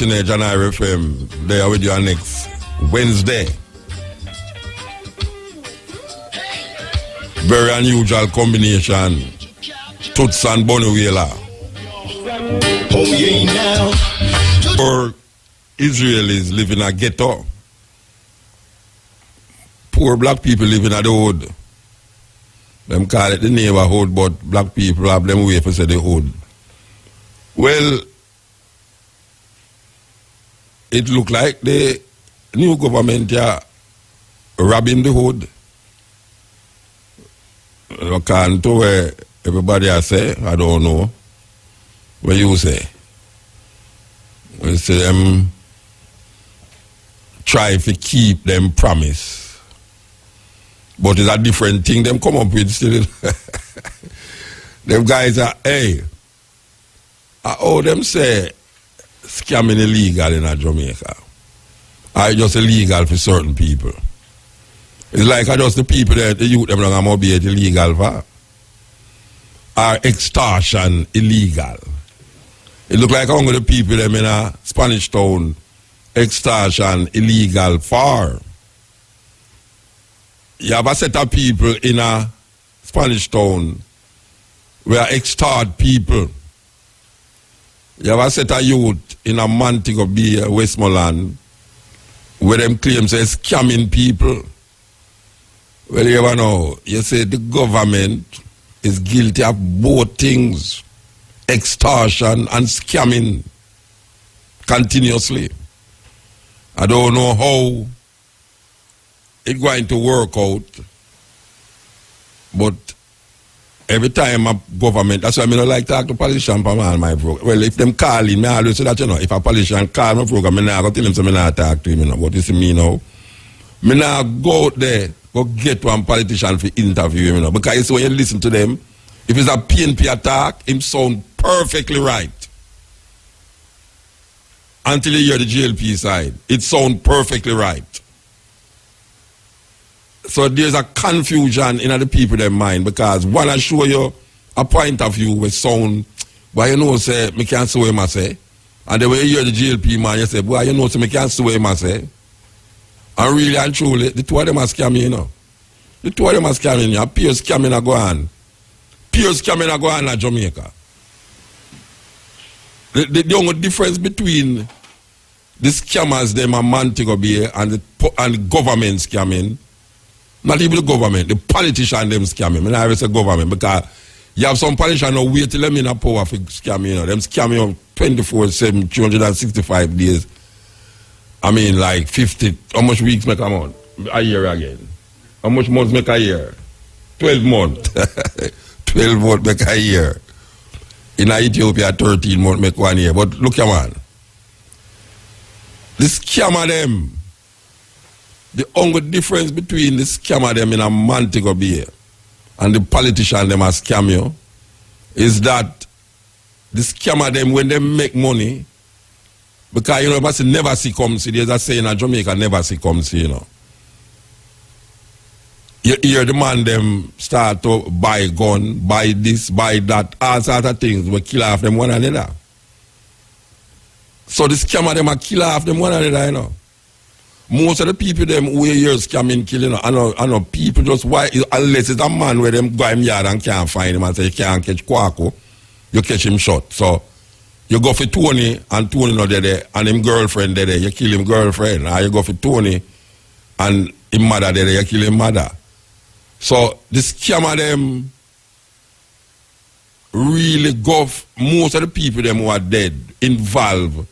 watching Janai FM. There with you next Wednesday. Very unusual combination. Toots and Bonuela. Oh yeah now. Poor Israelis live in a ghetto. Poor black people live in a hood. Them call it the neighborhood, but black people have them way for say the hood. Well, it look like the new government here robbing the hood. Can't to where everybody I say, I don't know. What you say? We say them try to keep them promise. But it's a different thing them come up with still. Them guys are, hey, how them say scamming illegal in Jamaica? Are just illegal for certain people? It's like just the people that the youth them don't have be illegal for. Are extortion illegal? It look like only the people them in a Spanish town extortion illegal for. You have a set of people in a Spanish town where extort people. You have a set of youth in a Montego Bay, Westmoreland, where them claims they're scamming people. Well, you ever know, you say the government is guilty of both things, extortion and scamming continuously. I don't know how it's going to work out, but every time a government, that's why I don't like to talk to politicians on my program. Well, if them call in, I always say that, you know, if a politician call my program, I not tell him so I not talk to him, you know. But you see me now, I not go out there, go get one politician for interview him, you know. Because when you listen to them, if it's a PNP attack, him sound perfectly right. Until you hear the GLP side, it sounds perfectly right. So there's a confusion in the people their mind because one I show you a point of view with sound, but you know say me can't say what I say. And the way you hear the GLP man, you say, boy, you know say me can't say what I say. And really and truly, the two of them are scamming, you know. The two of them are scamming, you know. Pure scamming are going on. Pure scamming are going on in Jamaica. The only difference between the scammers them and Montego Bay and the government scamming, not even the government, the politician them scamming. I never say government because you have some politicians who wait till them in a power for scamming, you know. Them scamming 24/7, 365 days. I mean like 50, how much weeks make a month? A year again. How much months make a year? 12 months. 12 months make a year. In Ethiopia, 13 months make 1 year. But look, man. The scammer them, the only difference between the scammer them in a Montego Bay and the politician them a scam you is that the scammer them when they make money, because you know, but never see come see, there's a saying in Jamaica, never see come see, you know. You hear the man them start to buy gun, buy this, buy that, all sorts of things, we kill off them one another. So the scammer them a kill off them one another, you know. Most of the people them who hear scamming killing, I know people just why unless it's a man where them go in yard and can't find him and say you can't catch Kwaku, you catch him shot. So you go for Tony and Tony not there and him girlfriend there, you kill him girlfriend. Or you go for Tony and him mother there, you kill him mother. So the scammer them really go most of the people them who are dead involved.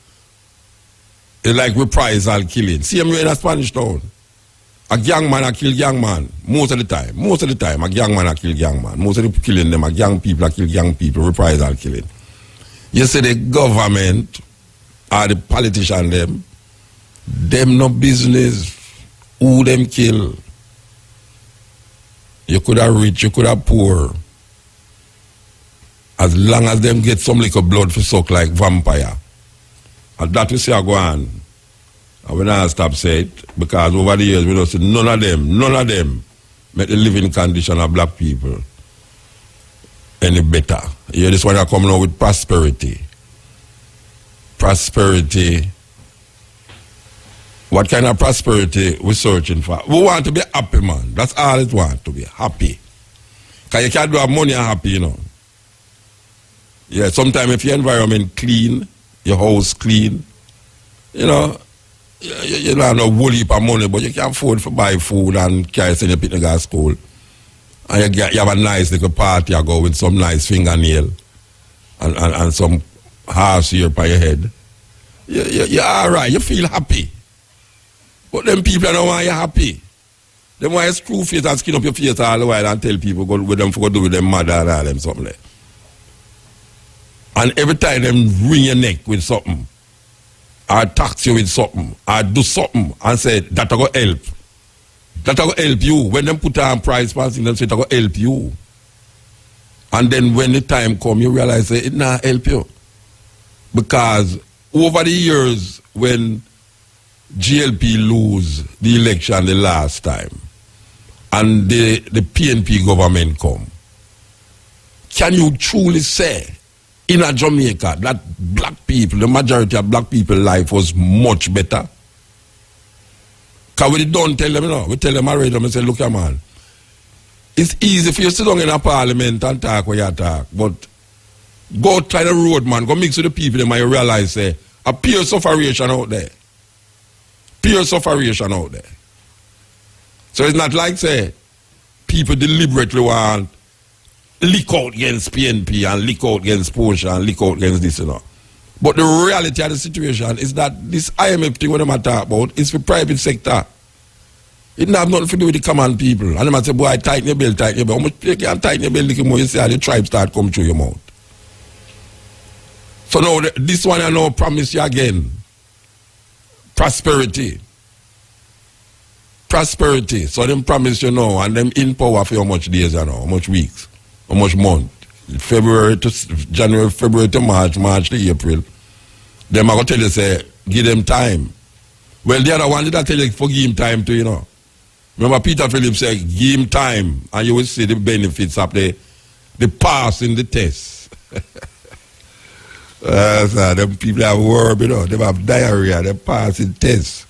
It's like reprisal killing. See him in a Spanish town. A gang man a kill gang man. Most of the time. Most of the time, a gang man a kill gang man. Most of the killing them, a gang people a kill gang people. Reprisal killing. You see the government or the politician them no business who them kill. You could have rich, you could have poor. As long as them get some little blood for suck like vampire. And that we say I go on. And we not stop say it because over the years we don't see none of them make the living condition of black people any better. Yeah, this one are coming out with prosperity. Prosperity What kind of prosperity we're searching for? We want to be happy, man. That's all it want, to be happy. Because you can't do have money and happy, you know. Yeah, sometimes if your environment clean, your house clean, you know, you don't have no whole heap of money, but you can afford to buy food and carry send your picnic to go to school. And you have a nice little party, you go with some nice fingernail and some horse ear by your head. You're all right, you feel happy. But them people don't want you happy. They want you screw face and skin up your face all the while and tell people go with them for do with them mother and all them something like. And every time them wring your neck with something, or tax you with something, or do something and say that will help. That will help you. When them put on price passing, them say that will help you. And then when the time come, you realize it not help you. Because over the years when GLP lose the election the last time and the PNP government come, can you truly say in a Jamaica that black people, the majority of black people's life was much better? Because we don't tell them, you know, we tell them already, and say, look here, man, it's easy for you to sit down in a parliament and talk where you talk, but go try the road, man, go mix with the people, and you realize, say, a pure sufferation out there. Pure sufferation out there. So it's not like, say, people deliberately want lick out against PNP and lick out against Porsche and lick out against this, you know. But the reality of the situation is that this IMF thing what I'm talking about is for private sector. It don't have nothing to do with the common people. And they say, boy, tighten your belt, tighten your belt. How much you can tighten your belt, little more, you see how the tribe start come through your mouth. So now, this one I know promise you again. Prosperity. Prosperity. So them promise you now, and them in power for how much days you know, how much weeks, how much month. February to January, February to March, March to April. Them are going to tell you, say, give them time. Well, the other one did I tell you, for give him time too, you know. Remember Peter Phillips said, give him time, and you will see the benefits of the pass in the test. So them people have worm, you know, they have diarrhea, they pass in test.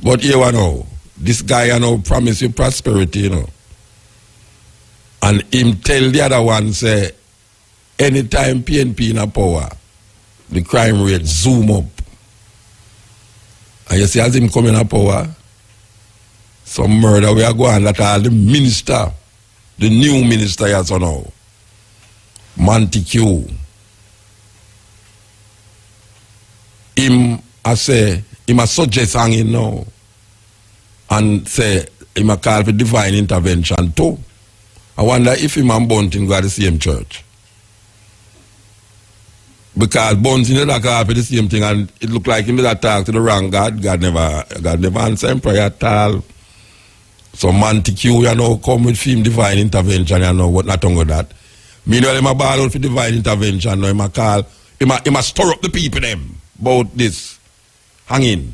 But here you know, this guy, you know, promise you prosperity, you know. And him tell the other one, say, anytime PNP in a power, the crime rate zoom up. And you see, as him come in a power, some murder we are going, that all the minister, the new minister, yes or no, Montague, him, I say, him a suggest hanging now, and say, him a call for divine intervention too. I wonder if him and Bunting go to the same church. Because Bunting did not call for the same thing, and it looked like him did talk to the wrong God. God never answered him prayer at all. So Montague, you know, come with him divine intervention, you know, what not on that. Meanwhile, him a ball out for divine intervention, now him a call, him a stir up the people them about this hanging.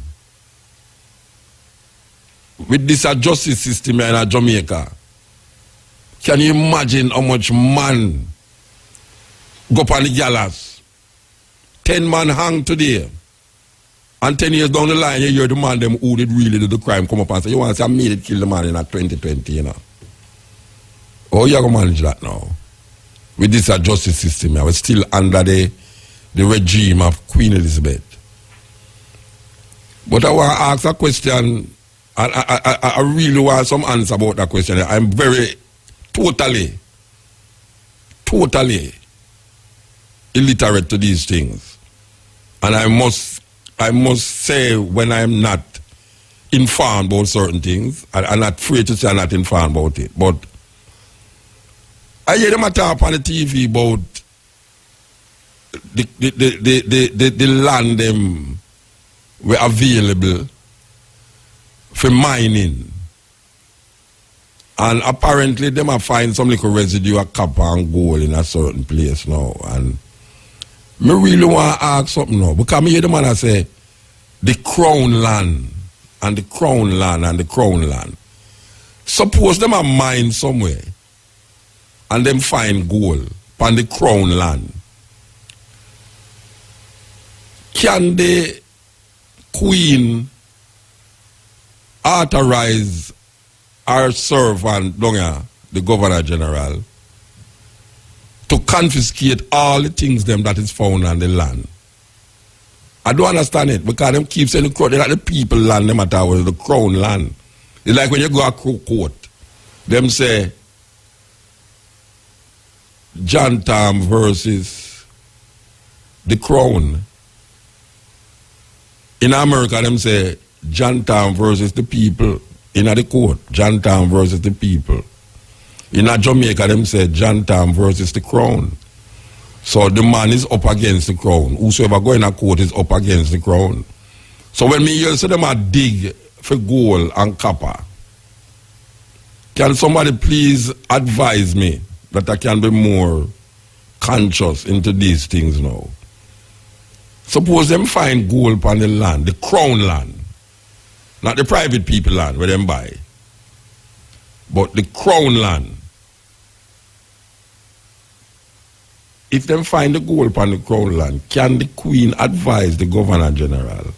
With this justice system in Jamaica, can you imagine how much man go up on the gallows? 10 man hang today. And 10 years down the line, you hear the man them who did really do the crime come up and say, you want to say I made it kill the man in 2020, you know. How you going to manage that now? With this justice system, we're still under the regime of Queen Elizabeth. But I want to ask a question, I really want some answer about that question. I'm very totally illiterate to these things. And I must say when I'm not informed about certain things, I'm not afraid to say I'm not informed about it. But I hear them talk on the TV about the land them were available for mining. And apparently them are find some little residue of copper and gold in a certain place now. And me really want to ask something now. Because me hear the man say the crown land and the crown land and the crown land. Suppose them are mine somewhere and them find gold on the crown land. Can the Queen authorize our servant, the Governor General, to confiscate all the things them that is found on the land. I don't understand it because them keep saying they're not the people land, them at all, the crown land. It's like when you go to court, them say John Tam versus the crown. In America, them say John Tam versus the people. In the court, John Tam versus the people. In Jamaica, them say John Tam versus the crown. So the man is up against the crown. Whosoever go in a court is up against the crown. So when me hear say them a dig for gold and copper, can somebody please advise me that I can be more conscious into these things now? Suppose them find gold on the land, the crown land, not the private people land where them buy, but the crown land. If them find the gold upon the crown land, can the Queen advise the Governor General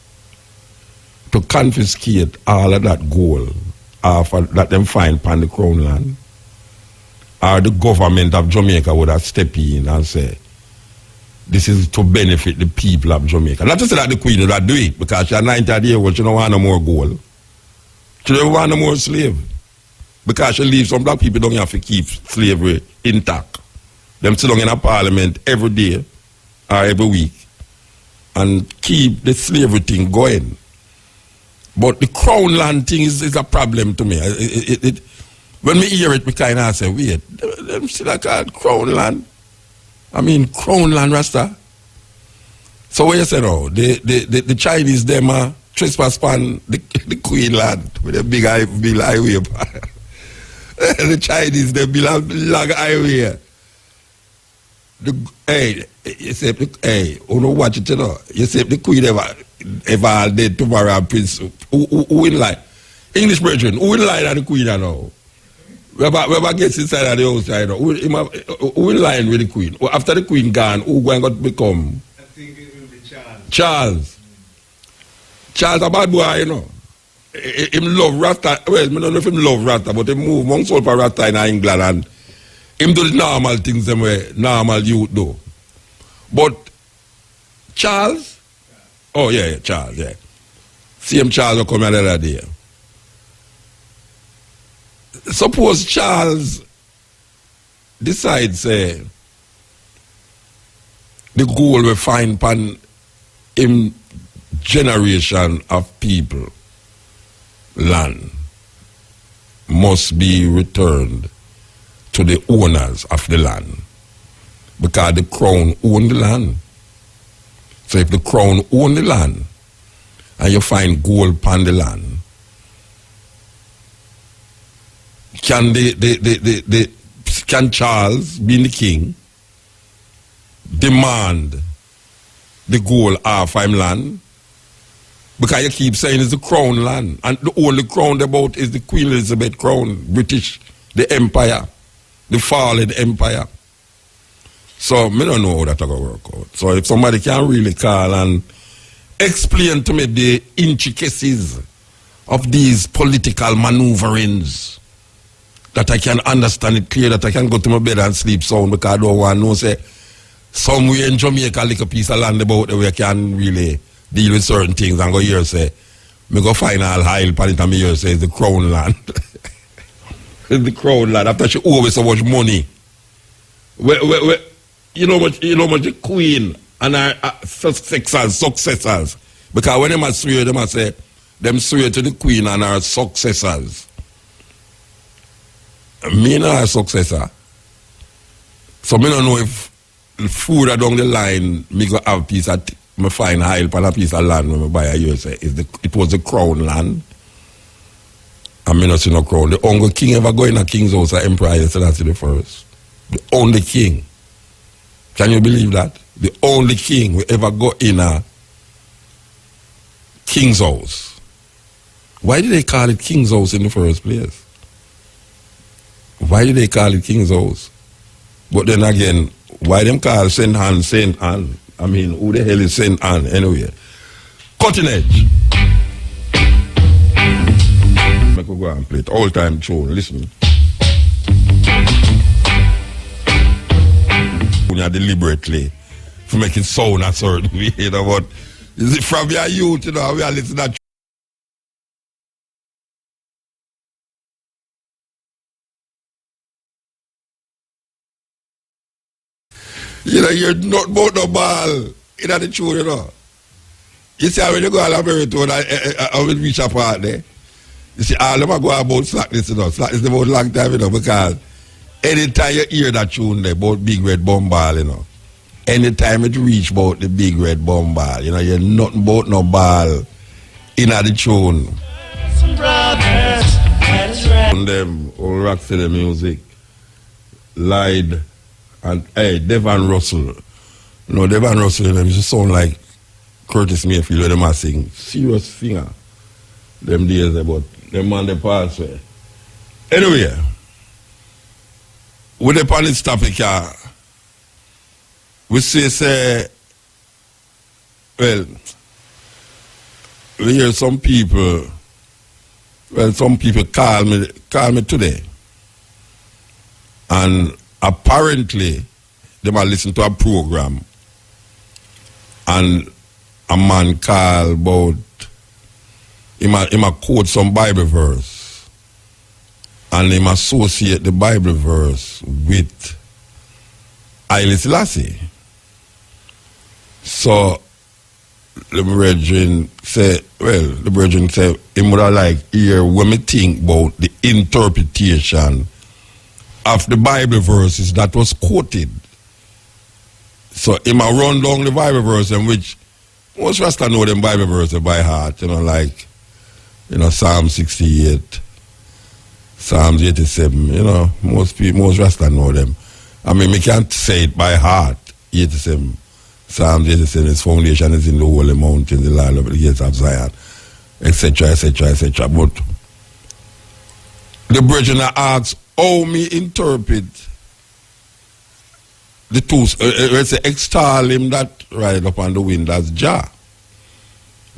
to confiscate all of that gold that them find upon the crown land? Or the government of Jamaica would have stepped in and say, this is to benefit the people of Jamaica. Not to say that the Queen would have do it, because she's 90 years old, she don't want no more gold. She don't want no more slave. Because she leaves some black people don't have to keep slavery intact. Them sit down in a parliament every day or every week and keep the slavery thing going. But the crown land thing is a problem to me. When me hear it, me kind of say, wait, them still like crown land? I mean, crown land, Rasta? So what you say now? The Chinese, them trespass upon the Queen land with a big highway. The Chinese, they build a long highway. You say, who don't watch it, you know? You say, the Queen ever dead tomorrow, and Prince, who in line? English brethren, who in line at the Queen now? Whoever gets inside of the outside, who in line with the Queen? After the Queen gone, who going to become? I think it will be Charles. Charles. Charles a bad boy, you know. Him love Rasta. Well, I don't know if him love Rasta, but he move among soul for Rasta in England and him do the normal things them way normal youth do. But Charles, oh yeah, Charles, yeah. Same Charles will come here the other day. Suppose Charles decides the goal we find upon him generation of people land must be returned to the owners of the land, because the crown own the land. So if the crown own the land and you find gold upon the land, can Charles, being the king, demand the gold off him land? Because you keep saying it's the crown land, and the only crown about is the Queen Elizabeth crown, British, the empire, the fallen empire. So, I don't know how that's going to work out. So, if somebody can really call and explain to me the intricacies of these political maneuverings, that I can understand it clear, that I can go to my bed and sleep sound, because I don't want to know, say, somewhere in Jamaica, like a piece of land about where I can really deal with certain things and go here say, me go find all high pan it and me here say it's the crown land. It's the crown land. After she owe so much money. You know much the Queen and her successors. Because when them swear, them say, them swear to the Queen and her successors. Me not her successor. So me don't know if further down the line, me go have piece of me find high on a piece of land when I buy a year say it was the crown land. And me not see no crown. The only king ever go in a king's house, an emperor, so that's the first. The only king. Can you believe that? The only king will ever go in a king's house. Why did they call it king's house in the first place? Why did they call it king's house? But then again, why them call Saint Anne Saint Anne? I mean, who the hell is Saint Anne anyway? Cutting edge. Make we go and play it. All time tune. Listen. Deliberately to make it sound a certain way, you know, but is it from your youth, you know, we are listening to you know, you're not about no ball in the tune, you know. You see how when you go to America, I will reach a part there. You see, all of them go about slackness, you know. Slackness about long time, you know, because anytime you hear that tune there about Big Red Bomball, you know, anytime it reach about the Big Red Bomball, you know, you're nothing about no ball in the tune. And them all rock to the music, lied, and hey, Devon Russell. You know, Devon Russell, them just sound like Curtis Mayfield when them a sing. Serious singer. Them days about them man they pass way. Anyway, with the on this topic, we say, well, we hear some people call me today. And apparently, they might listen to a program. And a man call about, he might quote some Bible verse. And he might associate the Bible verse with Haile Selassie. So the brethren say, he would have like hear when me think about the interpretation of the Bible verses that was quoted. So he might run down the Bible verse in which most Rasta know them Bible verses by heart, you know, like, you know, Psalm 68, Psalms 87, you know, most Rasta know them. I mean, we can't say it by heart, 87. Psalms 87, its foundation is in the holy mountain, the land of the gates of Zion, etc., etc., etc. But the brethren asks how me interpret the two, let's say, extol him that ride upon the wind as Jah.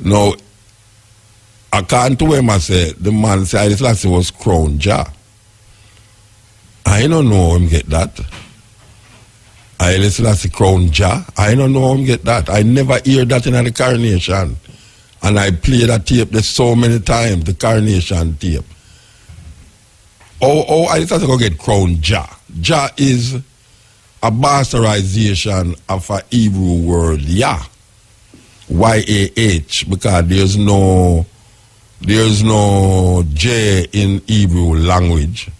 Now, according to him, I say, the man said Haile Selassie was crowned Jah. I don't know how him get that. Haile Selassie crowned Jah. I don't know how him get that. I never hear that in the coronation. And I play that tape there so many times, the coronation tape. How Haile Selassie go get crowned Jah? Jah is a bastardization of a Hebrew word, Yah. Y-A-H, because there's no J in Hebrew language.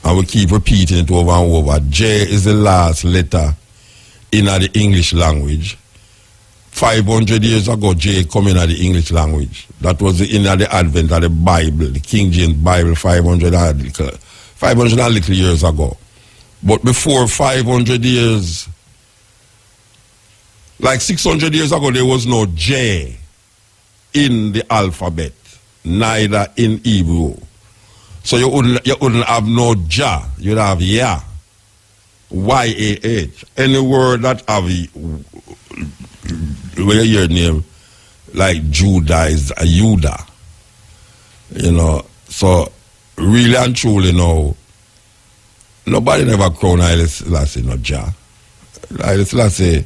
And we keep repeating it over and over. J is the last letter in the English language. 500 years ago, J come in the English language. That was in the advent of the Bible, the King James Bible, 500 and little years ago. But before 500 years, like 600 years ago, there was no J in the alphabet, neither in Hebrew. So you wouldn't have no Jah, you'd have Yah, Y-A-H. Any word that have where you hear name, like Judah is a Judah. You know, so really and truly now, nobody never crowned Haile Selassie, no Jah. Haile Selassie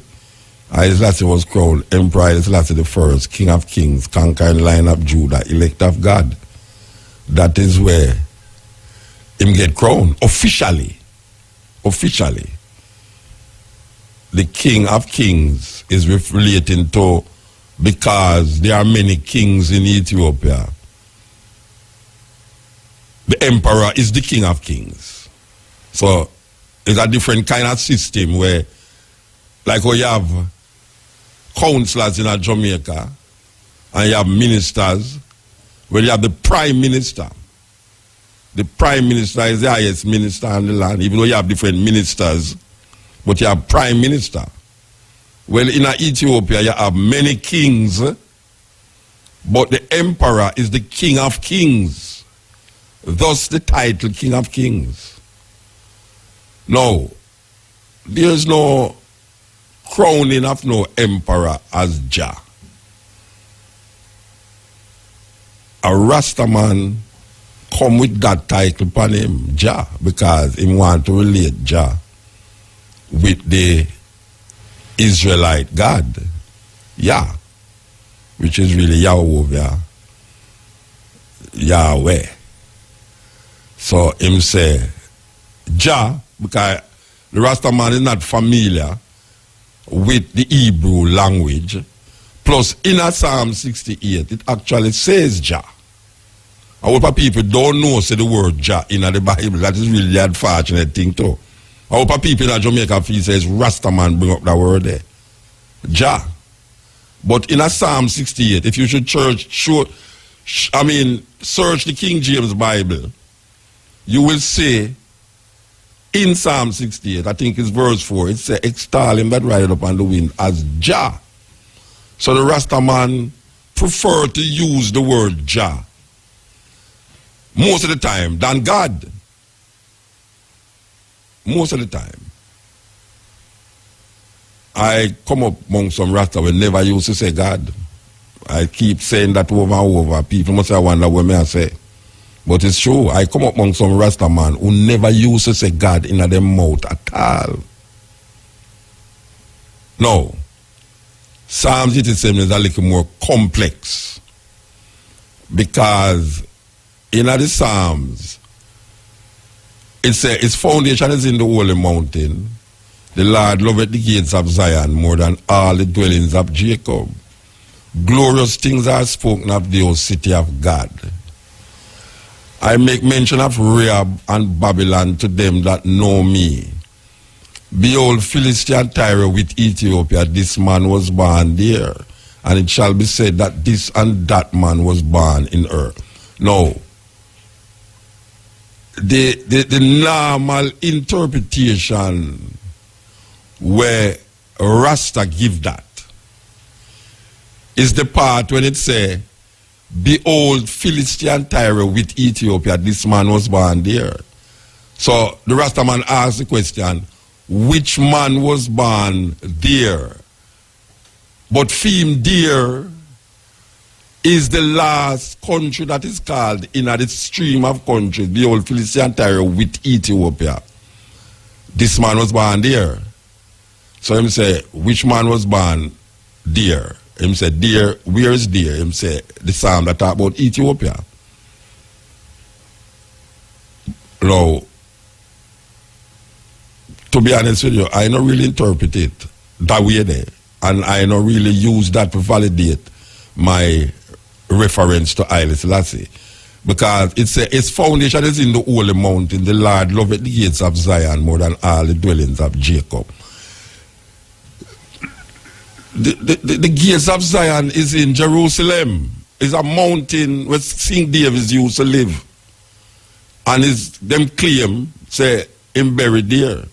was crowned Emperor Haile Selassie the First, King of Kings, conquering line of Judah, elect of God. That is where him get crowned officially. Officially. The King of Kings is relating to, because there are many kings in Ethiopia. The emperor is the King of Kings. So it's a different kind of system where, like how you have councillors in Jamaica and you have ministers, where you have the prime minister. The prime minister is the highest minister in the land, even though you have different ministers, but you have prime minister. Well, in Ethiopia, you have many kings, but the emperor is the King of Kings. Thus the title King of Kings. Now, there's no crowning of no emperor as Jah. A Rastaman come with that title upon him, Jah, because he want to relate Jah with the Israelite God, Yah, which is really Yahweh, Yahweh. So him say Jah, because the Rastaman is not familiar with the Hebrew language. Plus, in a Psalm 68, it actually says Jah. A lot of people don't know say the word Jah in the Bible. That is really the unfortunate thing too. A lot of people in Jamaica feel says Rastaman bring up that word there. Jah. But in a Psalm 68, if you should search the King James Bible, you will see in Psalm 68, I think it's verse 4, it says, extol him that rideth upon the wind as Jah. So the Rastaman prefer to use the word Jah most of the time than God. Most of the time. I come up among some Rasta who never used to say God. I keep saying that over and over. People must have wonder what I say. But it's true. I come up among some Rasta man who never used to say God in their mouth at all. No. Psalms 87 is a little more complex. Because in the Psalms, its foundation is in the holy mountain. The Lord loveth the gates of Zion more than all the dwellings of Jacob. Glorious things are spoken of the old city of God. I make mention of Rahab and Babylon to them that know me. Behold, Philistia and Tyre with Ethiopia, this man was born there. And it shall be said that this and that man was born in her. Now, the normal interpretation where Rasta give that is the part when it say, behold, Philistia and Tyre with Ethiopia, this man was born there. So the Rasta man asks the question, which man was born there? But Fim there is the last country that is called in the stream of countries, behold, Philistia and Tyre with Ethiopia. This man was born there. So him say, which man was born there? Him say, there, where is there? Him say, the psalm that talk about Ethiopia. Now, to be honest with you, I don't really interpret it that way there. And I don't really use that to validate my reference to Haile Selassie. Because its foundation is in the holy mountain. The Lord loveth the gates of Zion more than all the dwellings of Jacob. The gates of Zion is in Jerusalem. It's a mountain where King David used to live. And them claim, say, him buried there.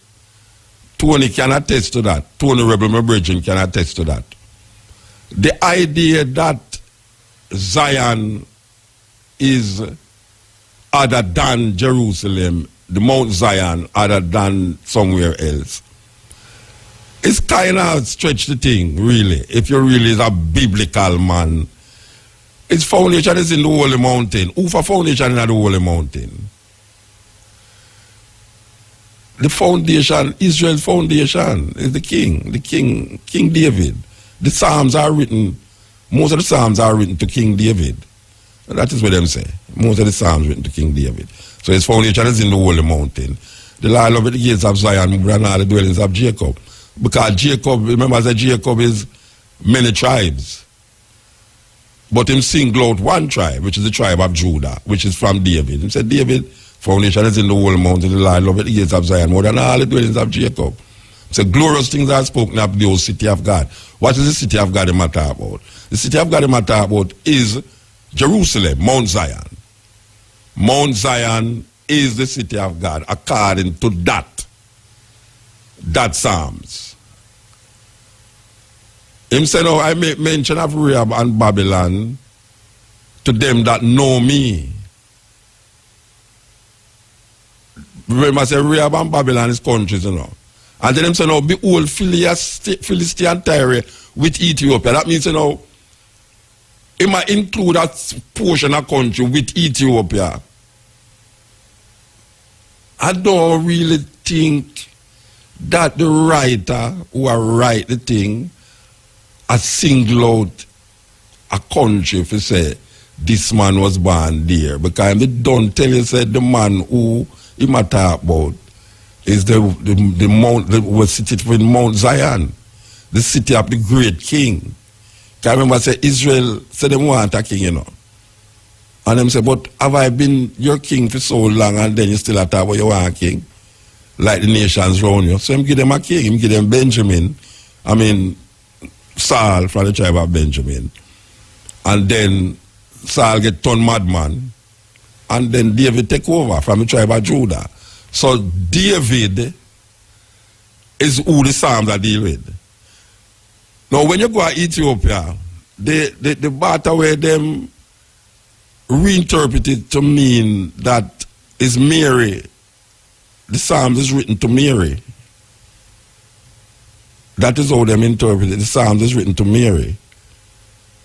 Tony can attest to that. Tony Rebel, my brethren, can attest to that. The idea that Zion is other than Jerusalem, the Mount Zion other than somewhere else, it's kind of stretch the thing, really. If you really is a biblical man, its foundation is in the holy mountain. Who for foundation in the holy mountain? The foundation, Israel's foundation, is the King David. The Psalms are written, most of the Psalms are written to King David. That is what them say. Most of the Psalms written to King David. So his foundation is in the holy mountain. The Lord loveth the gates of Zion more than all the dwellings of Jacob. Because Jacob, remember that Jacob is many tribes. But him single out one tribe, which is the tribe of Judah, which is from David. He said, David, foundation is in the holy mountain, the Lord loveth the gates of Zion more than all the dwellings of Jacob. So glorious things are spoken of the old city of God. What is the city of God he might talk about? The city of God he might talk about is Jerusalem, Mount Zion. Mount Zion is the city of God according to that Psalms. Him say, now I make mention of Rahab and Babylon to them that know me. Remember, I say Rahab and Babylon is countries, you know. And then him say, now behold, Philistia and Tyre with Ethiopia. That means, you know, it might include that portion of country with Ethiopia. I don't really think that the writer who write the thing a single out a country if you say this man was born there, because they don't tell you say the man who he matter about is the mount that was situated in Mount Zion, the city of the great king. I remember say Israel said they want a king, you know. And them say, but have I been your king for so long and then you still at about you want a king? Like the nations around you. So him give them a king, him give them Benjamin. I mean Saul from the tribe of Benjamin. And then Saul get turned madman. And then David take over from the tribe of Judah. So David is who the Psalms are deal with. Now when you go to Ethiopia, the battle where them reinterpret it to mean that is Mary. The Psalms is written to Mary. That is how them interpret it. The Psalms is written to Mary.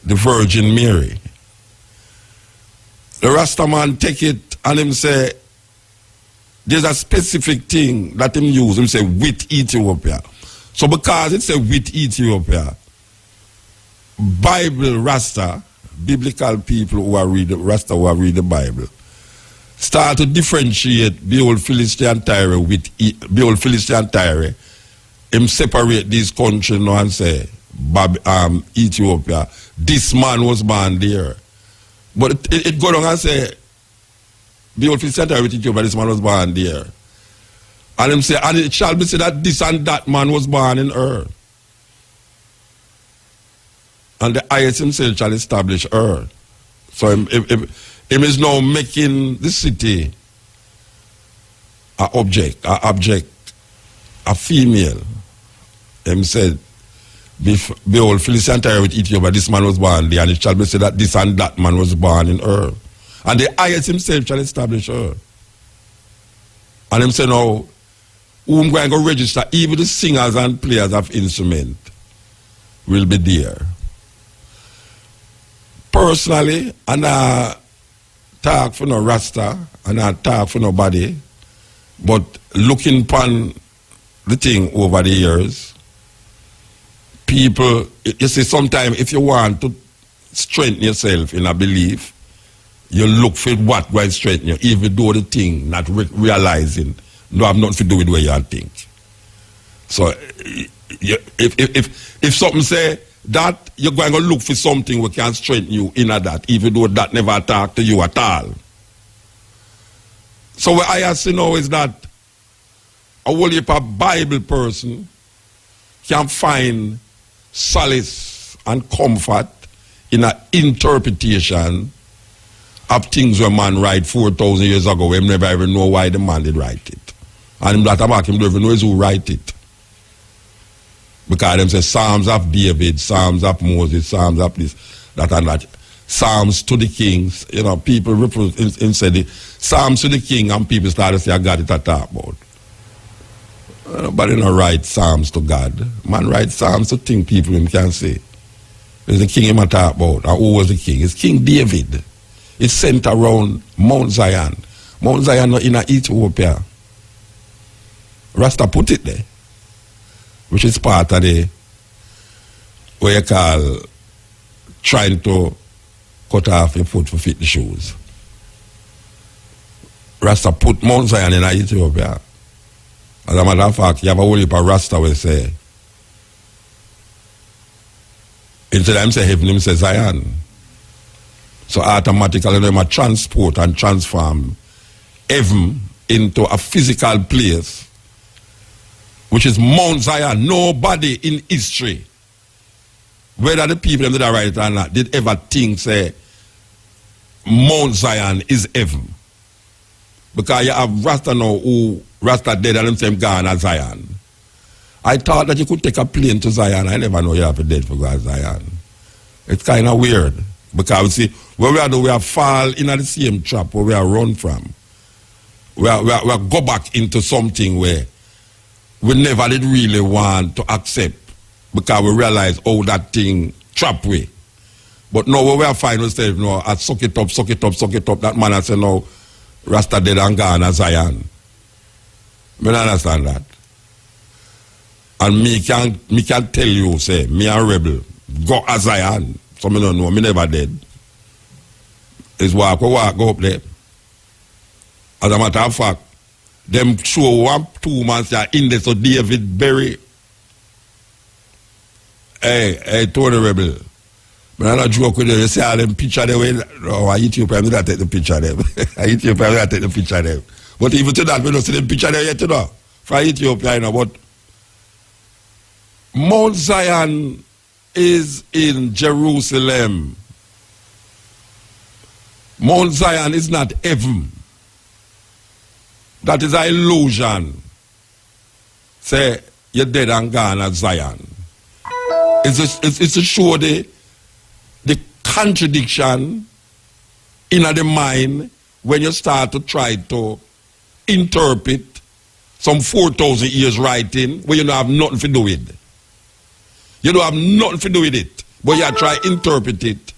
The Virgin Mary. The Rastaman take it and him say, there's a specific thing that him use. Him say, with Ethiopia. So because it say with Ethiopia, Bible Rasta, biblical people who are read Rasta who are read the Bible, start to differentiate the old Philistine Tyre with the old Philistine Tyre. Him separate these countries now and say, Ethiopia, this man was born there. But it go down and say, the old Philistine Tyre with Ethiopia, this man was born there. And him say, and it shall be said that this and that man was born in Ur. And the highest himself shall establish Ur. So him is now making the city a object, a female. Him said, behold, Philistine Tyre with Ethiopia, this man was born there, and it shall be said that this and that man was born in Ur. And the highest himself shall establish Ur. And him say now, who I'm going to register, even the singers and players of instrument will be there. Personally, and I talk for no Rasta, and I talk for nobody, but looking upon the thing over the years, people, you see, sometimes if you want to strengthen yourself in a belief, you look for what will strengthen you, even though the thing not realizing no have nothing to do with where you think. So if something say that, you're going to look for something that can strengthen you in that, even though that never talk to you at all. So what I see now is that a whole heap of Bible person can find solace and comfort in an interpretation of things where man write 4,000 years ago. We never even know why the man did write it. And him that about him don't even know who write it. Because them say Psalms of David, Psalms of Moses, Psalms of this, that and that. Psalms to the kings. You know, people said the Psalms to the king, and people start to say, I got it to talk about. Nobody don't write Psalms to God. Man write Psalms to things people him can say. There's the king him talk about. And who was the king? It's King David. It's sent around Mount Zion. Mount Zion in Ethiopia. Rasta put it there, which is part of the, what you call, trying to cut off your foot to fit the shoes. Rasta put Mount Zion in Ethiopia. As a matter of fact, you have a whole heap of Rasta will say, instead of him say heaven, him say Zion. So automatically they might transport and transform heaven into a physical place, which is Mount Zion. Nobody in history, whether the people that are right or not, did ever think, say, Mount Zion is heaven. Because you have Rasta now who Rasta dead and them same gone as Zion. I thought that you could take a plane to Zion. I never know you have to dead for go to Zion. It's kind of weird. Because see, where we are, we are fall in the same trap where we are run from. We are go back into something where we never did really want to accept, because we realize how that thing trap we. But now where we are finding ourselves now, suck it up, that man has said no, Rasta dead and gone as Zion. Me not understand that. And me can tell you, say, me a rebel. Go as I am. So me don't know, me never dead. It's walk go up there. As a matter of fact, them show 1 2 months in there, so David Berry. Hey, Tony Rebel. But I not joke with you. You see all them picture there. I Ethiopia, I don't take the picture there. I Ethiopia, I don't take the picture there. But even to that, we don't see the picture there yet, you know. From Ethiopia, you know. But Mount Zion is in Jerusalem. Mount Zion is not heaven. That is an illusion. Say, you're dead and gone at Zion. It's to show the contradiction in the mind when you start to try to interpret some 4,000 years writing where you don't have nothing to do with. You don't have nothing to do with it, but you try to interpret it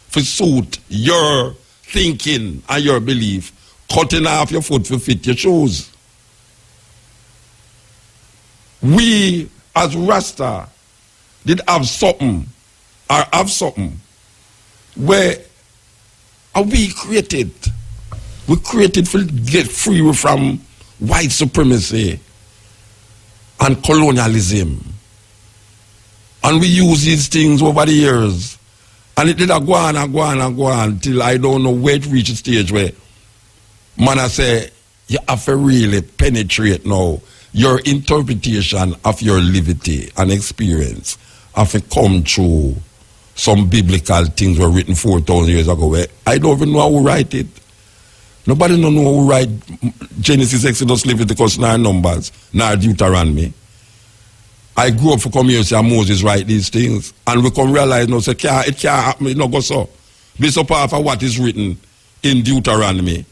for suit your thinking and your belief, cutting off your foot to fit your shoes. We as Rasta did have something where we created. We created to get free from white supremacy and colonialism. And we use these things over the years. And it did go on till I don't know where it reached a stage where man I say, you have to really penetrate now your interpretation of your liberty and experience have to come through some biblical things were written 4,000 years ago where I don't even know who write it. Nobody don't know who write Genesis, Exodus, Leviticus, nor Numbers, nor Deuteronomy. I grew up for come here and say Moses write these things. And we can realize now, say, it can't happen, it not go so. Based upon what is written in Deuteronomy.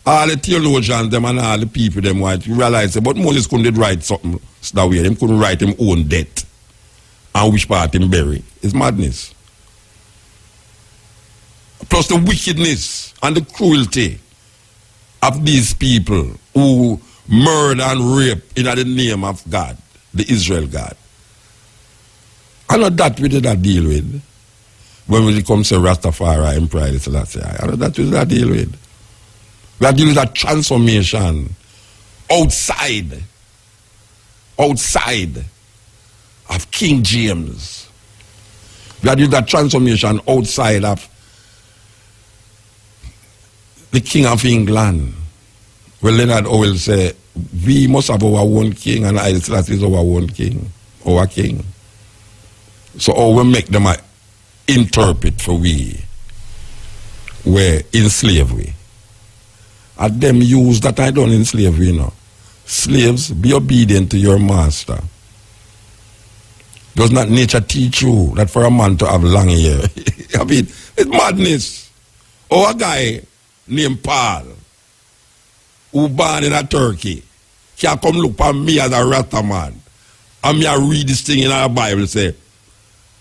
All the theologians, them and all the people, them white, realize, but Moses couldn't write something that way. He couldn't write his own death. And which part him bury. It's madness. Plus the wickedness and the cruelty of these people who murder and rape in the name of God, the Israel God. I know that we did not deal with when it comes to Rastafari and Pride Selassie. I know that we did not deal with. We are dealing with that transformation outside of King James. We are doing that transformation outside of the King of England. Well, Leonard Howell say, we must have our own king, and I Selassie is our own king, our king. So how we make them interpret for we were in slavery. And them use that I done in slavery, you know. Slaves, be obedient to your master. Does not nature teach you that for a man to have long hair? I mean, it's madness. Or a guy named Paul, who born in a Turkey, can come look for me as a Rasta man. And me I read this thing in our Bible, say,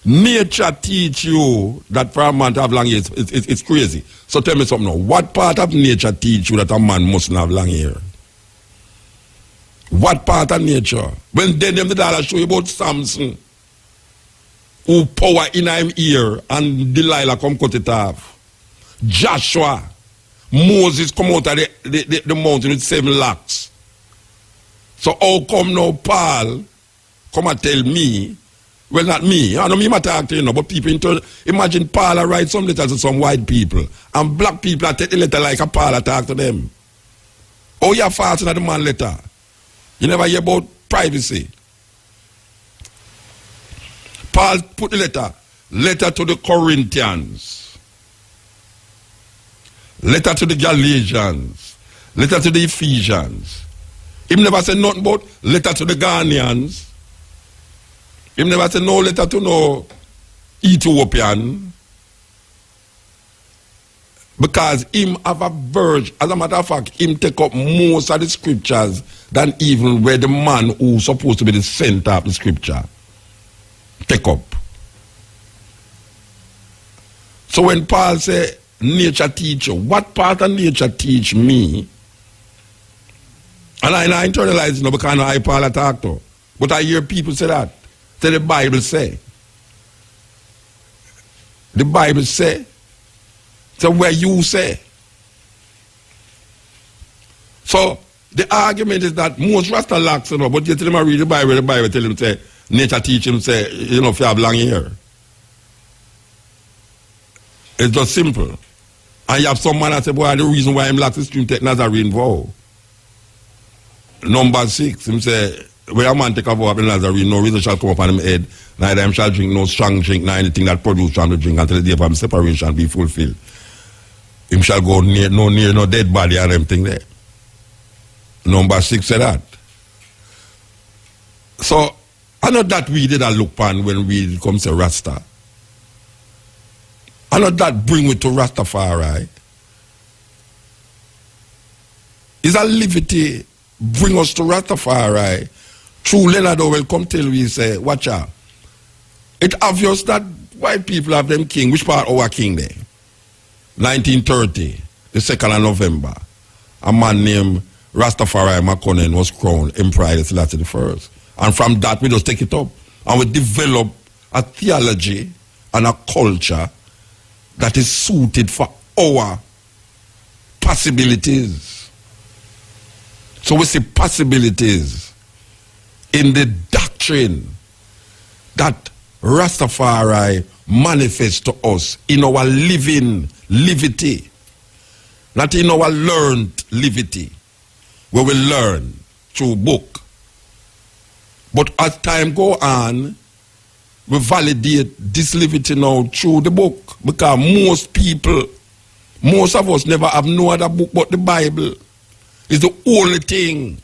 nature teach you that for a man to have long hair, it's crazy. So tell me something now. What part of nature teach you that a man mustn't have long hair? What part of nature? When then them the dollar show you about Samson, who power in him ear and Delilah come cut it off. Joshua, Moses come out of the mountain with 7 locks. So how come now Paul come and tell me, well not me, I know me matter talk to you know, but people imagine Paul write some letters to some white people and black people take the letter like a Paul talk to them. Oh you fast in the man letter. You never hear about privacy. Paul put the letter to the Corinthians, letter to the Galatians, letter to the Ephesians. He never said nothing about letter to the Ghanaians. He never said no letter to no Ethiopian. Because him have a verge, as a matter of fact, him take up most of the scriptures than even where the man who's supposed to be the center of the scripture take up. So when Paul say nature teach you, what part of nature teach me And I internalize it, because I Paul talk to. But I hear people say that. Say the Bible say. The Bible say. So where you say. So the argument is that most Rasta lacks, but you tell him I read the Bible tell him say, nature teach him say, if you have long hair. It's just simple. And you have some man that say, boy, the reason why I'm lax is to take Nazarene vow. Number 6, him say, where a man take a vow of the Nazarene, no reason shall come upon him head, neither him shall drink no strong drink, nor anything that produce from the drink until the day of his separation be fulfilled. Him shall go near no dead body and everything there. Number 6 said that. So, I know that we did a look pan when we come to Rasta. I know that bring we to Rastafari. Is a liberty bring us to Rastafari. True Leonard will come tell we say, watch out. It's obvious that white people have them king. Which part of our king there? 1930, the 2nd of November. A man named Rastafari Makonnen was crowned Emperor Selassie I. And from that we just take it up. And we develop a theology and a culture that is suited for our possibilities. So we see possibilities in the doctrine that Rastafari manifests to us in our living livity, not in our learned livity, where we learn through book. But as time go on, we validate this livity now through the book, because most of us never have no other book but the Bible. It's the only thing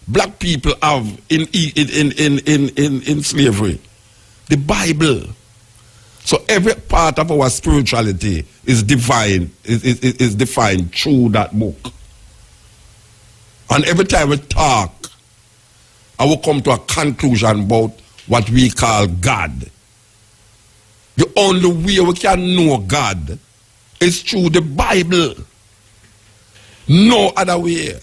black people have in slavery. The Bible. So every part of our spirituality is divine, is defined through that book. And every time we talk, I will come to a conclusion about what we call God. The only way we can know God is through the Bible. No other way.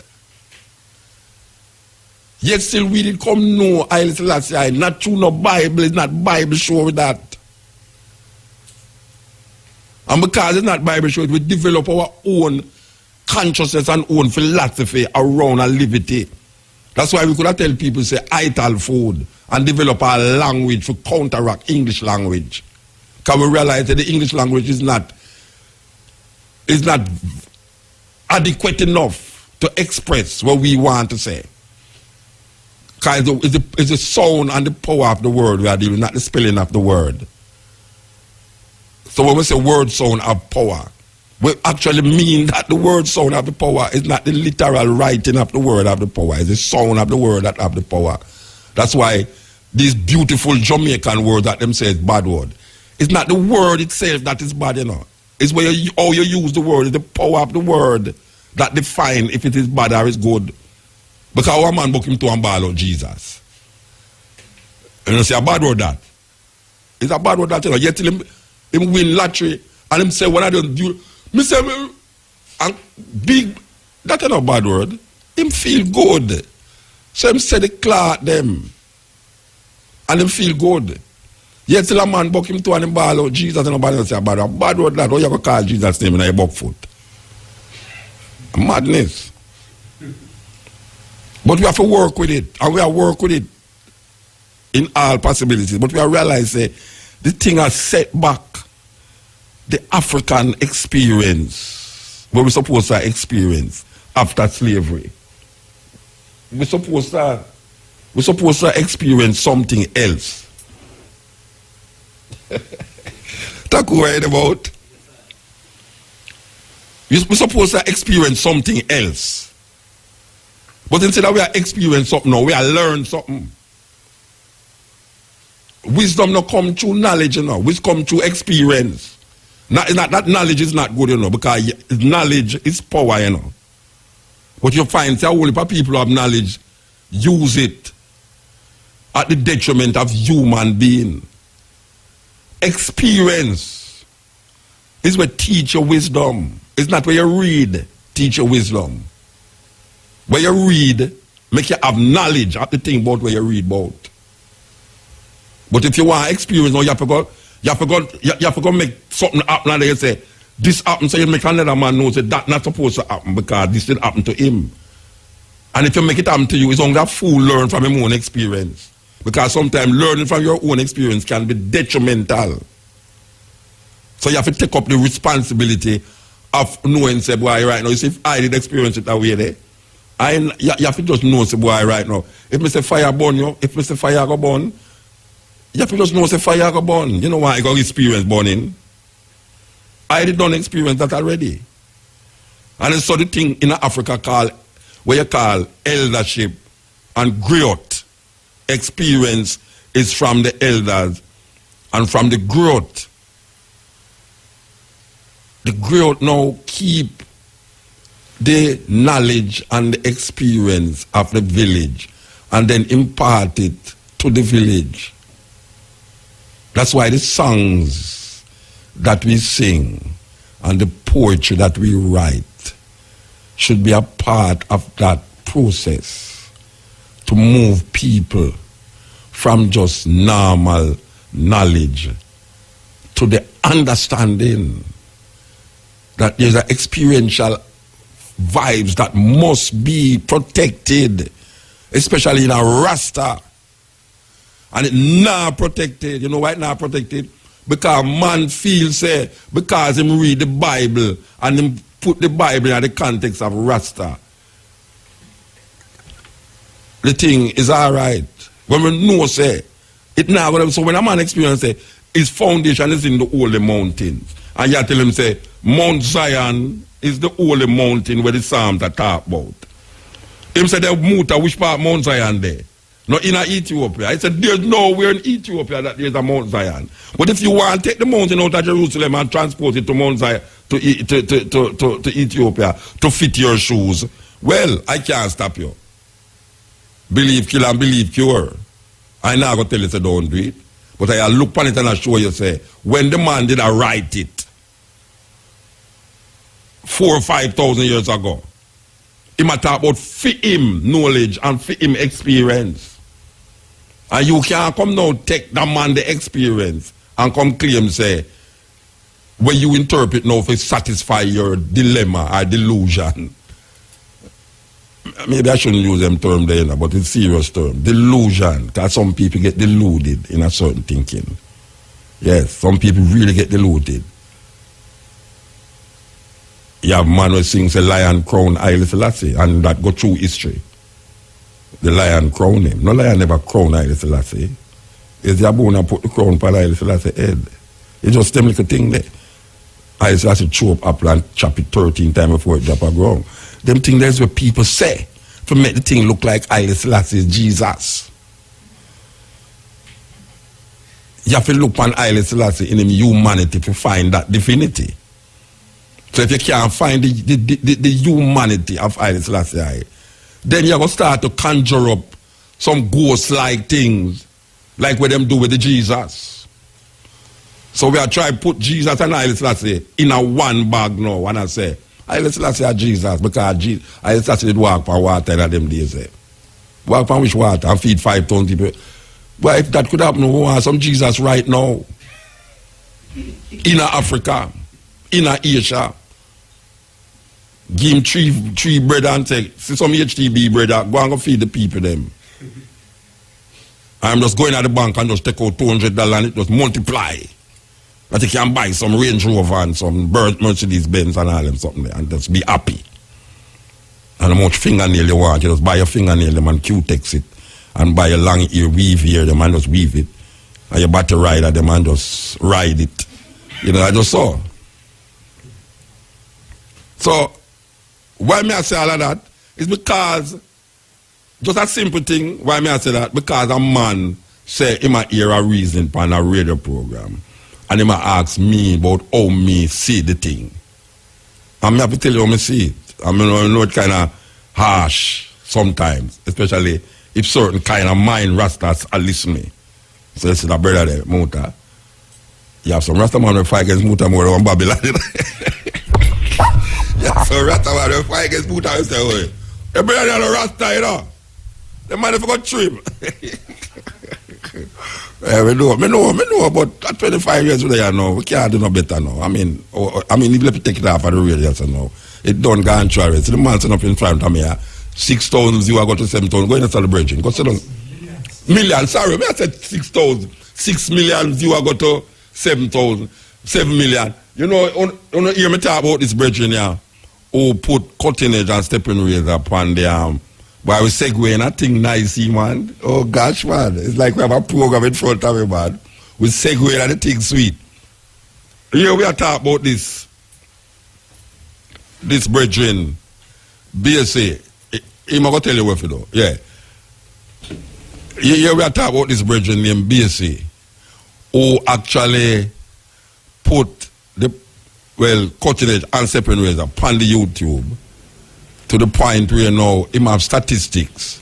Yet still we did come know Haile Selassie, not through no Bible, it's not Bible show that. And because it's not Bible show, we develop our own consciousness and own philosophy around our liberty. That's why we could have tell people say ital food and develop our language to counteract English language. Because we realize that the English language is not adequate enough to express what we want to say. Because it's the sound and the power of the word we are dealing with, not the spelling of the word. So when we say word sound have power, we actually mean that the word sound of the power is not the literal writing of the word of the power. It's the sound of the word that have the power. That's why these beautiful Jamaican words that them say is bad word. It's not the word itself that is bad, It's where how you use the word, it's the power of the word that define if it is bad or it's good. Because our man book him to and ball out Jesus. And you say a bad word that. It's a bad word that, You tell him win lottery and him say when I don't do me say and big that is not a bad word. Him feel good. So him say the cloth them. And him feel good. Yet till a man buck him to and him ball out Jesus and nobody say a bad word that. How you go call Jesus' name in your buck foot? A madness. But we have to work with it. And we have to work with it in all possibilities. But we have realized the thing has set back the African experience what we're supposed to experience after slavery. We're supposed to experience something else. Talk worried about. We're supposed to experience something else. But instead of we are experiencing something now, we are learn something. Wisdom not come through knowledge, Wisdom come through experience. That knowledge is not good, because knowledge is power, But you find that only people who have knowledge use it at the detriment of human being. Experience is where teach your wisdom. It's not where you read, teach your wisdom. Where you read, Make you have knowledge of the thing about what you read about. But if you want experience, now you have to go make something happen and you say, this happened, so you make another man know that that's not supposed to happen because this didn't happen to him. And if you make it happen to you, it's only a fool learn from his own experience. Because sometimes learning from your own experience can be detrimental. So you have to take up the responsibility of knowing, say, boy, right now, you see, if I did experience it that way there, you have to just know, say, boy, right now, if I say fire burn you, if I say fire go burn, you have to just know, say, fire go burn. You know why I got experience burning? I did not experience that already. And it's so the thing in Africa called, where you call eldership and growth. Experience is from the elders and from the growth. The growth now keep the knowledge and the experience of the village and then impart it to the village. That's why the songs that we sing and the poetry that we write should be a part of that process to move people from just normal knowledge to the understanding that there's an experiential vibes that must be protected, especially in a Rasta. And it not protected. You know why it not protected? Because man feels, say, because him read the Bible and him put the Bible in the context of Rasta, the thing is all right. When we know, say, it now, so when a man experience, say, his foundation is in the holy mountains. And you tell him, say, Mount Zion is the holy mountain where the Psalms are talk about. Him said, Muta, which part Mount Zion there? No, in Ethiopia. I said, there's nowhere in Ethiopia that there's a Mount Zion. But if you want to take the mountain out of Jerusalem and transport it to Mount Zion, to Ethiopia, to fit your shoes, well, I can't stop you. Believe kill and believe cure. I now go tell you, say, don't do it. But I look upon it and I show you, say, when the man did I write it 4,000 or 5,000 years ago, he might talk about for him knowledge and for him experience. And you can't come now take that man the experience and come claim, say, when you interpret now to satisfy your dilemma or delusion. Maybe I shouldn't use them term there, but it's serious term. Delusion. Because some people get deluded in a certain thinking. Yes, some people really get deluded. You have man who sings a lion crown Haile Selassie and that go through history. The lion crown him. No lion never crown Haile Selassie. It's the bone and put the crown on Haile Selassie head. It's just them little thing there. Haile Selassie chew up apple and chop it 13 times before it drop a ground. Them things that's what people say to make the thing look like Haile Selassie is Jesus. You have to look on Haile Selassie in him humanity to find that divinity. So if you can't find the humanity of Haile Selassie, then you're going to start to conjure up some ghost-like things, like what them do with the Jesus. So we are trying to put Jesus and Haile Selassie in a one bag now, and I say, Haile Selassie are Jesus, because Haile Selassie did walk on water in them days. Walk on which water and feed 5,000 people. Well, if that could happen, we want some Jesus right now. In Africa, in Asia. Give him three bread and say, see some HTB bread, go and go feed the people them. I'm just going at the bank and just take out $200 and it just multiply. That you can buy some Range Rover and some Mercedes Benz and all them something there and just be happy. And how much fingernail you want, you just buy your fingernail them and Q-tex it. And buy a long ear weave ear them and just weave it. And your battery rider them and just ride it. You know, I just saw. So, why may I say all of that? It's because, just a simple thing, why may I say that? Because a man say he might hear a reason on a radio program. And he might ask me about how me see the thing. And I have to tell you how I see it. I mean, I know it kind of harsh sometimes, especially if certain kind of mind Rastas are listening. So you see that brother there, Muta. You have some Rasta man who fight against Muta more than Babylon. Yeah, so Rasta man who fight against Muta, you say, oh, the brother there, Rasta, you know. The man if I got trim. We know, but at 25 years we now, we can't do no better now. I mean, if you take it off of the radio, so now, it don't go on trial. So the man sitting up in front of me, 6,000, you are going to 7,000, go in the celebration. Go sit down. Million, sorry, I said 6,000. 6 million, you are going to 7,000, 7 million. You know, hear me talk about this brethren here, who put cutting edge and stepping razor upon the but I was segueing that thing nicey, man. Oh gosh, man. It's like we have a program in front of me, man. We segueing and the thing sweet. Here we are talking about this brethren, BSA. I'm going to tell you what to do. Yeah. Here we are talking about this brethren named BSA, who actually put cutting edge and stepping razor upon the YouTube, to the point where now him have statistics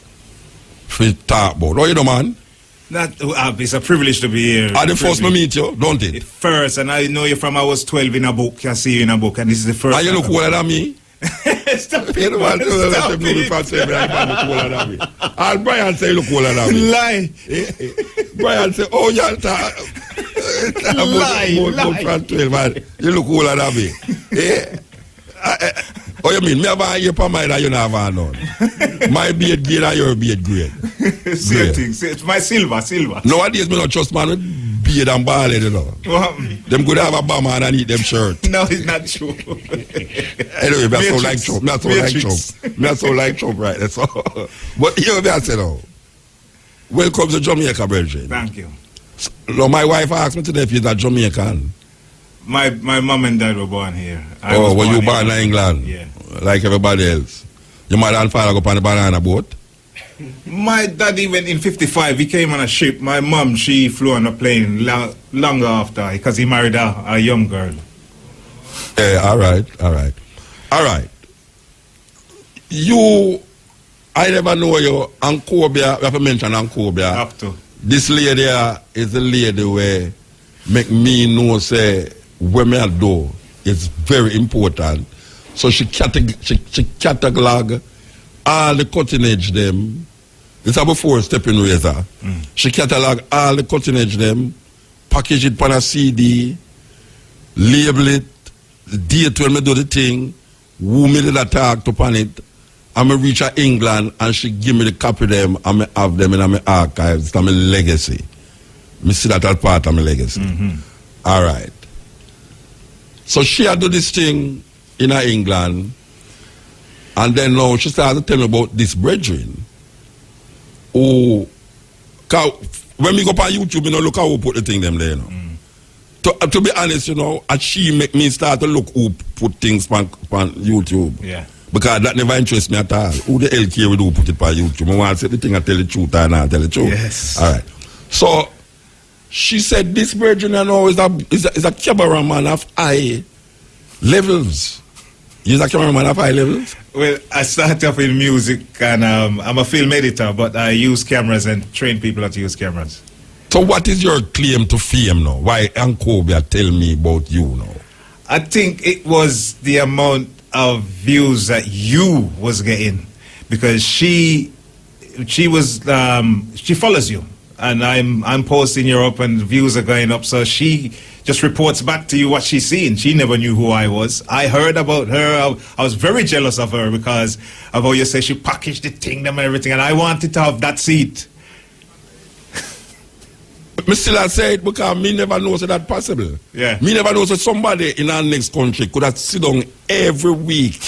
for talk about. Oh, you know, man? It's a privilege to be here. The first me meet you, don't it? First, and I know you from I was 12 in a book. I see you in a book, and this is the first. And you look older than me? Stop it, You know what? Stop it. And Brian say you look older than me. Lie. Brian say, oh, you're Lie. You look older than me. Oh, you mean, me have a year per mile that you never have none. My beard grade and your beard grade. Same thing. It's my silver. Nowadays, me not trust man with beard and bald head, you know. Them could have a bomber and eat them shirt. No, it's not true. Anyway, me so like Trump. Me so like Trump, right? That's all. But here we are saying, oh, welcome to Jamaica, brethren. Thank you. No, my wife asked me today if you're Jamaican. My mom and dad were born here. Were you born in England? Yeah. Like everybody else. Your mother and father go on the banana boat? My daddy went in 55. He came on a ship. My mom, she flew on a plane longer after because he married a young girl. Yeah, all right. I never know you, Ankobia, we have to mention Ankobia. Have to. This lady is the lady where make me know, say, where me do is very important. So she catalog all the cutting edge them. This is before stepping razor. She catalog all the cutting edge them, package it on a CD, label it, the date when me do the thing, who me did attack upon it. I'm going to reach England and she give me the copy of them and I have them in my archives. It's my legacy. I see that as part of my legacy. All right. So she had do this thing in England, and then now she started to tell me about this brethren. When we go on YouTube, you know, look how we put the thing them there, you know. To be honest, you know, and she make me start to look who put things on YouTube. Yeah. Because that never interests me at all. Who the hell care we do put it on YouTube? I want to say the thing I tell the truth or not tell the truth. Yes. All right. So she said this brethren you know is a cameraman of high levels. He's a cameraman of high levels? Well, I started off in music and I'm a film editor, but I use cameras and train people how to use cameras. So what is your claim to fame now? Why Ankobia tell me about you now? I think it was the amount of views that you was getting, because she follows you, and I'm posting her up and views are going up, so she just reports back to you what she's seeing. She never knew who I was. I heard about her. I was very jealous of her because of how you say she packaged the thing and everything, and I wanted to have that seat. Me still I say it because me never know so that possible. Yeah. Me never know so somebody in our next country could have sit down every week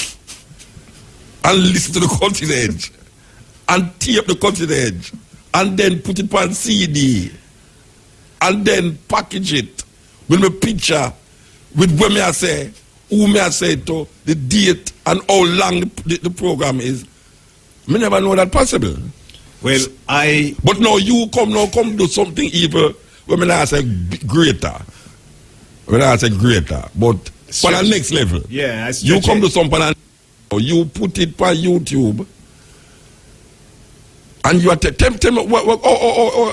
and listen to the cutting edge and tape the cutting edge and then put it on CD and then package it with my picture with where me I say, who me I say to, the date and how long the program is. Me never know that possible. Well, But now you come do something evil when I say greater. When I say greater, but for the next level. Yeah, you come to something and you put it on YouTube, and you are tell me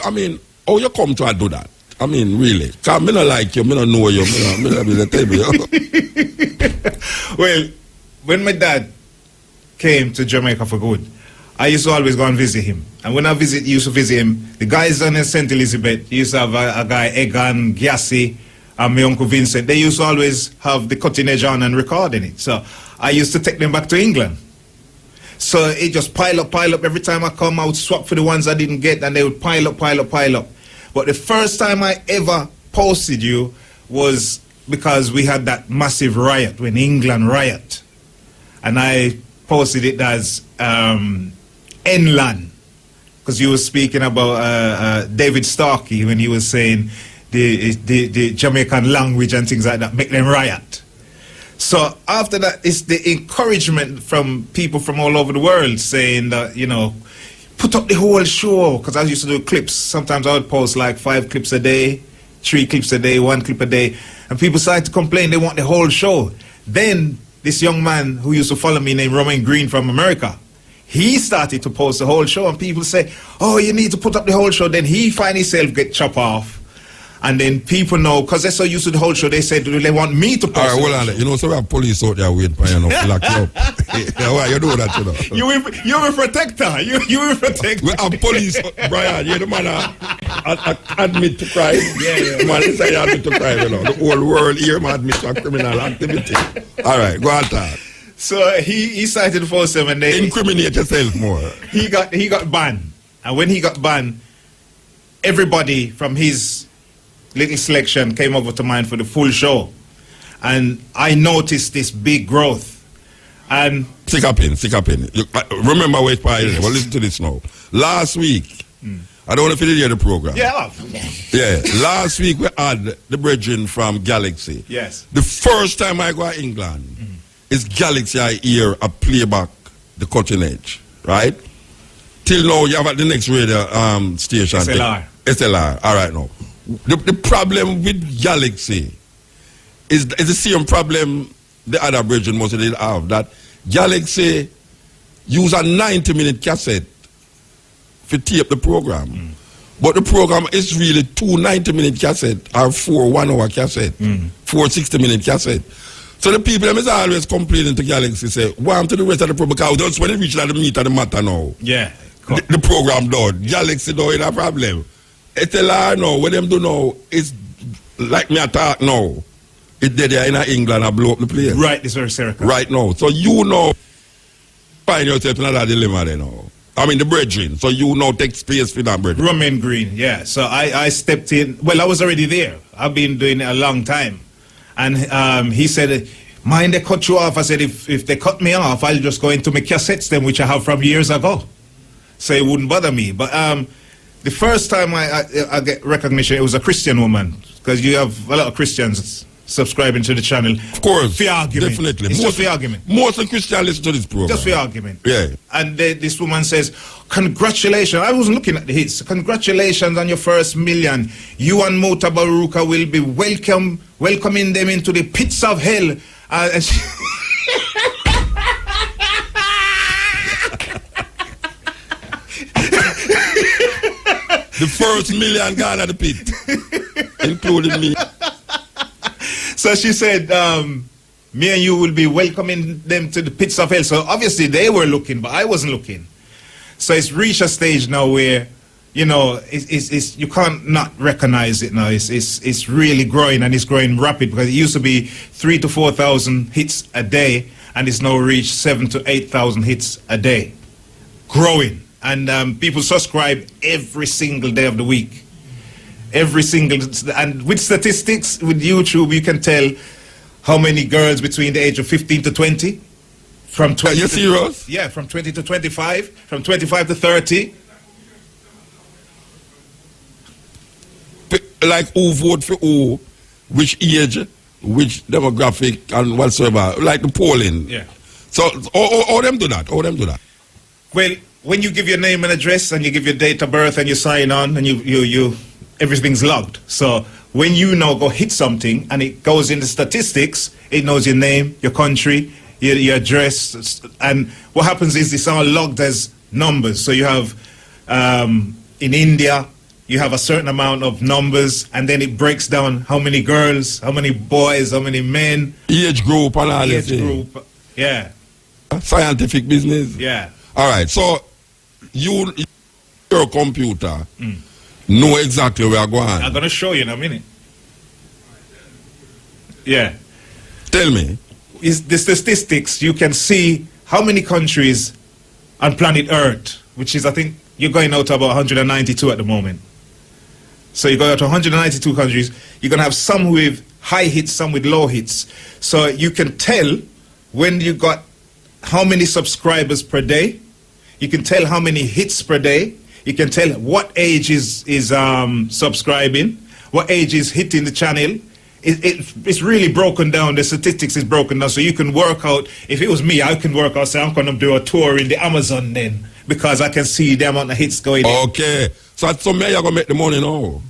I mean, how you come to do that? I mean, really? Because I don't like you, I don't know you, I don't tell you. Well, when my dad came to Jamaica for good, I used to always go and visit him. And when I used to visit him, the guys on in St. Elizabeth, he used to have a guy, Egan, Gyasi, and my Uncle Vincent. They used to always have the cutting edge on and recording it. So I used to take them back to England. So it just pile up. Every time I come, I would swap for the ones I didn't get, and they would pile up. But the first time I ever posted you was because we had that massive riot, when England riot. And I posted it as Enlan, because you were speaking about David Starkey when he was saying the Jamaican language and things like that make them riot. So after that, it's the encouragement from people from all over the world saying that, you know, put up the whole show, because I used to do clips. Sometimes I would post like 5 clips a day, 3 clips a day, 1 clip a day, and people started to complain they want the whole show. Then this young man who used to follow me named Roman Green from America, he started to post the whole show, and people say, oh, you need to put up the whole show. Then he find himself get chopped off. And then people know, because they're so used to the whole show, they said they want me to post. All right, hold on. You know, so we have police out there waiting for you to lock you up. Yeah, why you do that, you know? You're a protector. You're a protector. We have police, Brian. You're the man admit to crime. Yeah. The man inside admit to crime, you know. The whole world here admit to a criminal activity. All right, go on, talk. So he started to post them, and they incriminate yourself more. He got banned, and when he got banned, everybody from his little selection came over to mine for the full show, and I noticed this big growth. And stick up in. Remember where it's part. Well, listen to this now. Last week, I don't know if you did hear the program. Yeah. Last week we had the brethren from Galaxy. Yes. The first time I go to England, is Galaxy I hear a playback the cutting edge, right? Till now you have at the next radio station. SLR. All right now. The problem with Galaxy is the same problem the other brethren must have, that Galaxy use a 90-minute cassette to tape the program. But the program is really 2 90-minute cassettes or 4 1-hour cassettes, 4 60-minute cassettes. So the people them is always complaining to Galaxy, say, want to the rest of the program, because just when it reaches the meat of the matter now, the program done. Galaxy don't have a problem. SLR now, what them do now is like me attack now. It's there in England and blow up the place. Right, this very circle. Right now. So you know, find yourself in another dilemma there now. I mean the brethren. So you now take space for that brethren. Roman Green, yeah. So I stepped in. Well, I was already there. I've been doing it a long time. And he said, mind they cut you off. I said, if they cut me off, I'll just go into my cassettes then, which I have from years ago. So it wouldn't bother me. But the first time I get recognition, it was a Christian woman, because you have a lot of Christians subscribing to the channel. Of course, for argument. Definitely. It's just for argument. Most of Christians listen to this program. Just for argument. Yeah. And this woman says, congratulations. I wasn't looking at the hits. Congratulations on your first million. You and Mutabaruka will be welcoming them into the pits of hell. And she the first million gone at the pit, including me. So she said, me and you will be welcoming them to the pits of hell. So obviously they were looking, but I wasn't looking. So it's reached a stage now where, you know, it's you can't not recognize it now. It's really growing, and it's growing rapid, because it used to be 3,000 to 4,000 hits a day, and it's now reached 7,000 to 8,000 hits a day. Growing. And people subscribe every single day of the week. And with statistics, with YouTube, you can tell how many girls between the age of 15 to 20. From 20 Are you serious? Yeah, from 20 to 25, from 25 to 30. Like who vote for who, which age, which demographic, and whatsoever. Like the polling. Yeah. So all them do that. Well, when you give your name and address, and you give your date of birth, and you sign on, and you everything's logged. So when you now go hit something and it goes in the statistics, it knows your name, your country, your address, and what happens is it's all logged as numbers. So you have in India, you have a certain amount of numbers, and then it breaks down how many girls, how many boys, how many men, age group and all age that. group. Yeah. Scientific business. Yeah. All right. So your computer know exactly where you're going. I'm going to show you in a minute. Yeah. Tell me. Is the statistics, you can see how many countries on planet Earth, which is, I think, you're going out to about 192 at the moment. So you go out to 192 countries. You're going to have some with high hits, some with low hits. So you can tell when you got how many subscribers per day. You can tell how many hits per day. You can tell what age is subscribing, what age is hitting the channel. It's really broken down. The statistics is broken down, so you can work out. If it was me, I can work out. Say I'm going to do a tour in the Amazon then, because I can see the amount of hits going. Okay, so at some you're gonna make the money now.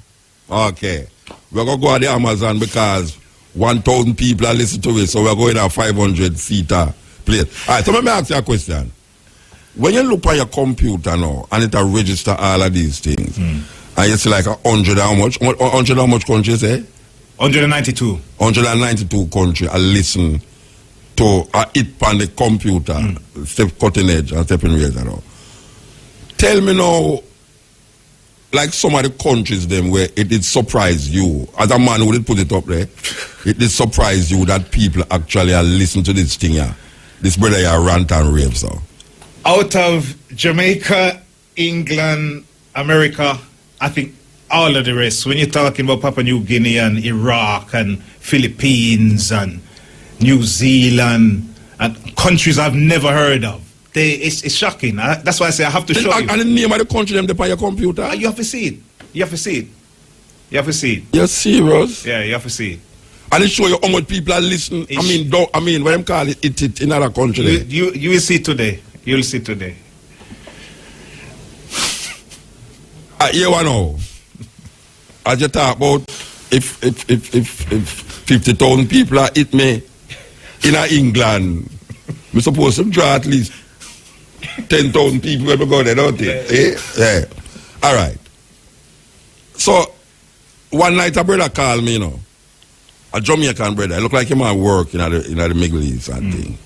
Okay, we're gonna go to the Amazon because 1,000 people are listening to it, so we're going to a 500-seater place. All right, so let me ask you a question. When you look on your computer now and it register all of these things, and you see like 100 how much countries, eh? 192. 192 countries are listen to it on the computer, step cutting edge and stepping razor now. Tell me now, like some of the countries them where it did surprise you, as a man who did put it up there, it did surprise you that people actually are listening to this thing here. This brother here rant and rave, so. Out of Jamaica, England, America, I think all of the rest, when you're talking about Papua New Guinea and Iraq and Philippines and New Zealand and countries I've never heard of, it's shocking. That's why I say I have to show you. And the name of the country them on your computer? You have to see it. You have to see it. You have to see it. You're serious? Yeah, you have to see it. And it show you how much people are listening. I mean, when them call it in other countries. You will see today. You will see today. Here one now. As you talk about if 50,000 people are hit me in England, we're supposed to draw at least 10,000 people when we go there, don't they? Yeah. All right. So one night a brother called me, a Jamaican brother. It looked like him at work in the Middle East and thing.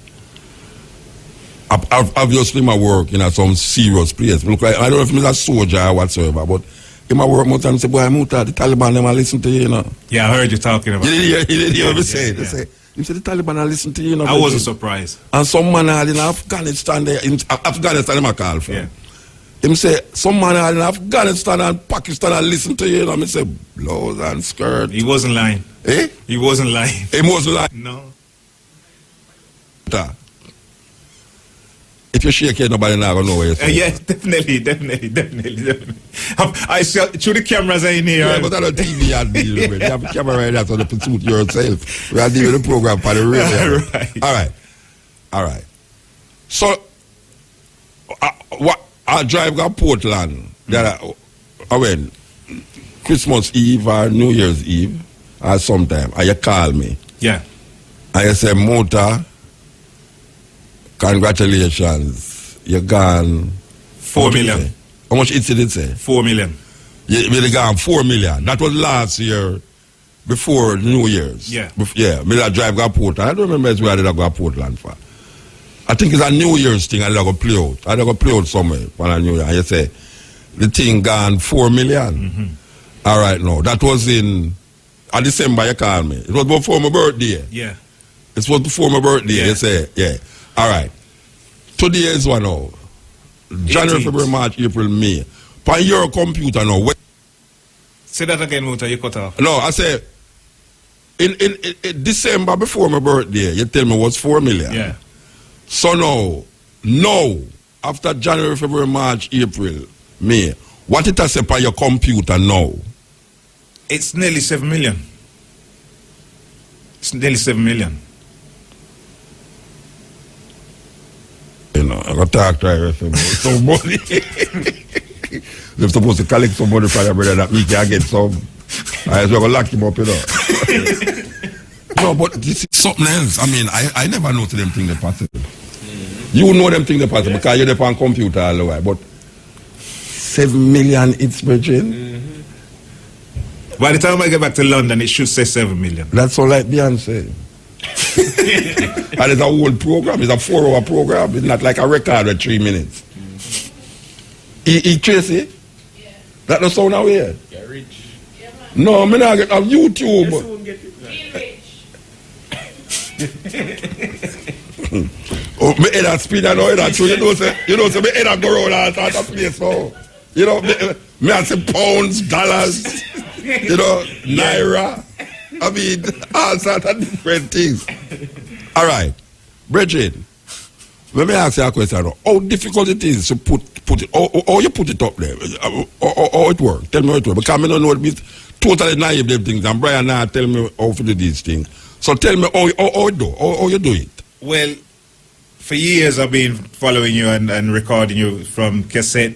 Obviously my work in some serious place. Look like, I don't know if he's a soldier or whatsoever, but in my work, and say, boy, Muta, the Taliban, them, I listen to you, Yeah, I heard you talking about it. You did hear me say it. You said the Taliban, I listen to you, I wasn't surprised. And some man in Afghanistan, Afghanistan, I'm call from. Yeah. Him say, some man in Afghanistan and Pakistan, I listen to you, and I say, blouse and skirt. He wasn't lying. Eh? He wasn't lying. He wasn't lying. No. If you shake it, nobody now gonna know where you're saying. Yeah, definitely. I see through the cameras in here. Yeah, but that's a TV ad deal with. You have a camera right there so you can suit yourself. We are doing the program for the radio. Right. All right. So, I drive to Portland. I went Christmas Eve or New Year's Eve or sometime. And you call me. Yeah. And you say, Mota, congratulations, you're gone 4 million. How much did it say? 4 million. You really gone 4 million. That was last year before New Year's. Yeah. Me that drive to Portland. I don't remember where I did go to Portland for. I think it's a New Year's thing I did go play out. I did go play out somewhere for a New Year. And you say, the thing gone 4 million. All right, no. That was in December you called me. It was before my birthday. Yeah. It was before my birthday. Yeah. You say, yeah. All right. Today is one now. January, 18th. February, March, April, May. On your computer now. Say that again, Muta, you cut off. No, I say, in December before my birthday, you tell me what's 4 million. Yeah. So now, after January, February, March, April, May, what it has say on your computer now? It's nearly 7 million. It's nearly 7 million. You know, I got to talk to her about some money. They're supposed to collect some money from your brother that we can get some. I just going to lock him up, No, but this is something else. I mean, I never know to them things that possible. You know them things that possible because you're there on computer all the way. But 7 million hits, Virgin. By the time I get back to London, it should say 7 million. That's all like Beyonce. And it's a whole program. It's a 4-hour program. It's not like a record of 3 minutes. Tracy? Yeah. That no sound away? Yeah, rich. Yeah, man. No, me not get on YouTube. You soon get it. Real rich. Oh, me head at speed and all that. So you know, say me head at go round and start a place now. You know, me I say pounds, dollars, you know, naira. I mean, all sorts of different things. All right, Bridget, let me ask you a question. How difficult it is to put it, or you put it up there, or it works? Tell me how it works. Because I don't know it means totally naive them things, and Brian now tell me how to do these things. So tell me how you do it. Well, for years I've been following you and recording you from cassette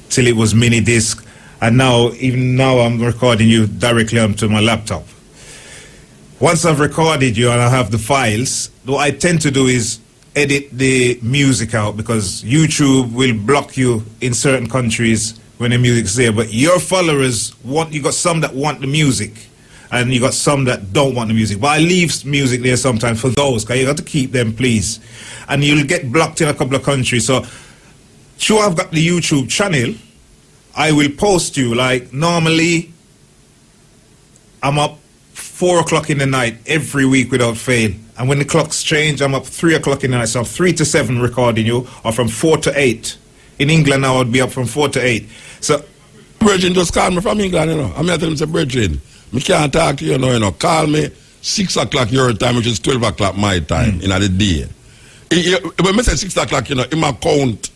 till it was mini disc, and even now I'm recording you directly onto my laptop. Once I've recorded you and I have the files, what I tend to do is edit the music out, because YouTube will block you in certain countries when the music's there. But your followers you got some that want the music, and you got some that don't want the music. But I leave music there sometimes for those, because you got to keep them, please. And you'll get blocked in a couple of countries. So, sure, I've got the YouTube channel. I will post you, like, normally I'm up 4 o'clock in the night every week without fail. And when the clocks change, I'm up 3 o'clock in the night. So I'm 3 to 7 recording you, or from 4 to 8. In England now, I'd be up from 4 to 8. So, Virgin just called me from England, you know. I'm here to tell him, say, Virgin, me can't talk to you now, you know. Call me 6 o'clock your time, which is 12 o'clock my time, in the day. When I say 6 o'clock, you know, in my count,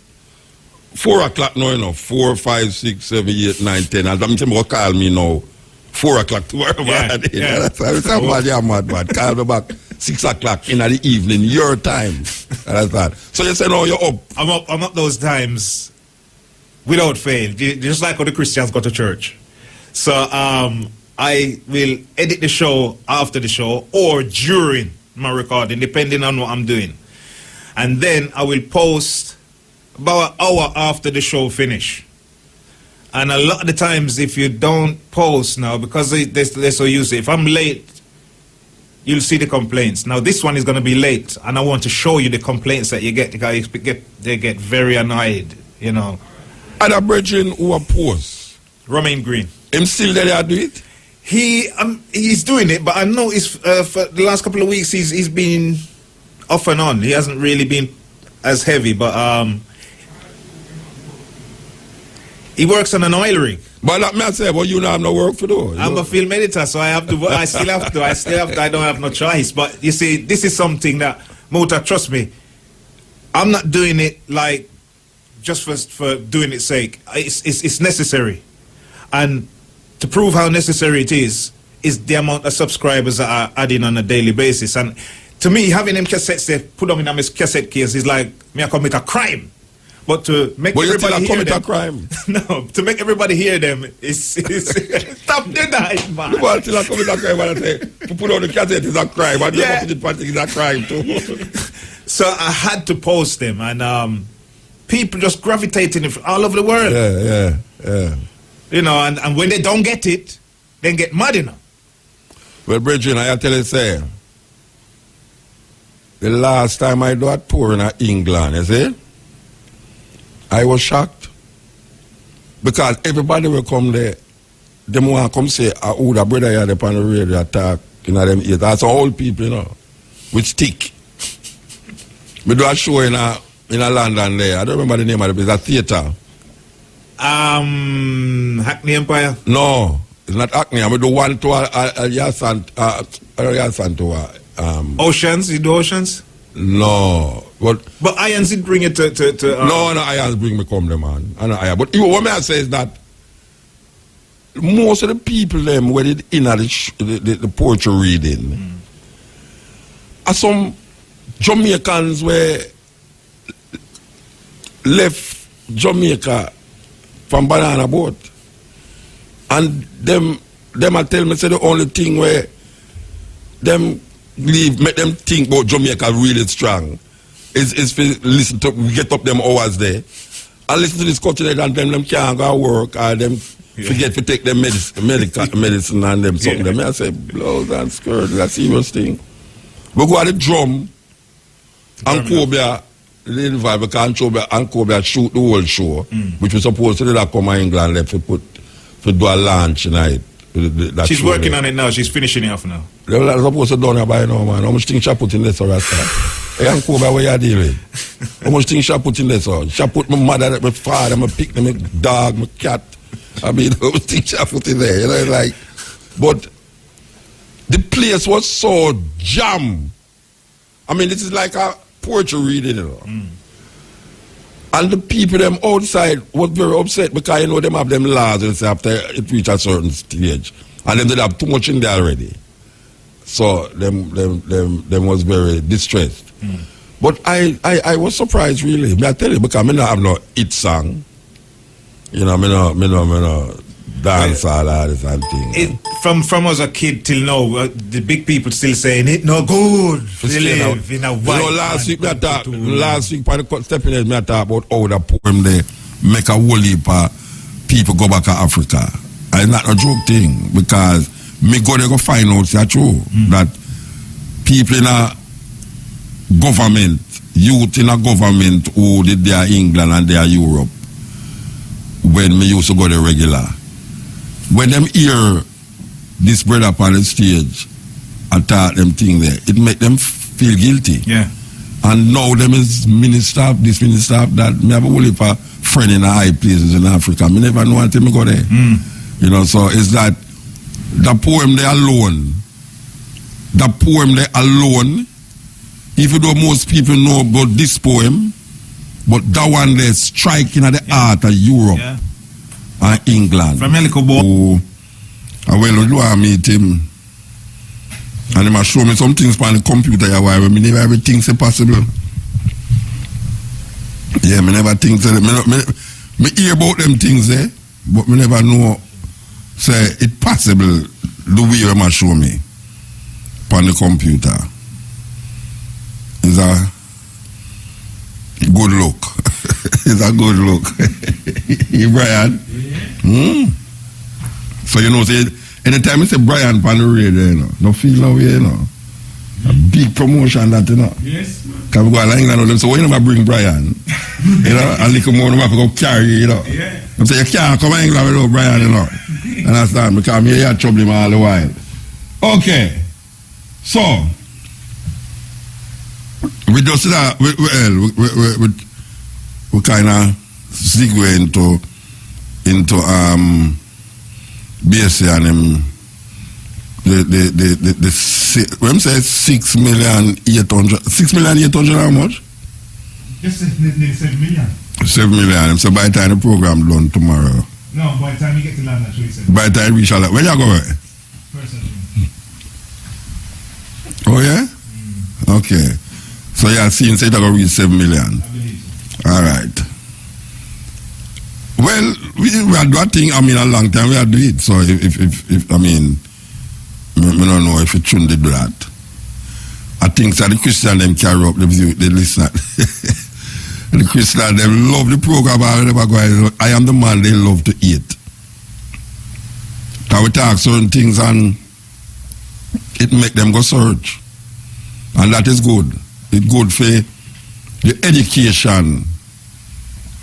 4 o'clock now, you know, 4, 5, 6, 7, 8, 9, 10. And I'm saying, call me now, 4 o'clock tomorrow. Yeah. That's why I'm mad. Call me back 6 o'clock in the evening, your time. That's that. So you say, no, you're up. I'm up those times without fail, just like how the Christians go to church. So I will edit the show after the show or during my recording, depending on what I'm doing. And then I will post about an hour after the show finish. And a lot of the times, if you don't post now, because they're so used to it, if I'm late, you'll see the complaints. Now, this one is going to be late, and I want to show you the complaints that you get, because they get very annoyed, you know. And a brethren who are post. Romain Green. Him still there to do it? He's doing it, but I noticed for the last couple of weeks he's been off and on. He hasn't really been as heavy, but he works on an oil rig. But like me I say, well, you don't have no work to do. I'm a film editor, so I have to. I still have to. I don't have no choice. But you see, this is something that, Muta, trust me, I'm not doing it like just for doing its sake. It's necessary, and to prove how necessary it is the amount of subscribers that are adding on a daily basis. And to me, having them cassettes there, put them in a cassette case is like me I commit a crime. But to make everybody hear them, a crime. No, to make everybody hear them is stop denying, man. Well, till I commit a crime, and I say to put on the cassette is a crime, and Yeah. the party is a crime too. So I had to post them, and people just gravitating all over the world. Yeah. You know, and when they don't get it, they get mad enough. Well, brethren, I tell you, say, the last time I do a tour in England, you see, I was shocked. Because everybody will come there, them want to come say, oh, the brother here on the radio attack, you know, them ears. That's all people, you know, with stick. We do a show in London there. I don't remember the name of it, it's a theatre. Hackney Empire? No, it's not Hackney. I do one to Oceans? You do Oceans? No. But Irons did bring it to no, Irons bring me come there, man. I know Irons. But what may I say is that most of the people them where they in the poetry reading are some Jamaicans where left Jamaica from banana boat. And them I tell me say the only thing where them make them think about Jamaica really strong is for listen to get up them hours there and listen to this culture and them can't go work or them forget to take their medicine and them something. Them I say blows and skirts, that's a serious thing. We go at the drum and cobia they invite because Kobe shoot the whole show, which was supposed to do that come to England left to do a launch tonight. She's working on it now. She's finishing it off now. They were supposed to do it by now, man. How much things she put in this or that? Hey, and Kobe, what you deal with? How much things she put in this or? She put my mother, my father, my pig, my dog, my cat. I mean, how much things she put in there? You know, like, but the place was so jammed. I mean, this is like a poetry reading, you know. And the people them outside was very upset because you know them have them laws and say after it reach a certain stage. And then they have too much in there already. So them was very distressed. But I was surprised really. I tell you, because I don't have no hit song. You know, me no dance all this and things. From as a kid till now, the big people still saying it no good. They live in a white. You know, last week on the stepping in, I talk about how the poem they make a whole heap of people go back to Africa. And it's not a joke thing because me go there go find out it's true that people in a government, youth in a government who did their England and their Europe when me used to go there regular. When them hear this brother up on the stage and talk them thing there, it make them feel guilty. Yeah. And now them is minister, this minister, that. Me have a whole heap of friend in high places in Africa. Me never know until me go there. You know, so it's that the poem there alone, even though most people know about this poem, but that one there striking at the heart of Europe. Yeah. And England. From Elikobo. Oh, I will meet him. And he must show me some things on the computer where me never everything say possible. Yeah, me never think say me hear about them things there, but me never know say it possible the way he must show me on the computer. It's a good look. It's a good look. You Brian? So you know, say anytime you say Brian on the radio, you know, no feel no way, you know. A big promotion that, you know. Yes. Can we go to England and them say, why you never bring Brian? You know, a little more, you have to go carry, you know. Yeah. Them say, you can't come to England without Brian, you know. Understand? Because me here trouble him all the while. Okay. So, we just that, we kind of segue into BSC and him when say 6,800,000 how much? Just nearly 7 million. 7 million. So by the time the program done tomorrow. No, by the time you get to London, actually 7. By the time we shall when you go away? First of Oh yeah? Okay. So yeah, since it's going to reach 7 million. I believe so. All right. Well, we are doing thing. I mean, a long time we are doing it. So if I mean, I don't know if it shouldn't do that. I think that the Christian them carry up the view, they listen. The Christian them love the program. I am the man they love to eat. Can we talk certain things and it make them go search, and that is good. It's good for the education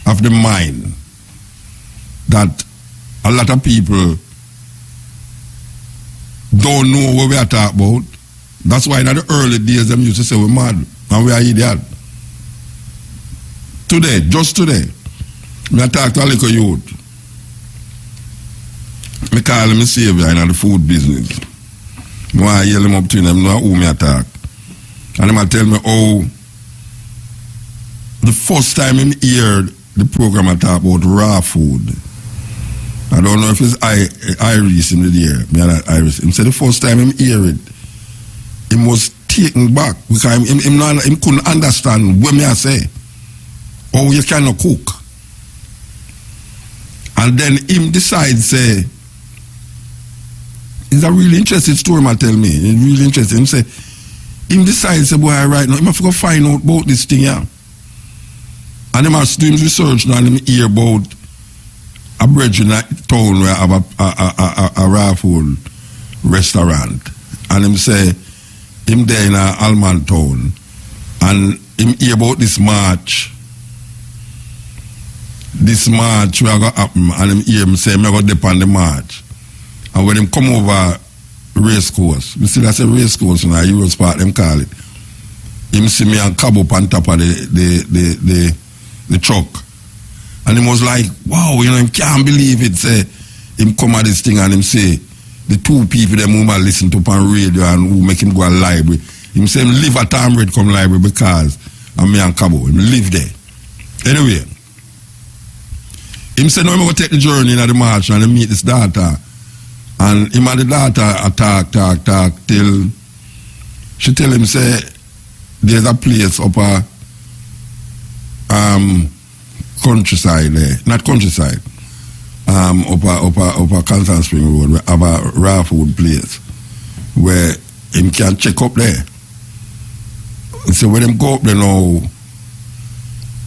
of the mind. That a lot of people don't know what we are talking about. That's why in the early days them used to say we're mad and we are idiot. Today, just today, I talk to a little youth. I call him a savior in the food business. I yell him up to him, know who me attack. And he tell me how the first time he heard the program I talk about raw food. I don't know if it's Iris in the ear. Me and Iris. He said the first time he hear it, he was taken back because he couldn't understand what me I say. How you cannot cook. And then him decide say, it's a really interesting story, man tell me. It's really interesting. Him say, him decide say, boy, right now, him have to go find out about this thing here. And him has to do his research now and him hear about a bridge in a town where I have a raw food restaurant. And him say, him there in a Alman town. And him hear about this march. This march will go happen, and him hear him say, "Me go dip on the march." And when him come over race course, we see that's a race course in a Euro Park, them call it. Him see me and cab up on top of the truck, and him was like, "Wow, you know, him can't believe it." Say, him come at this thing and him say, the two people them who might listen to on radio and who make him go to library. Him say him live at Amred come library because of me and Cabo. Him live there. Anyway, him say no, him go take the journey in the march and him meet this daughter. And him and the daughter talk till she tell him say there's a place up a countryside there. Not countryside. Up a Constant Spring Road, we have a raw food place where him can check up there. So when him go up there now,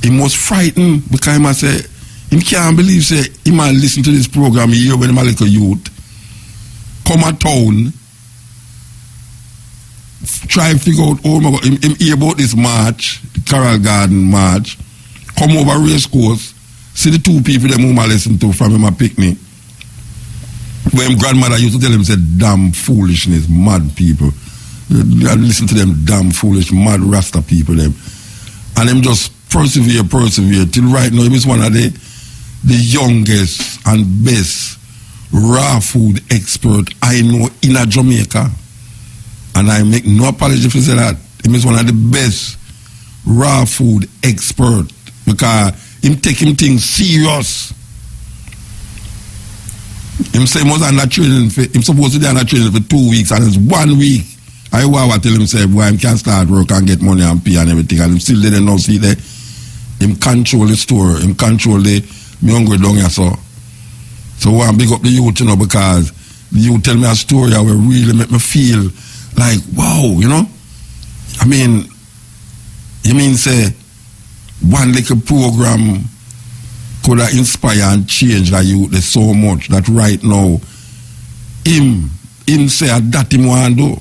he was frightened because him say him can't believe say he might listen to this program here when him a little youth come a town, try to figure out him hear about this march, the Carroll Garden march, come over race course. See the two people that mama listen to from him a picnic. When him grandmother used to tell him, say, damn foolishness, mad people. I listen to them damn foolish, mad Rasta people them. And him just persevere till right now he is one of the youngest and best raw food expert I know in a Jamaica. And I make no apology for say that. He is one of the best raw food expert because him take him things serious. Him say he was on that training him supposed to be on that training for 2 weeks and it's 1 week. I want to tell him say boy him can start work and get money and pay and everything and him still didn't know see there. Him control the store, him control the younger down here so. So I want to big up the youth, you know, because the youth tell me a story that will really make me feel like wow, you know. I mean, you mean say one little program could have inspire and change the youth so much that right now him say that him want to do.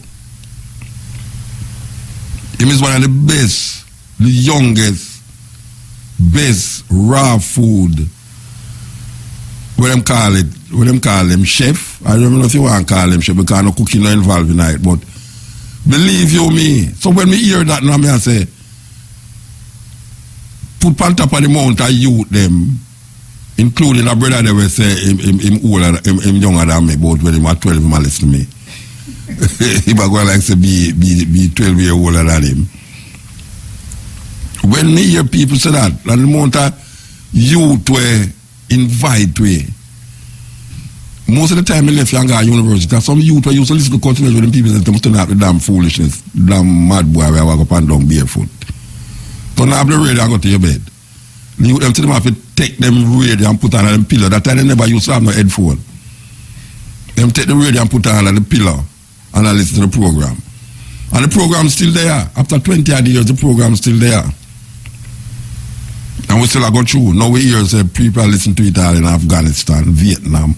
Him is one of the best, the youngest, best raw food. What them call him chef. I don't know if you want to call him chef because no cooking no involved in it, but believe you me. So when me hear that now me I say put on top of the mount of youth them, including a brother that will say him older, him younger than me, but when him at 12 him a listen to me. He was going like to be 12 years older than him. When me hear people say that, and the amount of youth were invite we. Most of the time I left Yanga University, some youth were used to listen to continuous with them people that must not the damn foolishness, damn mad boy where I walk up and down barefoot. Turn off the radio and go to your bed. You them to them have to take them radio and put on them pillow. That time they never used to have no headphone. Them take the radio and put on the pillow and I listen to the program. And the program still there. After 20 years, the program still there. And we still go through. Now we hear say people listen to it all in Afghanistan, Vietnam.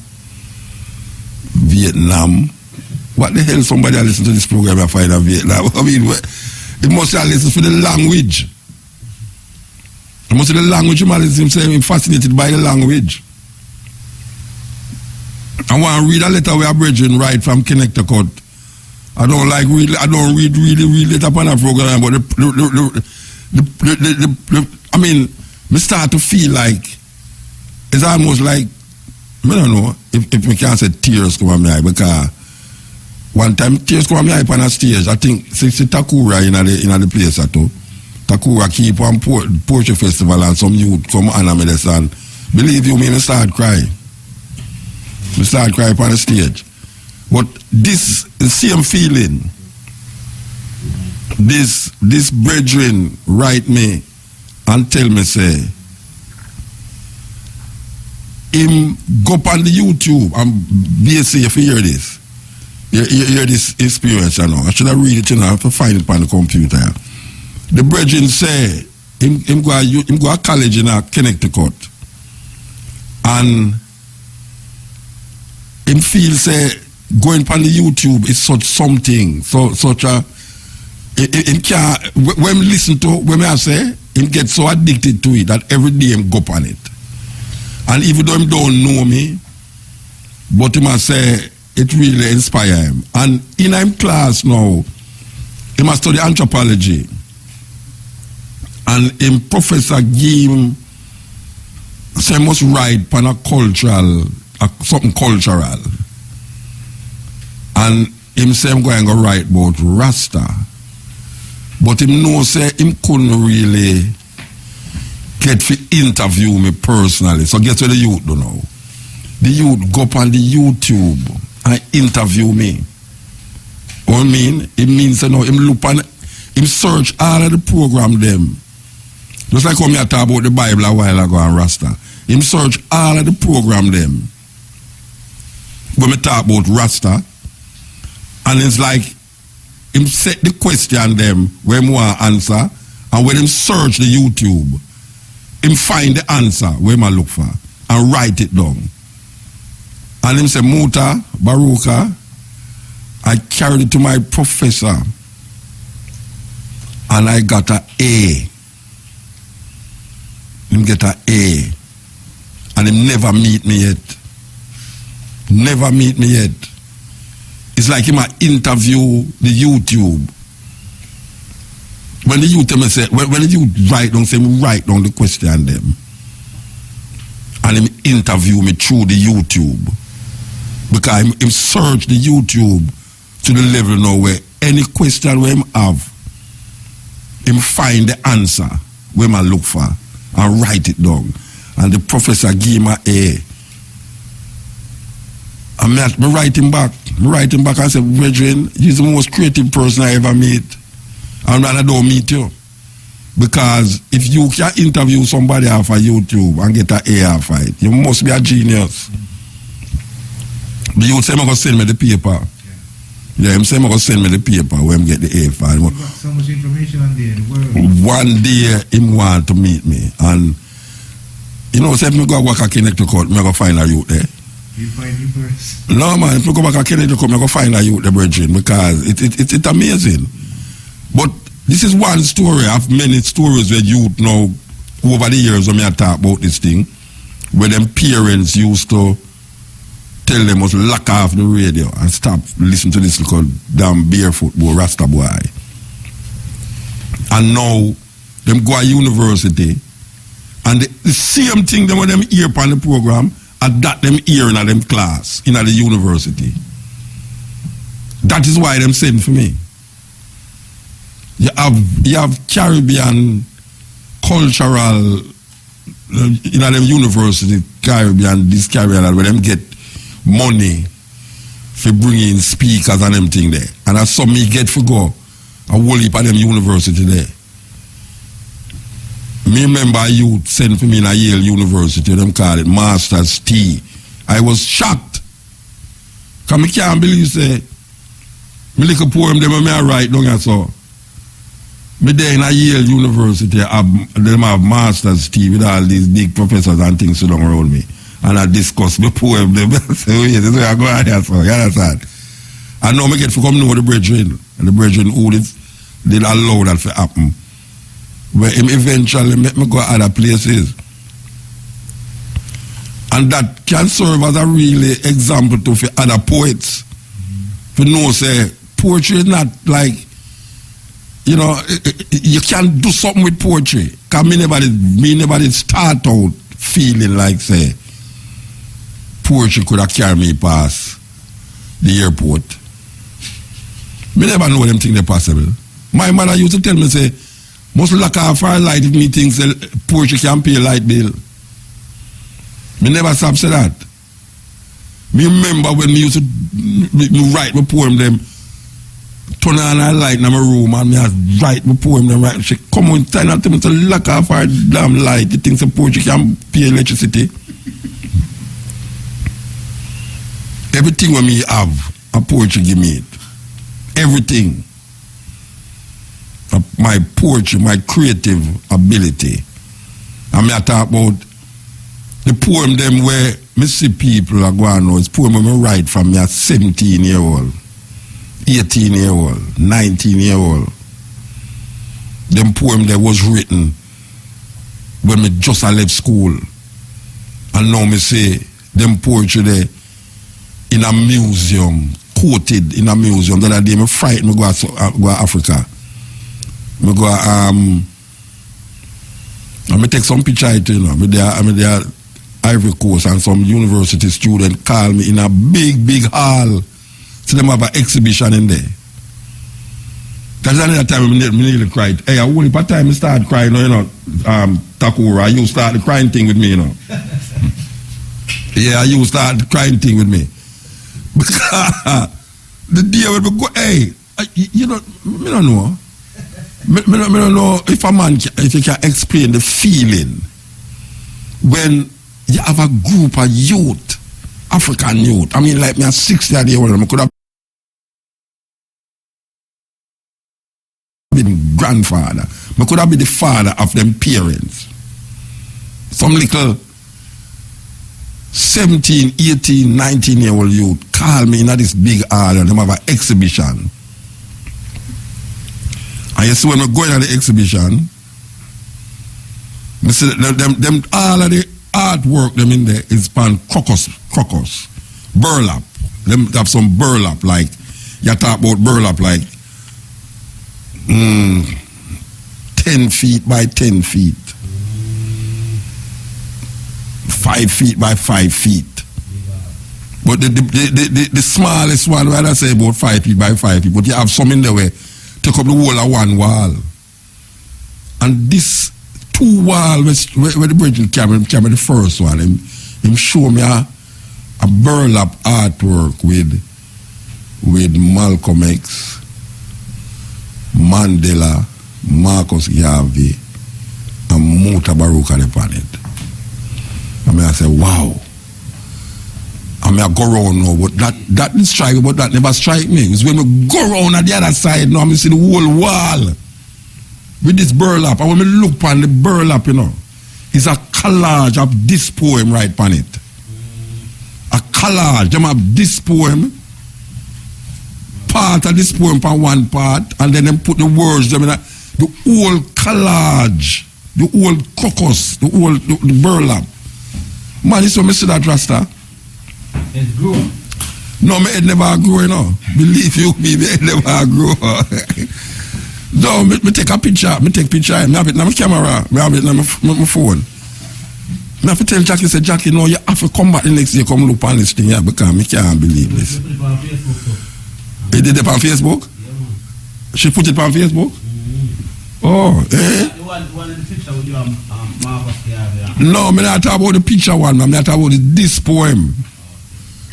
What the hell somebody listen to this program and find out Vietnam? I mean, it must have listened for the language. Most of the language you listen say I'm fascinated by the language. I want to read a letter we are brethren right from Connecticut. I don't read really letter upon a program, but I mean, me start to feel like it's almost like I don't know if we can say tears come on my eye because one time tears come on my eye on a stage. I think 60 Takura in the place at all. Takura keep on Poetry Festival and some youth come on me this and believe you me, I start crying. I start crying on the stage. But this the same feeling, this brethren write me and tell me say him go on the YouTube and BSC if you hear this. You hear this experience, you know. I should have read it, you know, I have to find it on the computer. The brethren say him go to college in Connecticut and him feel say going on the YouTube is such something, such a him can't, when me listen to, when I say, him get so addicted to it that every day him go on it. And even though him don't know me, but him I say, it really inspire him. And in him class now, he must study anthropology. And him professor give him, say must write on a cultural, something cultural. And him say I'm going to write about Rasta. But him know say him couldn't really get to interview me personally. So guess what the youth do now? The youth go up on the YouTube and interview me. What I mean? It means you know, him look on, him search all of the program them. Just like when I talk about the Bible a while ago and Rasta. Him search all of the program them. When we talk about Rasta, and it's like him set the question them where him want answer, and when him search the YouTube, him find the answer where I look for and write it down. And him say, Mutabaruka, I carried it to my professor and I got an A. Him get an A. And him never meet me yet. Never meet me yet. It's like him a interview the YouTube. When the youth tell me say, when the youth write down, say me write down the question them. And him interview me through the YouTube. Because him search the YouTube to the level now where any question where him have, him find the answer where I look for and write it down. And the professor give him an A. And me write him back. Me write him back and say, Brethren, he's the most creative person I ever meet. And I don't meet you. Because if you can interview somebody off of YouTube and get an A off of it, you must be a genius. The youth say I'm going to send me the paper. Yeah, him say I'm going to send me the paper where him get the A for it. You got so much information on there in the world. One day him want to meet me. And you know, say if me go work at Connecticut, me go find a youth there. You find you first. No man, if me go back at Connecticut, me go find a youth there, brethren, because it's amazing. But this is one story of many stories where youth now, over the years when me talk about this thing, where them parents used to tell them must lock off the radio and stop listening to this little damn barefoot boy, Rasta boy. And now, them go to university, and the same thing them when them hear on the program, and that them hear in them class, in the university. That is why them send for me. You have Caribbean cultural, in them university, Caribbean, this Caribbean, where them get money for bringing speakers and them thing there. And that's something me get for go a whole heap of them university there. Me remember a youth sent for me in a Yale University, them call it Master's T. I was shocked. Because I can't believe, say, me little poem them I write down and so. Me there in a Yale University, them have Master's T with all these big professors and things sitting around me. And I discuss my poem them. So yeah, this is where I go out there, so you understand? And now I get to come know the brethren. And the brethren who did allow that to happen. Where him eventually make me go other places. And that can serve as a really example to for other poets. For know say poetry is not like, you know, you can do something with poetry. Because me never did start out feeling like say poetry could have carried me past the airport. Me never know them things are possible. My mother used to tell me say, must lock off our light if me think poetry can pay a light bill. Me never stop say that. Me remember when me used to write my poem them, turn on a light in my room and me write my poem them right. She come on time and tell me to lock off our damn light. You think poetry can pay electricity? Everything when me have, a poetry give me it. Everything. My poetry, my creative ability. And me I talk about the poem them where me see people are going on. It's poem when me write from me at 17-year-old, 18-year-old, 19-year-old. them poem there was written when me just I left school. And now me say, them poetry there in a museum, quoted in a museum. The other day, me frightened me go to Africa. Me go, and me take some picture, you know. Me there Ivory Coast, and some university student call me in a big hall. So them have an exhibition in there. Because another time me nearly cried. Hey, I only part time I start crying, you know, Takura, you start the crying thing with me, you know. Yeah, you start the crying thing with me. Because the day when we go, hey, you know, me don't know. Me don't know if a man, if he can explain the feeling when you have a group of youth, African youth. I mean, like me, a 60-year old, I could have been grandfather. I could have been the father of them parents. Some little 17, 18, 19-year-old youth call me in this big hall and them have an exhibition. And you see when we go in the exhibition, I see them all of the artwork them in there is pan crocus, burlap. Them have some burlap, like you talk about burlap like 10 feet by 10 feet. 5 feet by 5 feet. But the smallest one, where I say about 5 feet by 5 feet, but you have some in there where take up the whole of one wall. And this two wall where the bridge came the first one, him show me a burlap artwork with Malcolm X, Mandela, Marcus Garvey, and Mutabaruka upon it. I say, wow. I go around now, but that didn't strike me, but that never strike me. It's when we go around at the other side now, I see the whole wall with this burlap. And when we look on the burlap, you know, it's a collage of this poem right on it. A collage. Them have this poem, part of this poem on one part, and then them put the words, them in the whole collage, the whole crocus, the whole the burlap. Man, this when I see that Rasta. It's grown. No, my head never grow, you know. Believe you me, my head never grow. No, me take a picture. Me take picture. I have it on my camera. I have it on my phone. I have to tell Jackie, say, Jackie, no, you have to come back the next day, come look on this thing here, because I can't believe this. She did it on Facebook? Yeah. She put it on Facebook? Oh, eh? The one in the picture with you, Marcus Garvey. No, I'm not talking about the picture one, I'm not talking about this poem.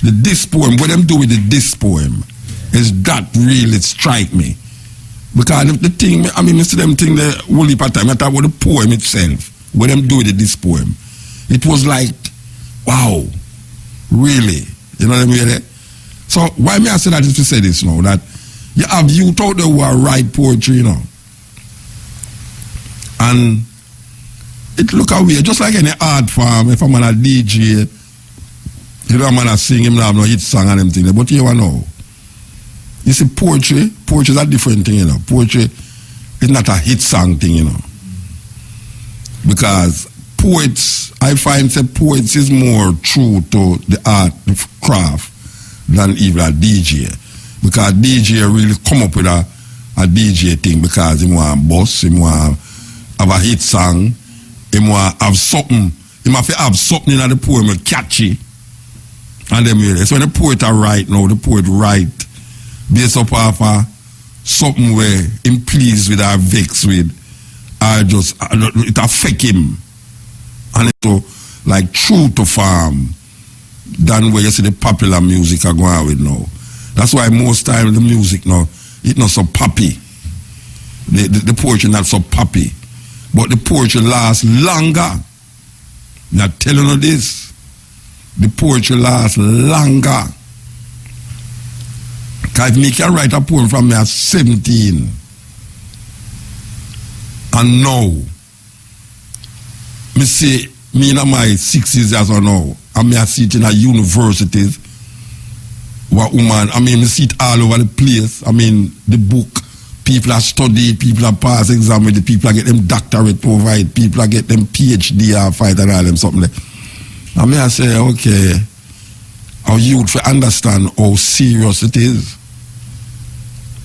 The this poem, what them do with the this poem, is that really strike me. Because the thing, I mean, I see them thing the whole heap of time, I talk about the poem itself, what them do with this poem. It was like, wow, really, you know what I mean? So why me I say that is to say this now, that you have youth out there who are write poetry, you know. And it look away, just like any art form, if I'm on a DJ, you know, I'm gonna sing him, have no hit song and them thing, but you know. You see, poetry is a different thing, you know. Poetry is not a hit song thing, you know. Because poets, I find that poets is more true to the art, the craft, than even a DJ. Because DJ really come up with a DJ thing because he want boss, he want have a hit song, he want have something, he must have something in the poem catchy. And then so when the poet write now, the poet write based up of something where him pleased with or vexed with, or just it affect him. And it's so like true to form than where you see the popular music are going with now. That's why most time the music now, it's not so poppy. The poetry not so poppy. But the poetry lasts longer. I'm not telling you this. The poetry lasts longer. Because me can write a poem from me at 17. And now, me say, me in my 60s as of now, and me I see it in a universities, what woman, I mean, me see it all over the place. I mean, the book People are study, people are pass exam with it, people are get them doctorate over it, people are get them PhD or fight and all them something like. I mean I say, okay, our youth to understand how serious it is.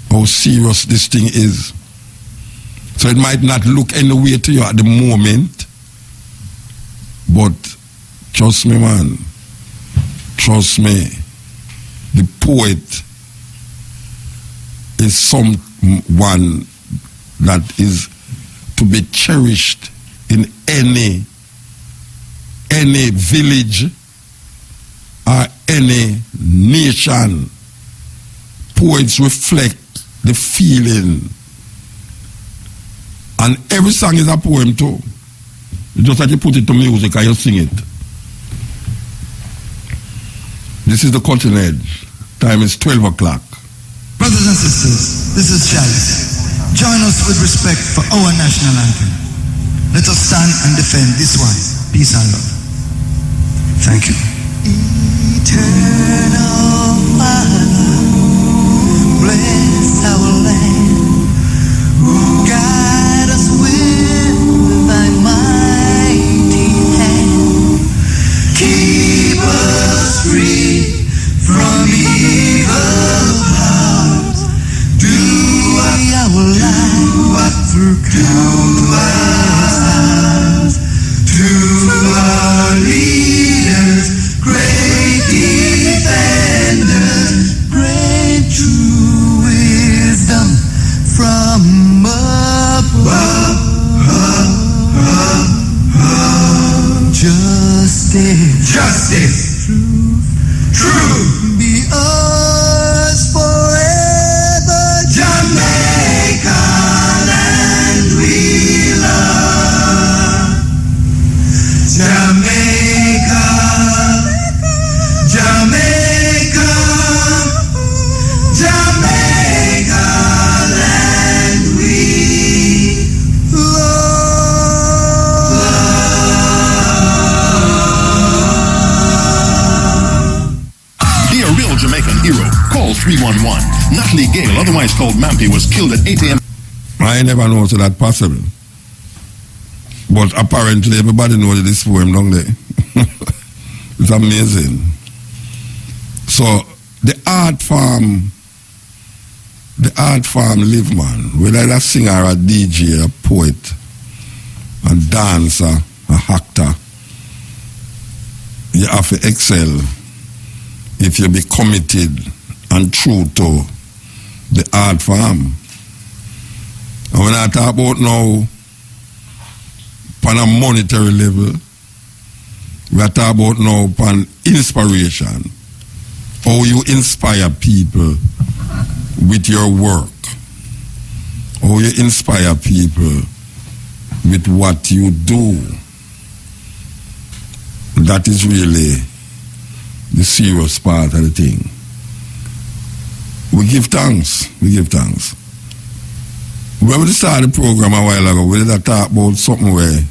How serious this thing is. So it might not look any way to you at the moment, but trust me, man. Trust me. The poet is someone that is to be cherished in any village or any nation. Poets reflect the feeling, and every song is a poem too. Just like you put it to music and you sing it. This is the Cutting Edge. Time is 12 o'clock. Brothers and sisters, this is Chalice. Join us with respect for our national anthem. Let us stand and defend this one. Peace and love. Thank you. Eternal Father, bless our land. Guide us with thy mighty hand. Keep us free from evil powers. Do our life through countless hours. To our leaders, great defenders, great true wisdom from above. Justice, truth, be ours forever. Jamaica, land we love. Jamaica, Jamaica, Jamaica, land we love. Be a real Jamaican hero. Call 311. Natalie Gale, otherwise called Mampy, was killed at 8 a.m. I never know so that possible. But apparently everybody knows this poem, don't they? It's amazing. So the art form live, man. Whether a singer, a DJ, a poet, a dancer, a actor, you have to excel if you be committed and true to the art form. And when I talk about now, on a monetary level, we are talking about now upon inspiration. How you inspire people with your work. How you inspire people with what you do. That is really the serious part of the thing. We give thanks. We give thanks. When we started the program a while ago, we did talk about something where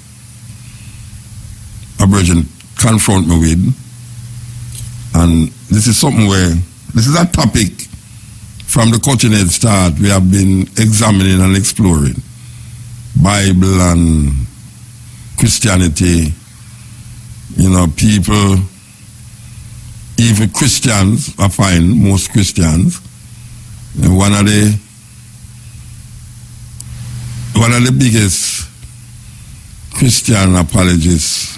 a virgin confront me with, and this is something where, this is a topic from the Cutting Edge start we have been examining and exploring. Bible and Christianity, you know, people, even Christians, I find most Christians, and one of the biggest Christian apologists,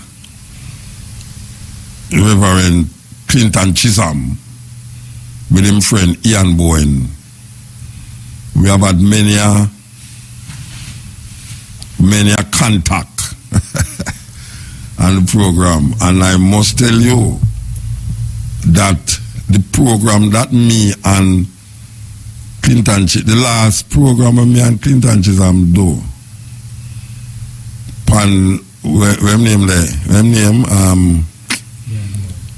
Reverend Clinton Chisholm, with his friend Ian Bowen. We have had many a contact on the program, and I must tell you that the program that me and Clinton, the last program me and Clinton Chisholm do, pan where name there, where name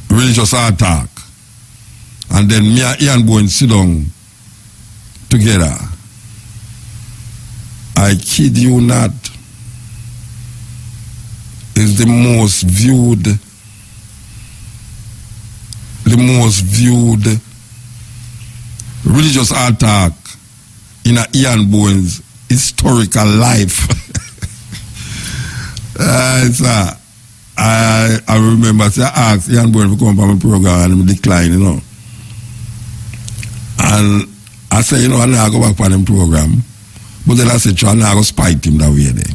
religious attack, and then me and Ian Bowen sit down together. I kid you not, is the most viewed religious attack in a Ian Bowen's historical life. I remember I asked Ian Bowen to come on my program and he declined, you know. And I said, you know, I'm not go back on the program. But then I said, I'm not going to spite him that way there.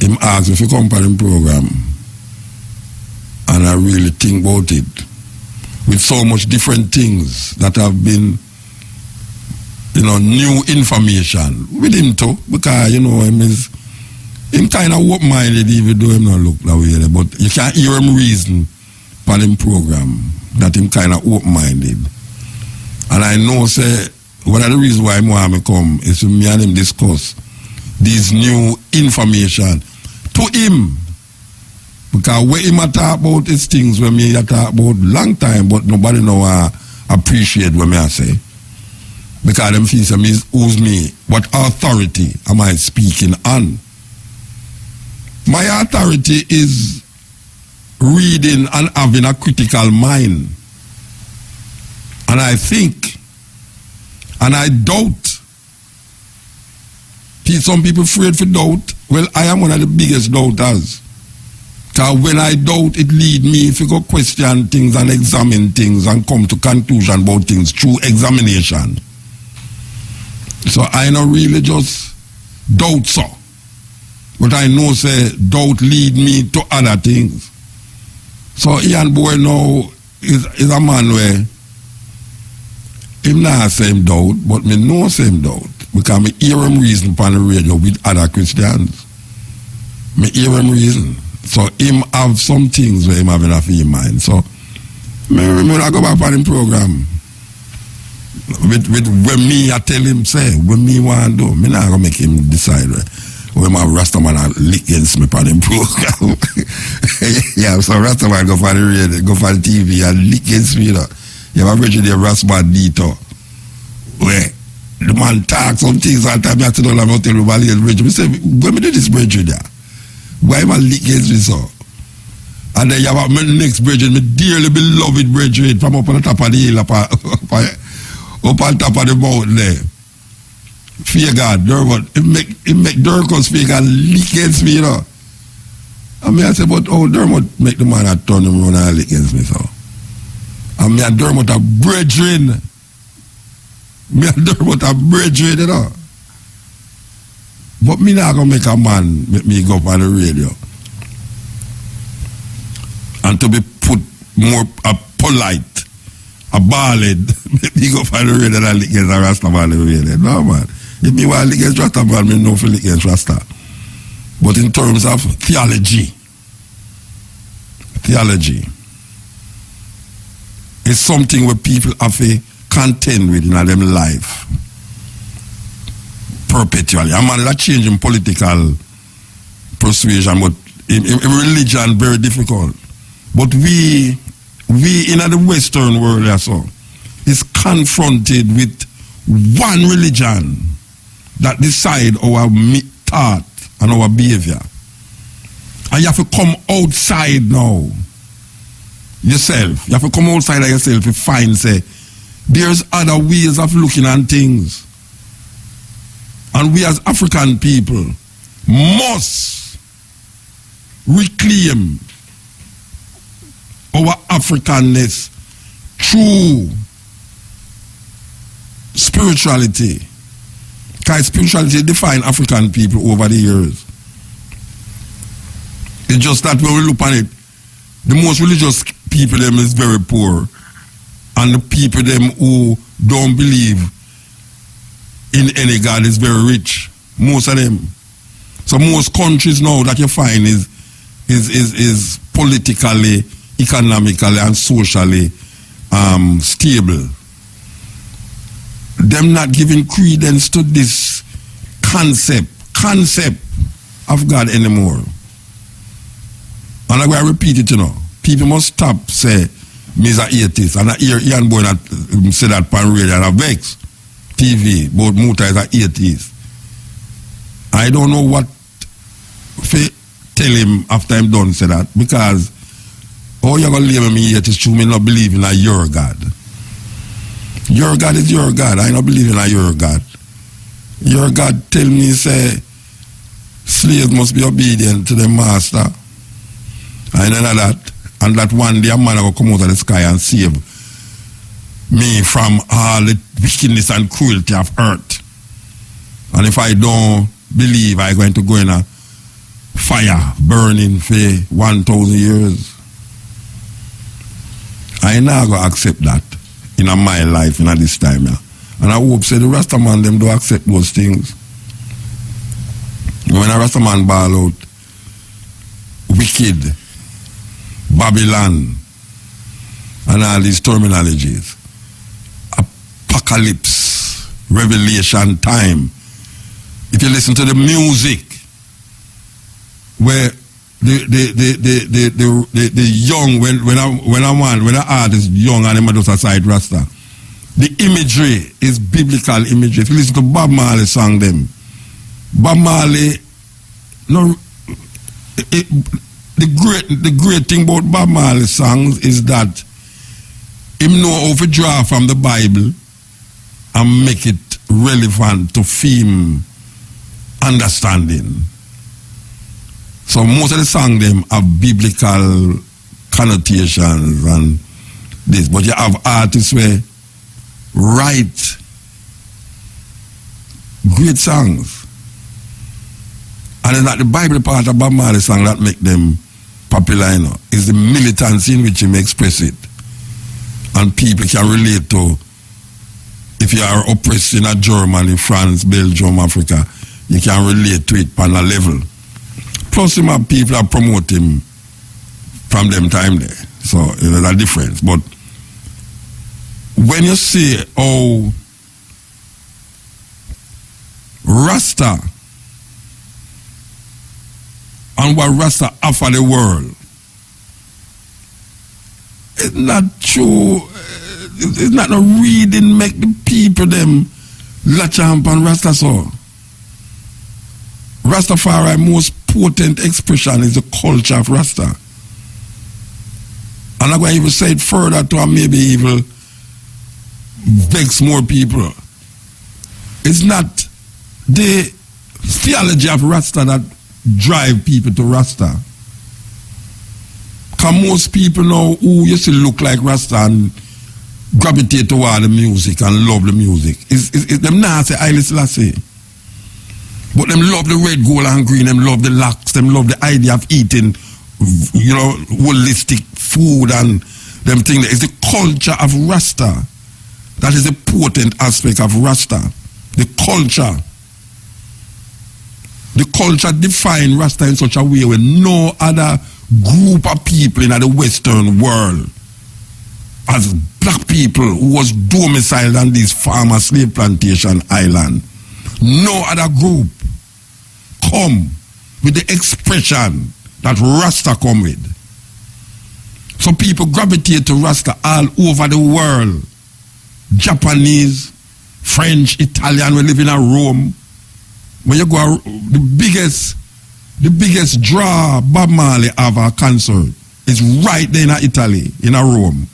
Him asked me if you come on the program. And I really think about it. With so much different things that have been, you know, new information with him too. Because, you know, him kind of open-minded even though him not look that way there. But you can't hear him reason for him program that him kind of open-minded. And I know, say, one of the reasons why I want to come is to me and him discuss these new information to him. Because when him talk about these things when me talk about long time, but nobody know appreciate what me I say. Because them feel me who's me, what authority am I speaking on? My authority is reading and having a critical mind. And I think, and I doubt. Some people afraid for doubt. Well, I am one of the biggest doubters. Because when I doubt, it leads me to go question things and examine things and come to conclusion about things through examination. So I don't really just doubt so. But I know say doubt lead me to other things. So Ian Boy now is a man where him not same doubt, but me know same doubt. Because me hear him reason on the radio with other Christians. Me hear him reason. So him have some things where him have enough in mind. So me I go back on him program. With when me I tell him say, when me want to do, me not gonna make him decide when my Rastaman lick against me on him program. Yeah, so Rastaman go for the radio, go for the TV and lick against me. You know. You have a bridge there, Rastaman Dito. Where the man talk some things all the time, I have to know I'm not telling you about the bridge. I say, when me do this bridge there? Why am I lick against me so? And then you have my next bridge, my dearly beloved bridge from up on the top of the hill, up on top of the mountain there. Fear God, Dermot, it make Durkos fear God lick against me, you know. And me I say, but Dermot make the man that turn him around and lick against me, so. And me and Dermot are brethren. Me and Dermot are brethren, you know. But me not gonna make a man make me go up on the radio. And to be put more polite, a ballad, make me go up on the radio and lick against a Rastaman on the radio. No man. If me want to lick against Rastaman, me know for lick against Rasta. But in terms of theology, it's something where people have to contend with in their life perpetually. A man that change in political persuasion, but in religion very difficult. But we in the Western world also is confronted with one religion that decide our thought and our behavior. And you have to come outside now. Yourself. You have to come outside of yourself to find, say, there's other ways of looking at things. And we as African people must reclaim our Africanness through spirituality. Because spirituality defines African people over the years. It's just that when we look at it, the most religious people them is very poor. And the people them who don't believe in any God is very rich. Most of them. So most countries now that you find is politically, economically and socially stable. Them not giving credence to this concept of God anymore. And I'm going to repeat it, you know. People must stop say, me is an atheist. And I hear Ian Boy say that on radio and I vex TV, but Muta is an atheist. I don't know what to tell him after I'm done say that, because how you going to label me atheist through me not believing in your God? Your God is your God. I don't believe in a your God. Your God tell me, say, slaves must be obedient to the master. I know that. And that one day a man will come out of the sky and save me from all the wickedness and cruelty of earth. And if I don't believe, I'm going to go in a fire burning for 1,000 years. I now go accept that in my life in this time. Yeah. And I hope say the Rasta man them do accept those things. When a Rasta man ball out, wicked, Babylon, and all these terminologies, apocalypse, revelation time. If you listen to the music, where the young, when an artist young and him just a side Rasta, the imagery is biblical imagery. If you listen to Bob Marley song them, Bob Marley, no, the great thing about Bob Marley songs is that him know how to draw from the Bible and make it relevant to theme understanding. So most of the songs them have biblical connotations and this, but you have artists where write great songs. And it's not the Bible part of Bob Marley song that make them popular, you know. It's the militancy in which him express it. And people can relate to, if you are oppressed in Germany, France, Belgium, Africa, you can relate to it on a level. Plus him have people that promote him from them time there. So there's a difference. But when you see how Rasta and what Rasta offer the world, it's not true. It's not no reading make the people them latch on Rasta so. Rastafari most potent expression is the culture of Rasta. And I'm going to even say it further to maybe even vex more people. It's not the theology of Rasta that drive people to Rasta. Because most people know who used to look like Rasta and gravitate toward the music and love the music. It's them not say Haile Selassie. But them love the red, gold and green, them love the locks, them love the idea of eating, you know, holistic food and them things. It's the culture of Rasta. That is the potent aspect of Rasta. The culture. The culture defines Rasta in such a way where no other group of people in the Western world, as black people who was domiciled on this farmer slave plantation island, no other group come with the expression that Rasta come with. So people gravitate to Rasta all over the world. Japanese, French, Italian, we live in a Rome. When you go, the biggest draw Bob Marley have a concert is right there in Italy, in a Rome.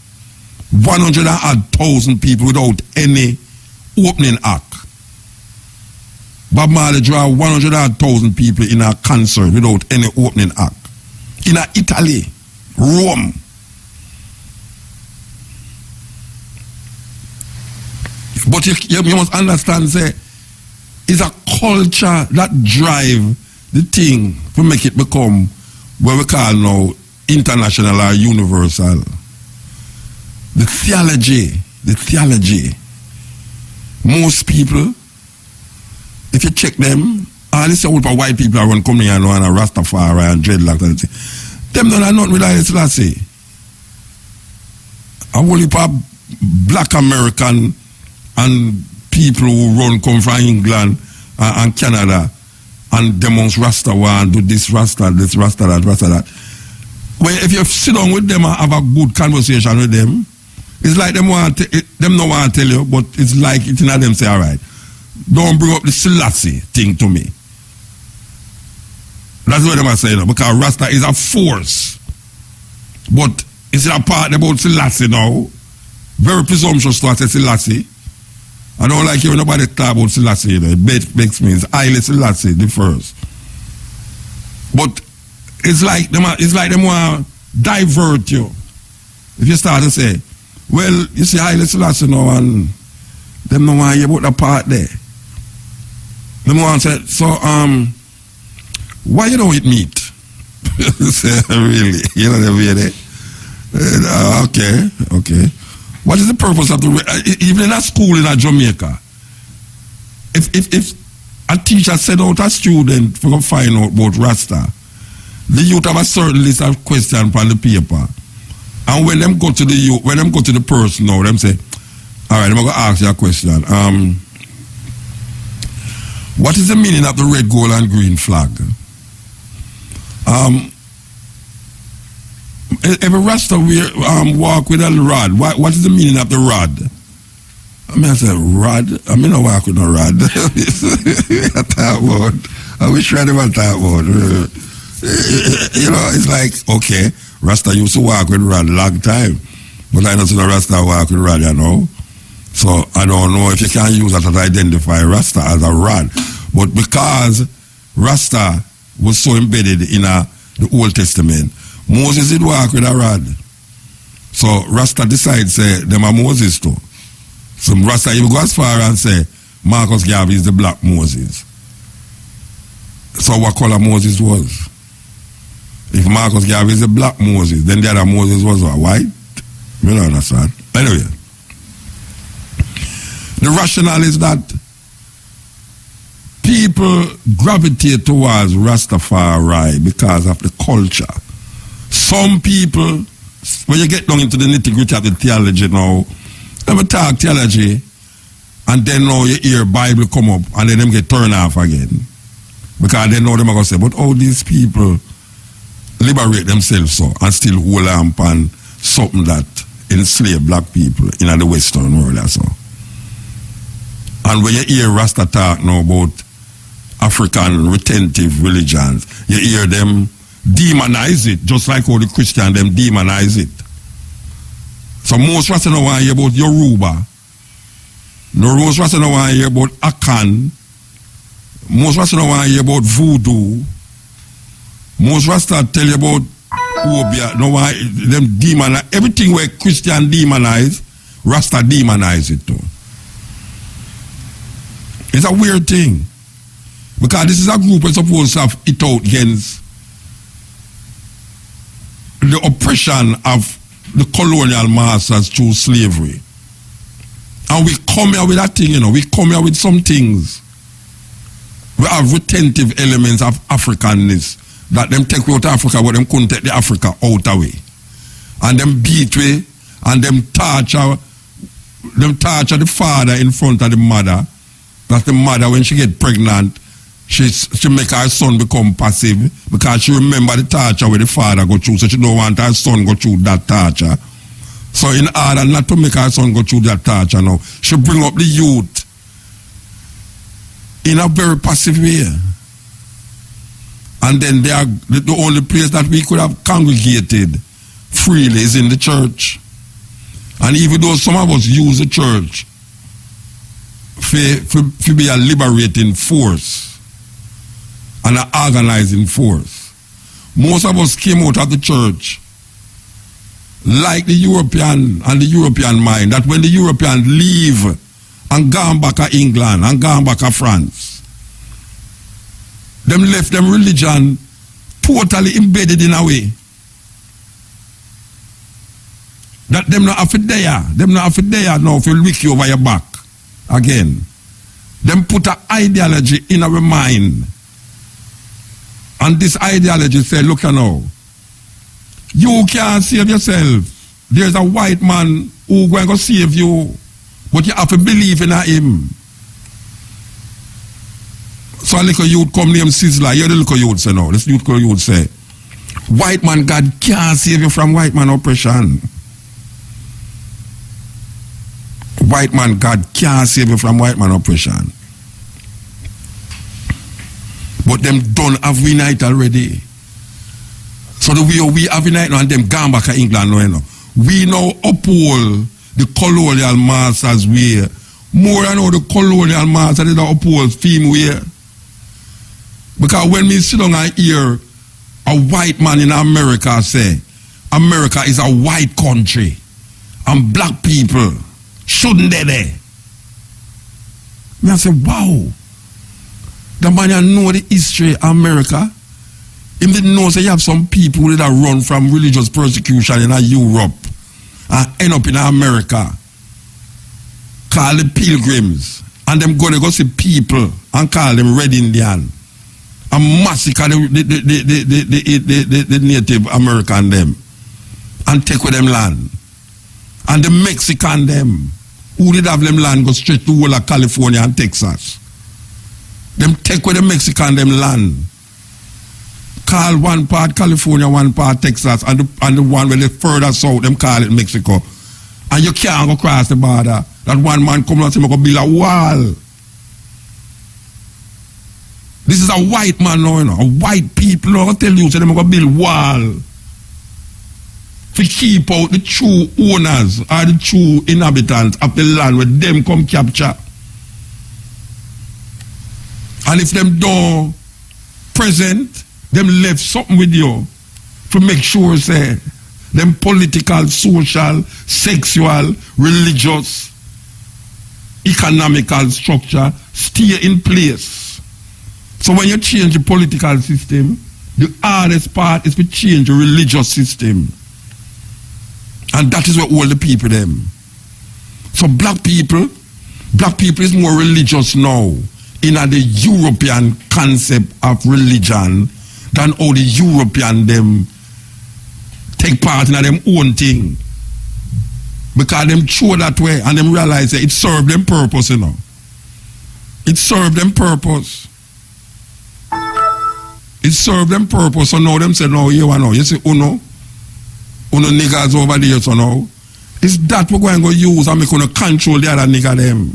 100,000 people without any opening act. Bob Marley draw 100,000 people in a concert without any opening act. In Italy, Rome. But you must understand, say, it's a culture that drive the thing to make it become what we call now international or universal. The theology. Most people, if you check them, all these old white people are coming here and a Rastafari and dreadlocks and things. Them don't have nothing with Haile Selassie. A whole heap of black American and people who come from England and Canada and demons Rasta and do this Rasta, that. Well, if you sit down with them and have a good conversation with them, it's like them no want to tell you, but it's like it's in them say, all right, don't bring up the Selassie thing to me. That's what I'm saying, because Rasta is a force. But it's a part about Selassie now. very presumptuous to say Selassie. I don't like hearing nobody talk about Selassie, you know. It makes me, it's Haile Selassie, the first. But it's like them want to divert you. If you start to say, well, you see Haile Selassie now, and them don't want to hear about the part there. Them want to say, so, why you don't eat meat? Say, really? You know what I mean? Okay. What is the purpose of even in a school in Jamaica? If a teacher send out a student to find out about Rasta, the youth have a certain list of questions on the paper. And when them go to the youth, when them go to the person now, them say, all right, I'm going to ask you a question. What is the meaning of the red, gold, and green flag? Every Rasta walk with a rod. What is the meaning of the rod? I say, rod? I mean, I walk with no rod. I wish I never talk about. You know, it's like, okay, Rasta used to walk with rod a long time. But I don't see the Rasta walk with rod, you know. So I don't know if you can use that to identify Rasta as a rod. But because Rasta was so embedded in the Old Testament, Moses did walk with a rod. So Rasta decides say them are Moses too. So Rasta even go as far and say Marcus Garvey is the black Moses. So what color Moses was? If Marcus Garvey is the black Moses, then the other Moses was what, white? You don't understand. Anyway, the rationale is that people gravitate towards Rastafari because of the culture. Some people, when you get down into the nitty-gritty of the theology now, never talk theology, and then now you hear Bible come up, and then them get turned off again. Because they know them are going to say, but all these people liberate themselves so, and still hold on upon something that enslaved black people in the Western world or so. And when you hear Rasta talk now about African retentive religions, you hear them demonize it, just like how the Christian them demonize it. So most Rasta don't want to hear about Yoruba. Most Rasta don't want to hear about Akan. Most Rasta don't want to hear about Voodoo. Most Rasta tell you about Obia. No want them demonize everything where Christian demonize, Rasta demonize it too. It's a weird thing. Because this is a group that's supposed to have it out against the oppression of the colonial masters through slavery. And we come here with that thing, you know. We come here with some things. We have retentive elements of Africanness that them take out Africa, but them couldn't take the Africa out away. And them beat we, and them torture the father in front of the mother. That the mother, when she get pregnant, she make her son become passive because she remember the torture where the father go through, so she don't want her son go through that torture. So in order not to make her son go through that torture now, she bring up the youth in a very passive way. And then they are the only place that we could have congregated freely is in the church. And even though some of us use the church to be a liberating force and an organizing force, most of us came out of the church like the European and the European mind, that when the Europeans leave and gone back to England and gone back to France, them left them religion totally embedded in a way that them not have to there now if you lick you over your back again. Them put an ideology in our mind, and this ideology say, look now, you can't save yourself. There's a white man who going to save you, but you have to believe in him. So a little youth come name Sizzler. You're the little youth say no. This little youth say, white man God can't save you from white man oppression. White man God can't save you from white man oppression. But them done have we night already. So the way we have a night now and them gone back to England now, you know. We now uphold the colonial masters way. More than how the colonial masters did oppose film way. Because when me sit down and hear a white man in America say, America is a white country and black people shouldn't they there? Me I say, wow. The man you know the history of America. Him didn't know say you have some people that run from religious persecution in Europe and end up in America. Call the pilgrims. And them go to go see people and call them Red Indian. And massacre the Native American them. And take with them land. And the Mexican them, who did have them land, go straight to all of California and Texas. Them take with the Mexican them land. Call one part California, one part Texas, and the one where they further south, them call it Mexico. And you can't go across the border. That one man come and say, I'm going to build a wall. This is a white man now, you know. A white people now tell you, say, they're going to build a wall. To keep out the true owners or the true inhabitants of the land where them come capture. And if them don't present, them left something with you to make sure, say, them political, social, sexual, religious, economical structure stay in place. So when you change the political system, the hardest part is to change the religious system. And that is what all the people them. So black people is more religious now in the European concept of religion than how the European them take part in them own thing. Because them show that way and them realize that it served them purpose, you know. It served them purpose. It served them purpose. So now them say, no, you know, you say, uno niggas over there, so now. It's that we're going to use and we're going to control the other nigga them.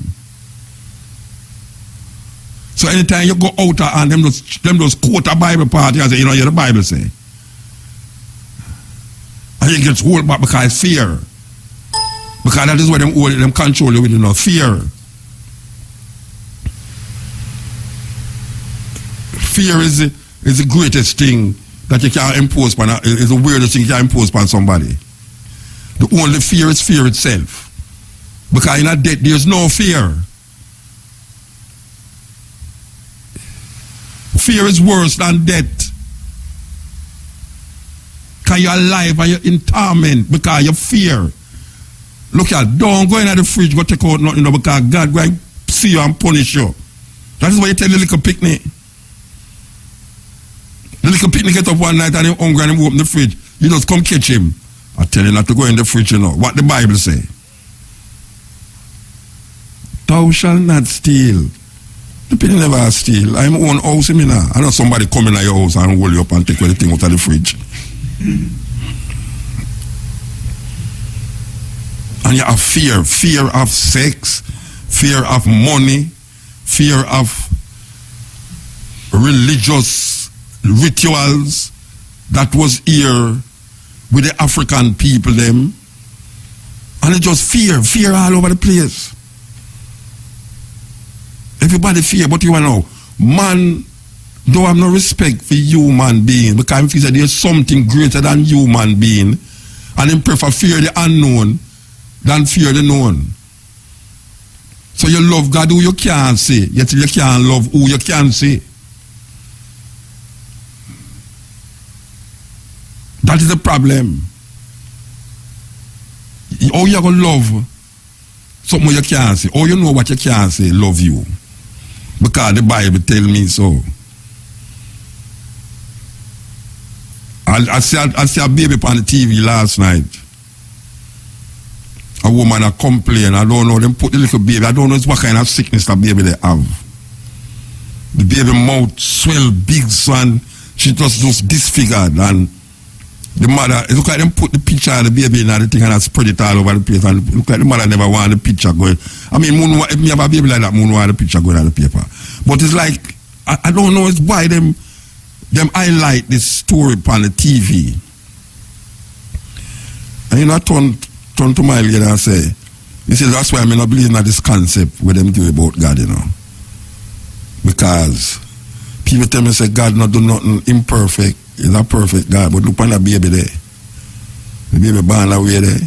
So anytime you go out and them just quote a Bible part, you say, you know, the Bible say. And you get hold back because it's fear. Because that is what them control you with, you know, fear. Fear is the greatest thing that you can impose upon, is the weirdest thing you can impose upon somebody. The only fear is fear itself. Because in a death, there's no fear. Fear is worse than death. Because you're alive and you're in torment because you fear. Look at, don't go in the fridge, go take out nothing, because God going to see you and punish you. That is why you tell the little picnic. The little picnic get up one night and he's hungry and he open the fridge. You just come catch him. I tell you not to go in the fridge, you know. What the Bible say? Thou shalt not steal. The people never steal. I'm own house, me now. I know somebody come in your house and hold you up and take away the thing out of the fridge. And you have fear. Fear of sex, fear of money, fear of religious rituals that was here with the African people them. And it's just fear all over the place. Everybody fear, but you know, man don't have no respect for human being because he feels that there's something greater than human being, and he prefer fear the unknown than fear the known. So you love God who you can't see, yet you can't love who you can see. That is the problem. How you going to love something you can't see? Or you know what you can't say, love you. Because the Bible tell me so. I see a baby on the TV last night. A woman a complain. I don't know, them put the little baby. I don't know what kind of sickness that baby they have. The baby mouth swell big, son. She just disfigured. And the mother, it look like them put the picture of the baby in the thing and spread it all over the place. And it look like the mother never want the picture going. I mean, if me have a baby like that, I want the picture going on the paper. But it's like, I don't know, it's why them highlight this story on the TV. And you know, I turn to my lady and say, You see, that's why I'm not believing in this concept where them do about God, you know. Because people tell me, say, God not do nothing imperfect. He's a perfect God. But look on that baby there. The baby born away there.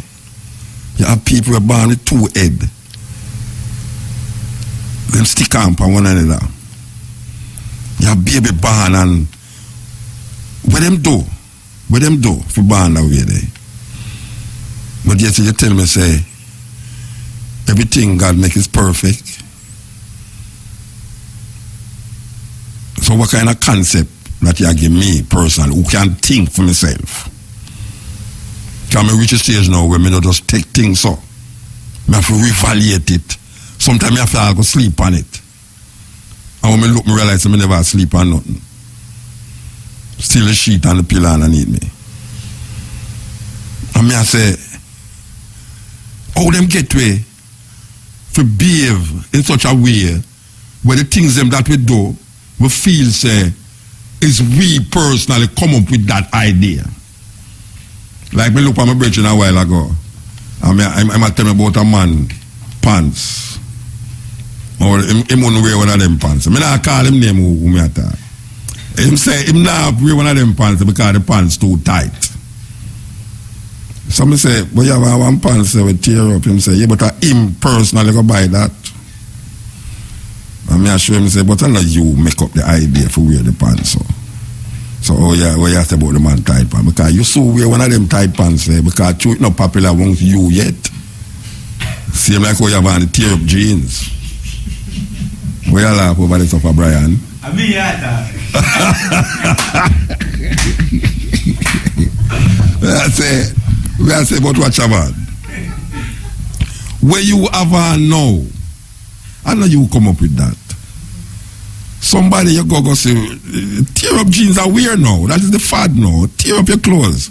You have people who are born with two heads. Them stick on one another. You have baby born and what them do? What them do if you born away there? But yet you tell me, say, everything God make is perfect. So what kind of concept that you give me, person who can think for myself? Can I reach a stage now where I don't just take things so? I have to reevaluate it. Sometimes I have to go sleep on it. And when I look, I realize I never sleep on nothing. Still the sheet and the pillow underneath me. And I say, how them get way to behave in such a way where the things them that we do, we feel say, is we personally come up with that idea. Like me look at my brethren a while ago. I'm tell me about a man pants. Or him won't wear one of them pants. I mean I call him name who me attack. Him say him not wear one of them pants because the pants too tight. So me say, but you have one pants that will tear up. Him say, yeah, but him personally go buy that. And me assure him say, but I know you make up the idea for wear the pants. So oh yeah, what you ask about the man tight pants? Because you so wear one of them tight pants there because it's not popular amongst you yet. Same like how you have on the tear up jeans. Where you laugh over the stuff, Brian? I mean, yeah, I say, but watch about. Where you ever know, I know you come up with that. Somebody you go say, tear up jeans are weird now. That is the fad now. Tear up your clothes.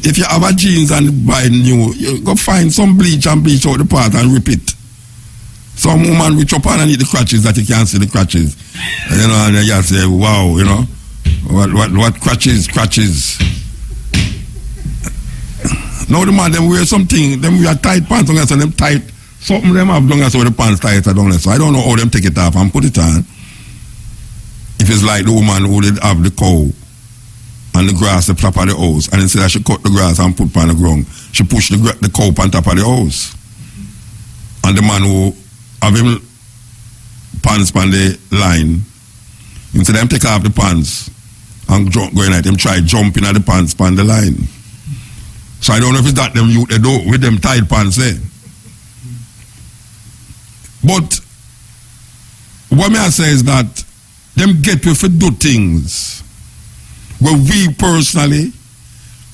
If you have a jeans and buy new, you go find some bleach and bleach out the part and rip it. Some woman reach up underneath the crutches that you can't see the crutches. You know, and you say, wow, you know, what crutches. Now the man, them wear something, them wear tight pants, and so them tight, something them have long as so the pants tight, so I don't know how them take it off and put it on. If it's like the woman who did have the cow and the grass the top of the house, and instead she cut the grass and put on the ground, she pushed the cow on top of the house. And the man who have him pants on the line, instead of him take off the pants and going at him, try jumping at the pants on the line. So I don't know if it's that them youth they do with them tight pants there. But what may I say is that them get with to do things where we personally,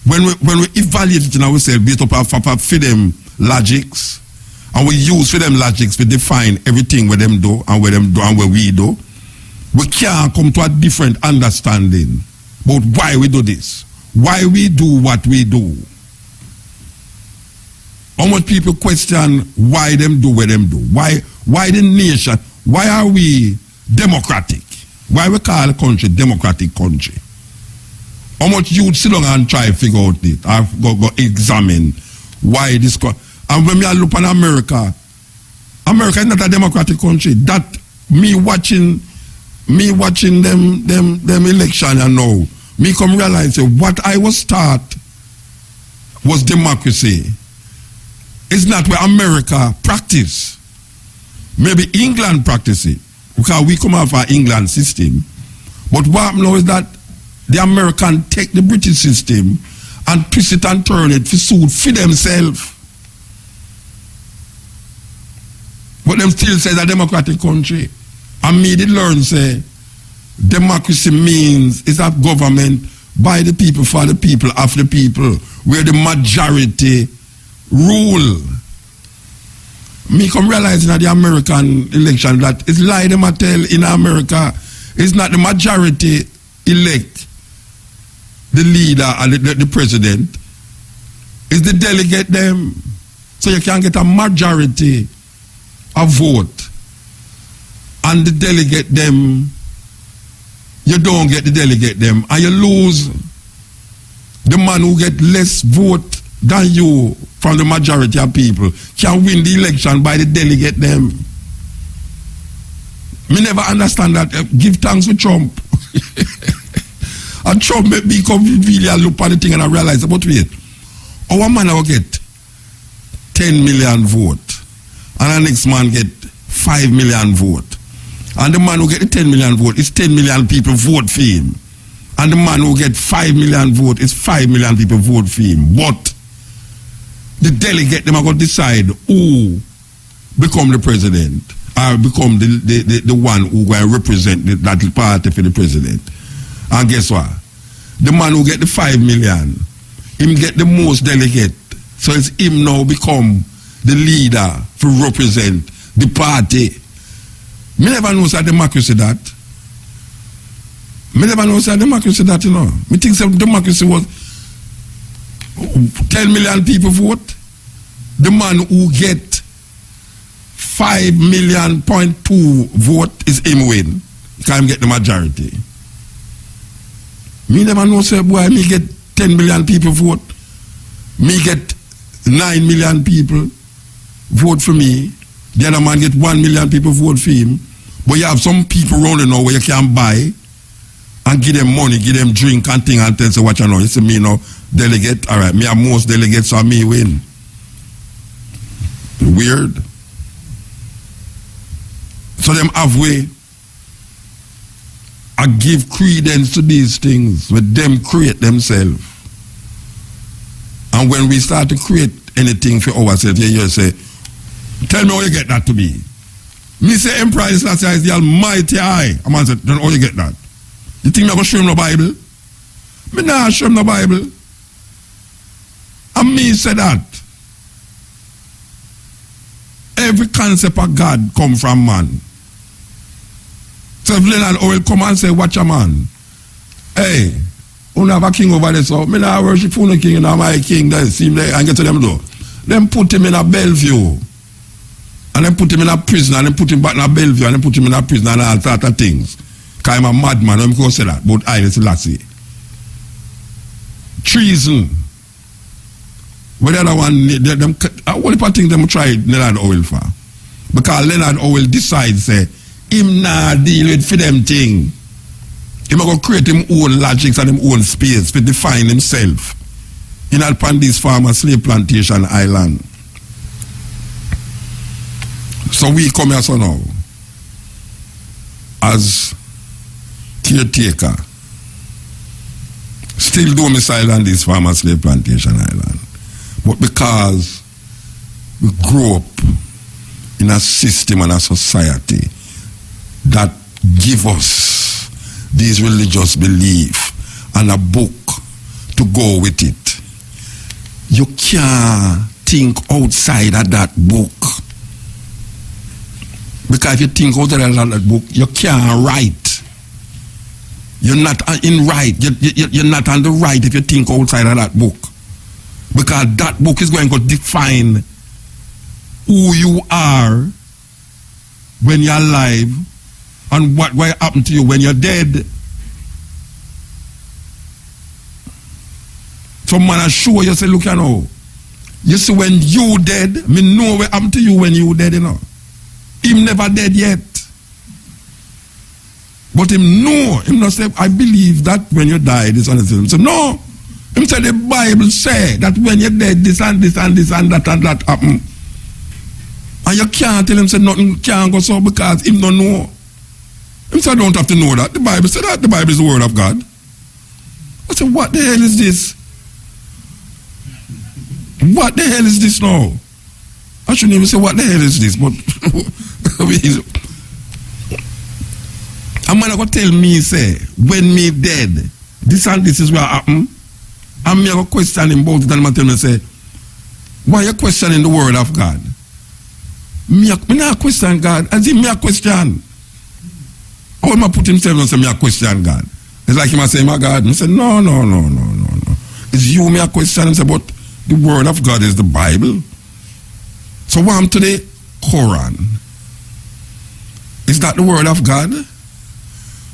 when we evaluate it in ourselves based up for them logics, and we use for them logics to define everything where them do and where them do and where we do, we can't come to a different understanding about why we do this, why we do what we do. How much people question why them do what them do? Why the nation? Why are we democratic? Why we call the country democratic country? How much youth sit down and try to figure out it? I've go examine why this. And when I look at America is not a democratic country. That me watching them election and now, me come realize what I was taught was democracy. It's not where America practice. Maybe England practice it, because we come out of our England system. But what now is that the American take the British system and twist it and turn it for suit for themselves. But them still say it's a democratic country. And me did learn say democracy means it's a government by the people, for the people, of the people, where the majority rule. Me come realizing at the American election that it's lie them a tell in America. It's not the majority elect the leader and the president. It's the delegate them. So you can get a majority of vote and the delegate them, you don't get the delegate them and you lose the man who get less vote than you from the majority of people can win the election by the delegate them. Me never understand that. Give thanks to Trump. And Trump make me come really and look at the thing and I realize, but wait, our man will get 10 million vote and the next man get 5 million vote. And the man who get the 10 million vote is 10 million people vote for him. And the man who get 5 million vote is 5 million people vote for him. But the delegate, them are going to decide who become the president or become the one who going to represent that party for the president. And guess what? The man who get the 5 million, him get the most delegate. So it's him now become the leader to represent the party. Me never know say democracy that. Me never know say democracy that, you know. Me think say democracy was 10 million people vote. The man who get 5 million point 2 vote is him win. Can get the majority. Me never know say boy me get 10 million people vote. Me get 9 million people vote for me. The other man get 1 million people vote for him. But you have some people around now where you can buy and give them money, give them drink and thing and tell say what you know. You see me now, delegate, all right, me have most delegates so me win. Weird. So them halfway I give credence to these things with them create themselves. And when we start to create anything for ourselves, you say, tell me how you get that to be. Me say Emperor is the Almighty I. A man said, then how you get that? You think me going to show him the Bible? Me not show him the Bible. And me say that. Every concept of God come from man. So if Leonard Oil come and say, watch a man. Hey, you have a king over there, so me not worship no king, and my king there, see him there and get to them door. Them put him in a Bellevue. And then put him in a prison, and then put him back in a Bellevue, and then put him in a prison, and all sort of things. Because I'm a madman, I'm going to say that, but I say treason. But the other one, what if I think them tried Leonard Oil for? Because Leonard Oil decides, say, him not deal with for them thing. He going to create him own logics and him own space to define himself in upon this farmer slave plantation island. So we come here so now as caretaker, still domicile on this farmer slave plantation island. But because we grew up in a system and a society that give us these religious belief and a book to go with it, you can't think outside of that book. Because if you think outside of that book, you can't write. You're not in right. You're not on the right if you think outside of that book. Because that book is going to define who you are when you're alive and what will happen to you when you're dead. Some man assure you say, look, you know, you see when you dead, me know what happened to you when you dead, you know. Him never dead yet. But him know, him not say, I believe that when you die, this and this. Him say, no. Him say the Bible say that when you're dead, this and this and this and that happen. And you can't tell him say nothing can't go so because him don't know. Him say I don't have to know that. The Bible say that. The Bible is the word of God. I say, what the hell is this? What the hell is this now? I shouldn't even say what the hell is this, but a man going to tell me, say, when me dead, this and this is what happen. And me going to question him about it and tell me, say, why you questioning the word of God? Me not question God, as if me a question. How am I put himself and say me a question God? It's like him a say, my God. I say, no. It's you me a question and say, but the word of God is the Bible. So what I'm to the Quran? Is that the word of God?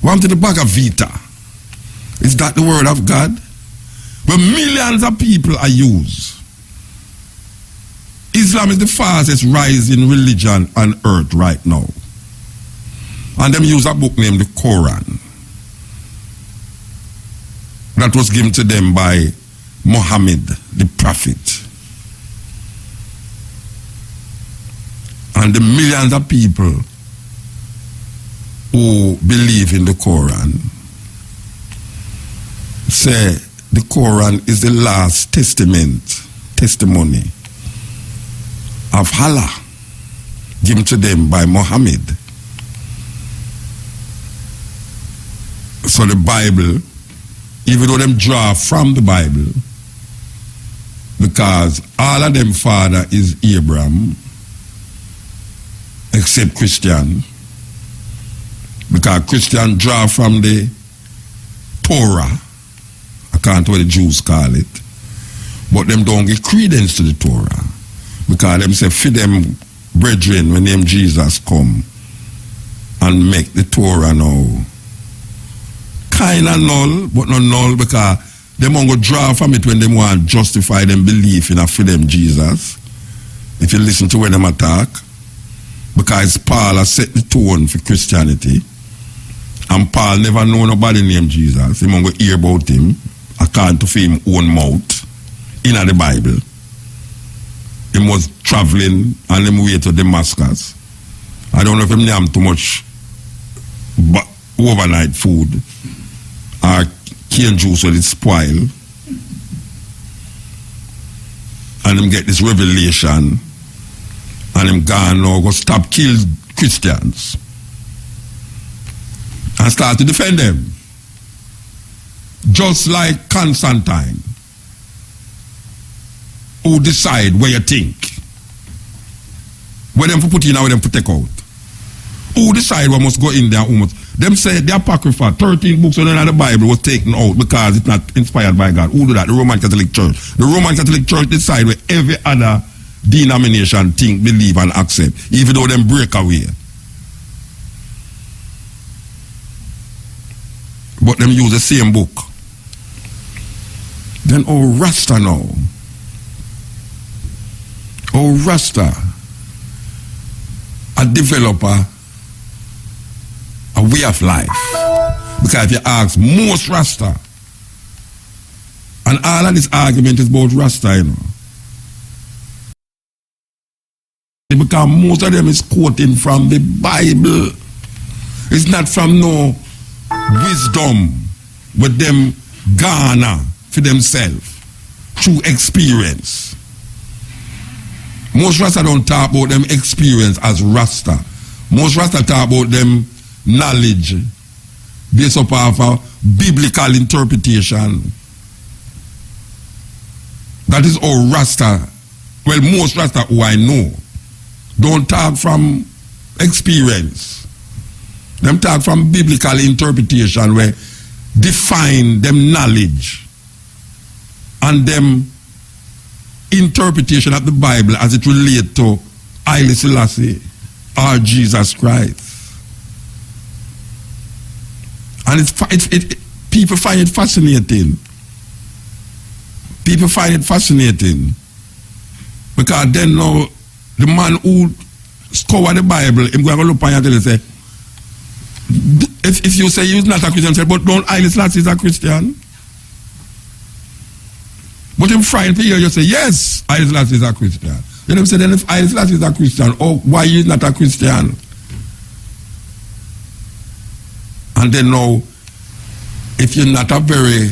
What I'm to the Bhagavad Gita? Is that the word of God? Where millions of people are used. Islam is the fastest rising religion on earth right now. And them use a book named the Quran that was given to them by Muhammad, the prophet. And the millions of people who believe in the Quran say the Quran is the last testimony of Allah given to them by Muhammad. So the Bible, even though them draw from the Bible, because all of them father is Abraham, except Christian, because Christian draw from the Torah, according to what the Jews call it, but them don't give credence to the Torah, because them say, for them brethren, when them Jesus come and make the Torah now kind of null, but not null, because them won't go draw from it when they want to justify them belief in a for them Jesus. If you listen to when them attack, because Paul has set the tone for Christianity, and Paul never know nobody named Jesus. He won't go hear about him according to him own mouth in the Bible. He was traveling and him way to Damascus. I don't know if him name too much overnight food or cane juice will it spoil, and him get this revelation, and him gone now go stop kill Christians and start to defend them, just like Constantine, who decide where you think, where them for put in and where them for take out, who decide what must go in there, who must. Them say the Apocrypha, 13 books in the Bible was taken out because it's not inspired by God. Who do that? The Roman Catholic Church. The Roman Catholic Church decide where every other denomination think, believe and accept, even though them break away. But them use the same book. Then Rasta now. Rasta, a developer, a way of life. Because if you ask most Rasta, and all of this argument is about Rasta, you know. Because most of them is quoting from the Bible. It's not from no wisdom with them garner for themselves through experience. Most Rasta don't talk about them experience as Rasta. Most Rasta talk about them knowledge based upon a biblical interpretation. That is all Rasta. Well, most Rasta who I know don't talk from experience. Them talk from biblical interpretation where define them knowledge and them interpretation of the Bible as it relates to Haile Selassie or Jesus Christ. And people find it fascinating. People find it fascinating because then now the man who scour the Bible, him going to look at you and say, if you say you're not a Christian, say, but don't Haile Selassie is a Christian? But him trying to hear you say, yes, Haile Selassie is a Christian. Then him say, then if Haile Selassie is a Christian, oh, why you not a Christian? And then now, if you're not a very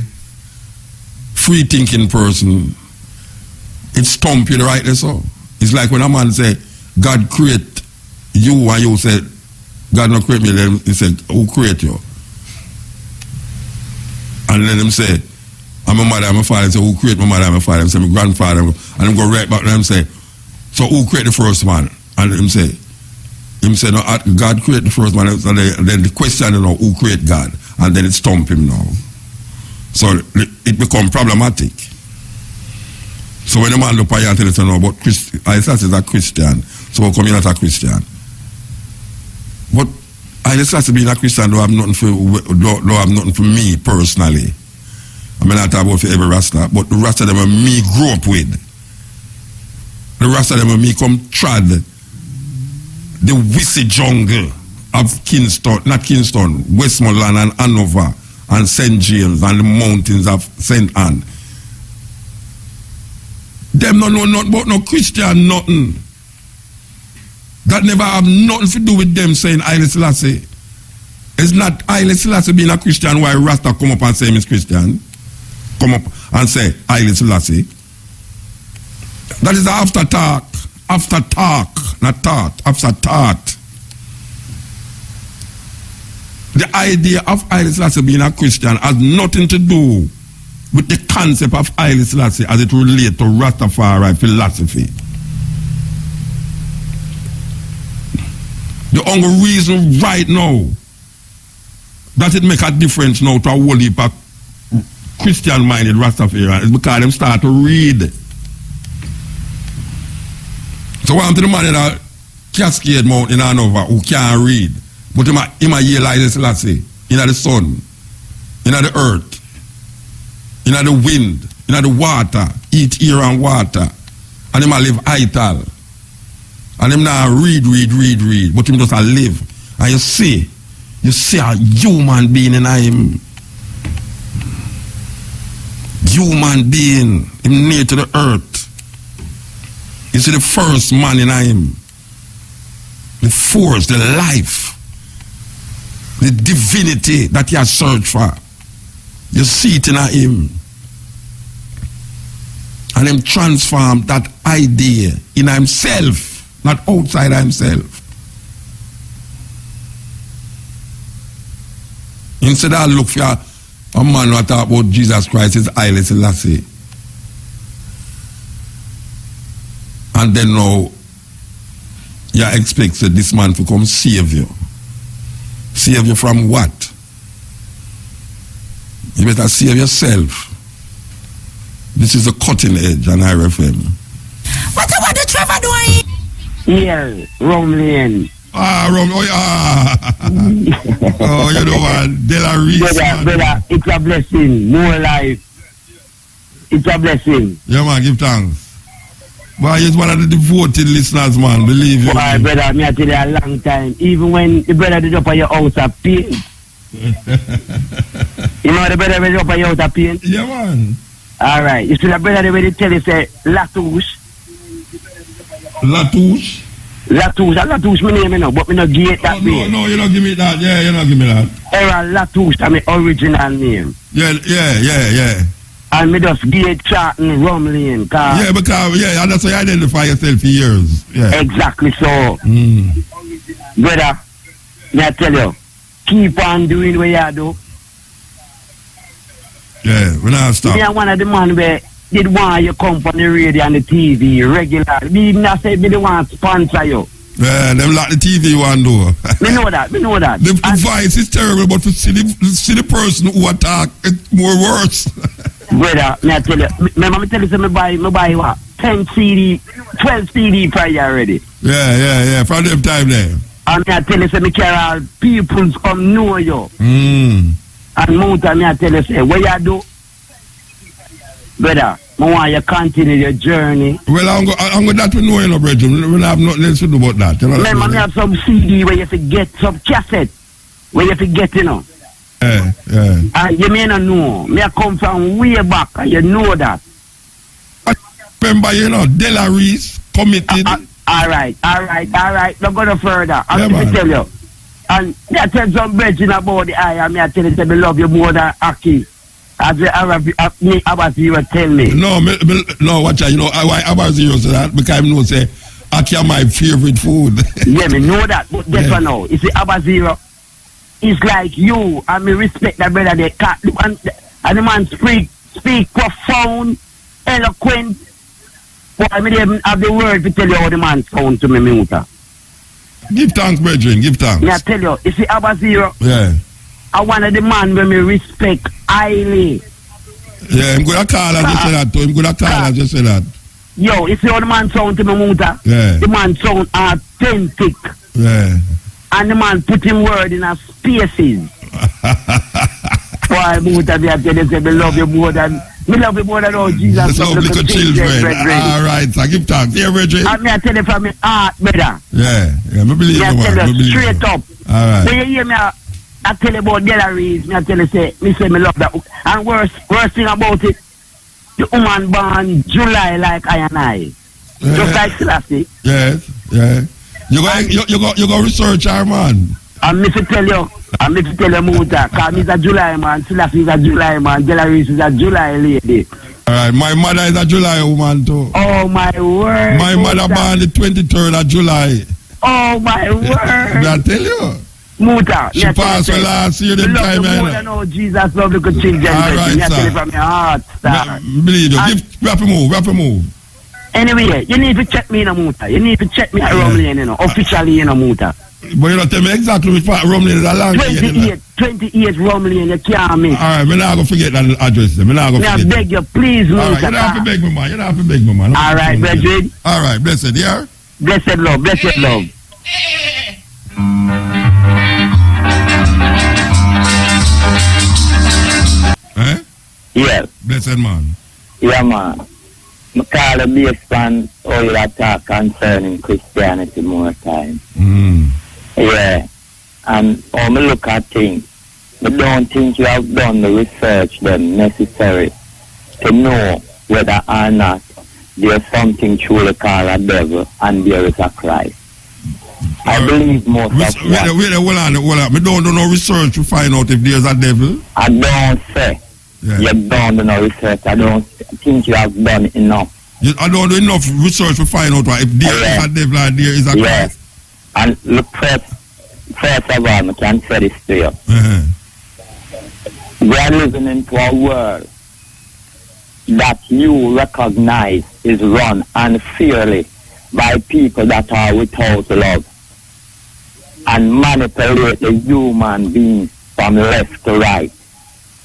free-thinking person, it stump you rightly so. It's like when a man say, God create you, and you say, God not create me, then he said, who create you? And then him say, I'm a mother, I'm a father. Say, who create my mother, I'm a father? I say, my grandfather. And him go right back and him say, so who create the first man? And him say, no, God create the first man. And then the question, you know, who create God? And then it stump him now. So it become problematic. So when the man look at you and tell you, no, but Haile Selassie is a Christian, so how come you're not a Christian? But Haile Selassie being a Christian don't have nothing for me personally. I mean, I talk about for every Rasta, but the Rasta them me grew up with. the rest of them will me come trod the wissy jungle of Kingston, not Kingston, Westmoreland and Hanover and St. James and the mountains of St. Anne. Them don't know nothing about no Christian, nothing. That never have nothing to do with them saying Haile Selassie. It's not Haile Selassie being a Christian why Rasta come up and say he's Christian. Come up and say Haile Selassie. That is the after talk. After talk, not thought. After thought. The idea of Haile Selassie being a Christian has nothing to do with the concept of Haile Selassie as it relates to Rastafari philosophy. The only reason right now that it make a difference now to a whole heap of Christian-minded Rastafarians is because them start to read. So I'm to the man in a Cascade Mount in Hanover who can't read, but him a hear Haile Selassie in the sun, in the earth, in the wind, in the water, eat, air and water, and him a live ital. And him now read, but him just a live. And you see a human being in him. Human being, him near to the earth. You see the first man in him. The force, the life, the divinity that he has searched for. You see it in him. And him transform that idea in himself. Not outside himself. Instead of look for a man who talk about Jesus Christ is Haile Selassie. And then now you expect this man to come save you. Save you from what? You better save yourself. This is the cutting edge on IRFM. What about the Trevor doing? Here, Romlin. Oh, you know what? De La Reese. Brother, it's a blessing. More life. It's a blessing. Yeah, man, give thanks. Boy, he's one of the devoted listeners, man. Believe you. Boy, brother, me I tell you a long time. Even when the brother did up on your house of paint. You know the brother did up on your house of paint? Yeah, man. All right. You see the brother they tell you, say, Latouche. Latouche? Latouche, my name, you know, but me no give it that way. No, you don't give me that. Yeah, you don't give me that. Era Latouche, that's my original name. Yeah. And me just give it Charlton Rumlin. Yeah, because, and that's how you identify yourself for years. Yeah. Exactly so. Brother, may I tell you, keep on doing what you do. Yeah, we're not stop. Me are one of the man where did want you come on the radio and the TV regular. Me even I say me the one sponsor you. Yeah, them like the TV one do. Me know that. The voice is terrible, but to see the person who attack, it's more worse. Brother, may I tell you, remember me tell you, me buy what? 10 CD, 12 CD prior already. Yeah, from them time there. And me I tell you, say me care all people come know you. And more time me I tell you, say, what you do? Brother, I want you continue your journey. Well, I'm going to know, you know, brother. We have nothing else to do about that. You know, remember, me have some CD where you forget, some cassette where you forget, you know. Yeah. And you may not know. Me I come from way back, and you know that. I remember, you know, De La Reese committed. All right. Don't go no further. I'm going to tell you. And me I tell some brethren about the eye, and me I tell you, say, me love you more than Aki. As the Abaziro tell me. No, watch out. You know why Abaziro say that? Because I know say Aki are my favorite food. Yeah, me know that. But that's what now. You see, Abaziro is like you, and me respect that brother. They cat and the man speak profound, eloquent. But I mean, even have the word to tell you how the man sound to me, Muta. Give thanks, brethren. Give thanks. Me I tell you, you see, Abaziro. Yeah. I one of the man when me respect highly. Yeah, I'm going to call and just say that to him. I'm going to call and just say that. Yo, you see how the man sound to me, Muta? Yeah. The man sound authentic. Yeah. And the man put him word in a spaces. Why, Muta, me I tell you, say, me love you more than Me love you more than all Jesus. That's love little children. All right, so give thanks. Yeah, brethren. And me I tell you from my heart, brother. Yeah, me believe Me I you, man. tell Me you believe straight you. up. All right. When you hear me, I tell you about galleries. Me I tell you say me love that. And worst thing about it, the woman born July like I and I. Yeah. Just like Selassie. Yes, yeah. You go research her, man. And me to tell you, Muta, because me is a July man, Selassie is a July man, Galleries is a July lady. Alright, my mother is a July woman too. Oh my word. My mother born the 23rd of July. Oh my word. I tell you. Muta. She passed for last year them time. More than all Jesus love the good children. Alright, sir. sir. From your heart, sir. Believe you. Wrap a move. Anyway, you need to check me in a Muta. You need to check me at Rumley, you know, officially in a Muta. But you don't tell me exactly which part Rumley is along. 28 Rumley and you can't miss. Alright, I'm not going to forget that address. I beg you, please, Muta. Alright, you don't have to beg me, man. Alright, brethren. Alright, blessed, yeah? Blessed love. Eh? Yeah. Blessed man. Yeah, man. I call the based on how you talk concerning Christianity more time. Yeah. And when I look at things, I don't think you have done the research then necessary to know whether or not there's something truly called a devil and there is a Christ. I believe most of Wait, hold on. I don't do no research to find out if there's a devil. I don't say. Yeah. You don't do no research. I don't think you have done enough. I don't do enough research to find out if there is a devil or there is a Christ. And look, first of all, I can say this to you. We are living into a world that you recognize is run unfairly by people that are without love and manipulate the human beings from left to right.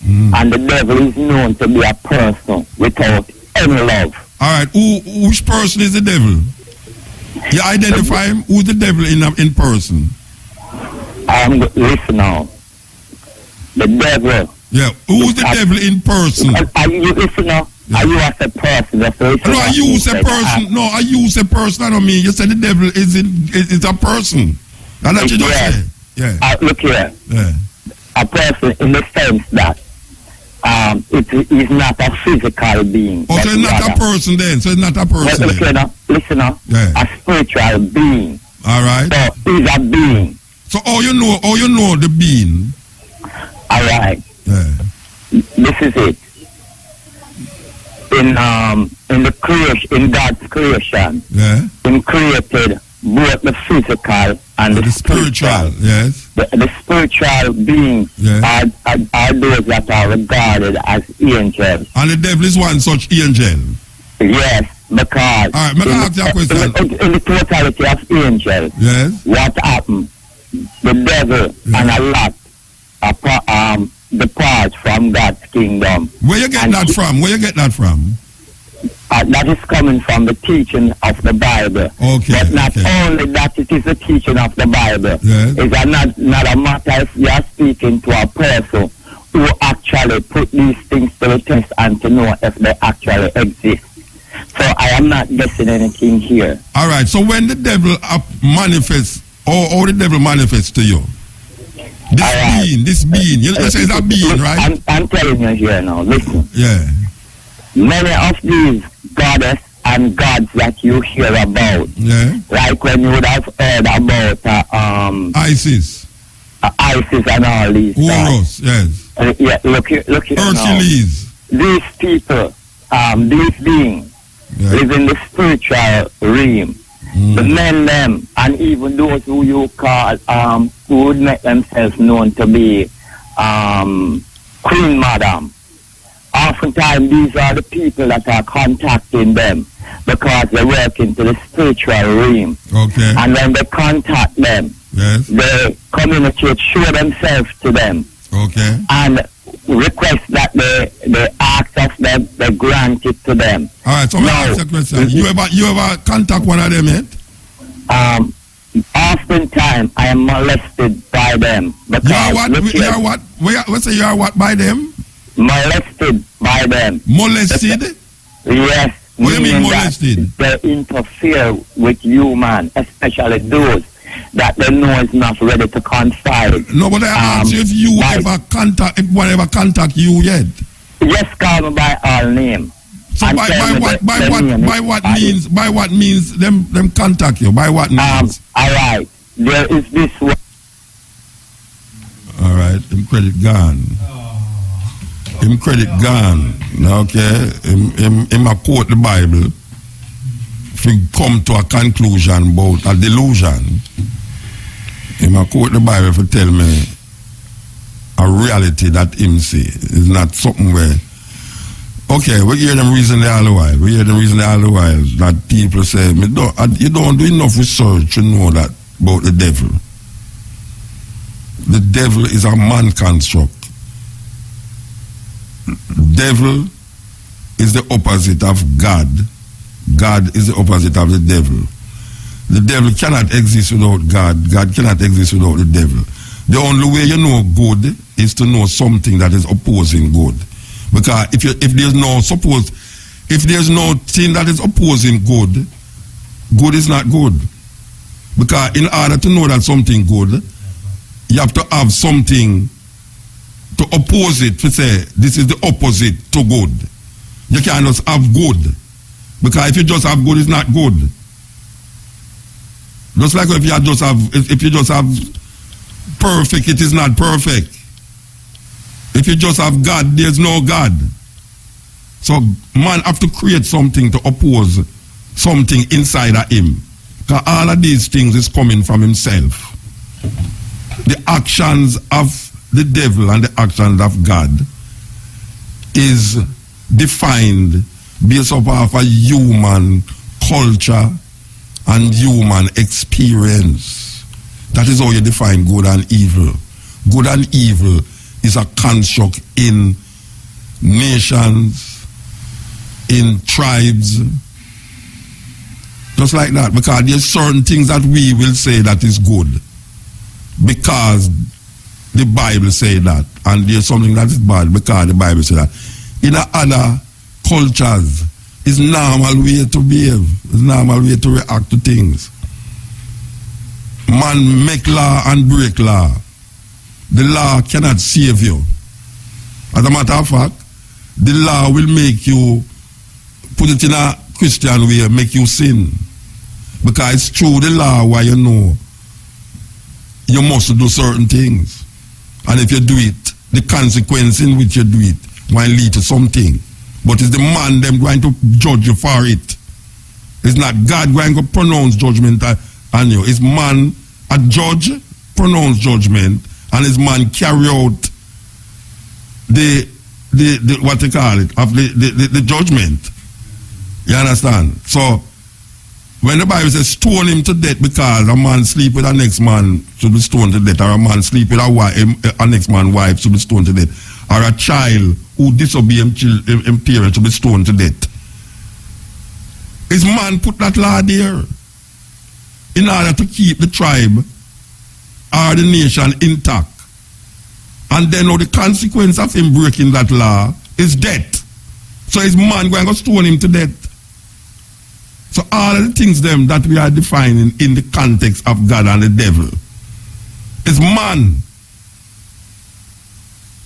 And the devil is known to be a person without any love. Alright, which person is the devil? You identify him? Who's the devil in person? Listen now. The devil. Yeah, who's the devil in person? Are you listen now? Yeah. Are you as a person? No, I use a person. No, I use a person. I don't mean you said the devil is a person. That's what you just say. Yeah. Look here. Yeah. A person in the sense that it is not a physical being. Oh, so it's not a person then. So it's not a person. Look here now. Listen now. Yeah. A spiritual being. All right. So he's a being. So all you know the being. All right. Yeah. This is it. In the creation, in God's creation, yeah, He created both the physical and the spiritual. Yes. The spiritual beings are those that are regarded as angels. And the devil is one such angel. Yes, because all right, may I ask you a question? In the totality of angels, yes, what happened? The devil and a lot depart from God's kingdom. Where you get that from? That is coming from the teaching of the Bible. Okay. But not only that, it is the teaching of the Bible. Yes. It's not a matter if you are speaking to a person who actually put these things to the test and to know if they actually exist. So I am not guessing anything here. All right. So when the devil manifests, or the devil manifests to you, this being, you say it's a being, right? I'm telling you here now. Listen. Yeah. Many of these goddess and gods that you hear about, like when you would have heard about Isis and all these Horus, yes. Look here Hercules. Now. These people, these beings, live in the spiritual realm. The men, them, and even those who you call, who would make themselves known to be Queen Madam. Oftentimes, these are the people that are contacting them because they work into the spiritual realm. Okay. And when they contact them, they communicate, show themselves to them. Okay. And request that they ask of them, they grant it to them. All right. So, now, ask a question. You ever contact one of them yet? Oftentimes, I am molested by them. You are what? You are what by them? molested by them. Molested? Yes. What do you mean meaning that molested? they interfere with human, especially those that they know is not ready to confide. No, but I asked you if you if one ever contact you yet. Yes, call me by all name. So And by tell me what the by what means them contact you? By what means? All right. There is this one. All right, him credit gone. Him credit gone. Okay, him a quote the Bible. If you come to a conclusion about a delusion, him a quote the Bible to tell me a reality that him see is not something where. Okay, we hear them reason all the while. We hear them reason all the while that people say, you don't do enough research to know that about the devil. The devil is a man construct. Devil is the opposite of God. God is the opposite of the devil. The devil cannot exist without God. God cannot exist without the devil. The only way you know good is to know something that is opposing good. Because if there's no thing that is opposing good, good is not good. Because in order to know that something good, you have to have something to oppose it, to say this is the opposite to good. You can't just have good. Because if you just have good, it's not good. Just like if you just have perfect, it is not perfect. If you just have God, there's no God. So man have to create something to oppose something inside of him. Because all of these things is coming from himself. The actions of the devil and the actions of God is defined based off a human culture and human experience. That is how you define good and evil. Good and evil is a construct in nations, in tribes, just like that. Because there's certain things that we will say that is good because the Bible say that, and there's something that is bad because the Bible say that. In other cultures, it's normal way to behave. It's normal way to react to things. Man make law and break law. The law cannot save you. As a matter of fact, the law will make you, put it in a Christian way, make you sin. Because it's through the law where you know you must do certain things. And if you do it, the consequence in which you do it will lead to something. But it's the man them going to judge you for it. It's not God going to pronounce judgment on you. It's man, a judge, pronounce judgment, and it's man carry out the what they call it, of the judgment. You understand? So when the Bible says stone him to death because a man sleep with a next man should be stoned to death, or a man sleep with a next man's wife should be stoned to death, or a child who disobey him parents should be stoned to death. Is man put that law there in order to keep the tribe or the nation intact? And then the consequence of him breaking that law is death. So is man going to stone him to death? So all of the things them that we are defining in the context of God and the devil is man.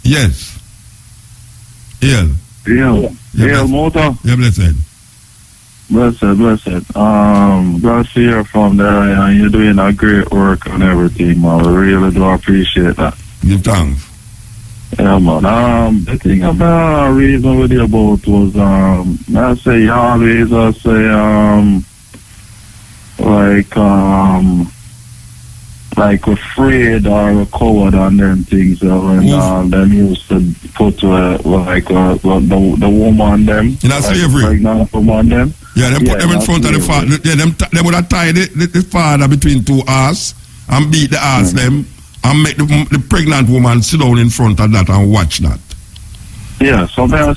Yes. Yeah, Motor. Yeah, blessed. Blessed. Glad to hear from there, and you're doing a great work and everything, man. We really do appreciate that. Give thanks. Yeah, man. The thing about reason with you about was, I say you always say, like afraid or a coward and them things when them used to put the woman them in a slavery, pregnant woman them. Yeah, them put them in front of the father. Yeah, they would have tied the father between two ass and beat the ass them and make the pregnant woman sit down in front of that and watch that. Yeah, so may I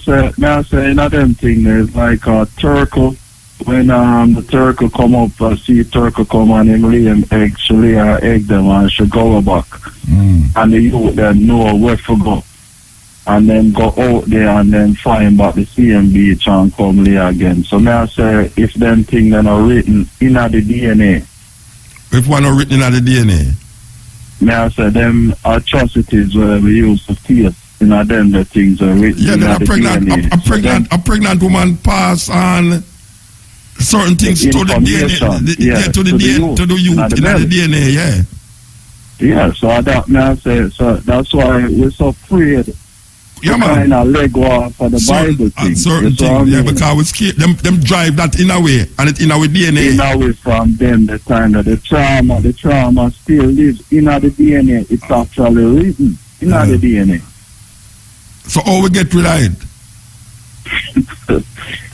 say in them thing there's like a turtle. When the turtle come up, see turtle come and him lay him egg, she lay her egg them and she go back. And the youth then know where to go. and then go out there and then find back the same beach and come lay again. So may I say, if them things are not written in the DNA. If one not written in the DNA? May I say, them atrocities where we used to taste, them the things are written in the DNA. A pregnant woman pass on certain things to the DNA, to the youth in the DNA, yeah. Yeah, so that may I say, so that's why we're so afraid. Yeah, man. Kind of leg off for the Bible thing. Certain things, yeah, because we scared them drive that in a way, and it in our DNA. In a way from them, the time that the trauma still lives in the DNA. It's actually written in the DNA. So how we get rid of it?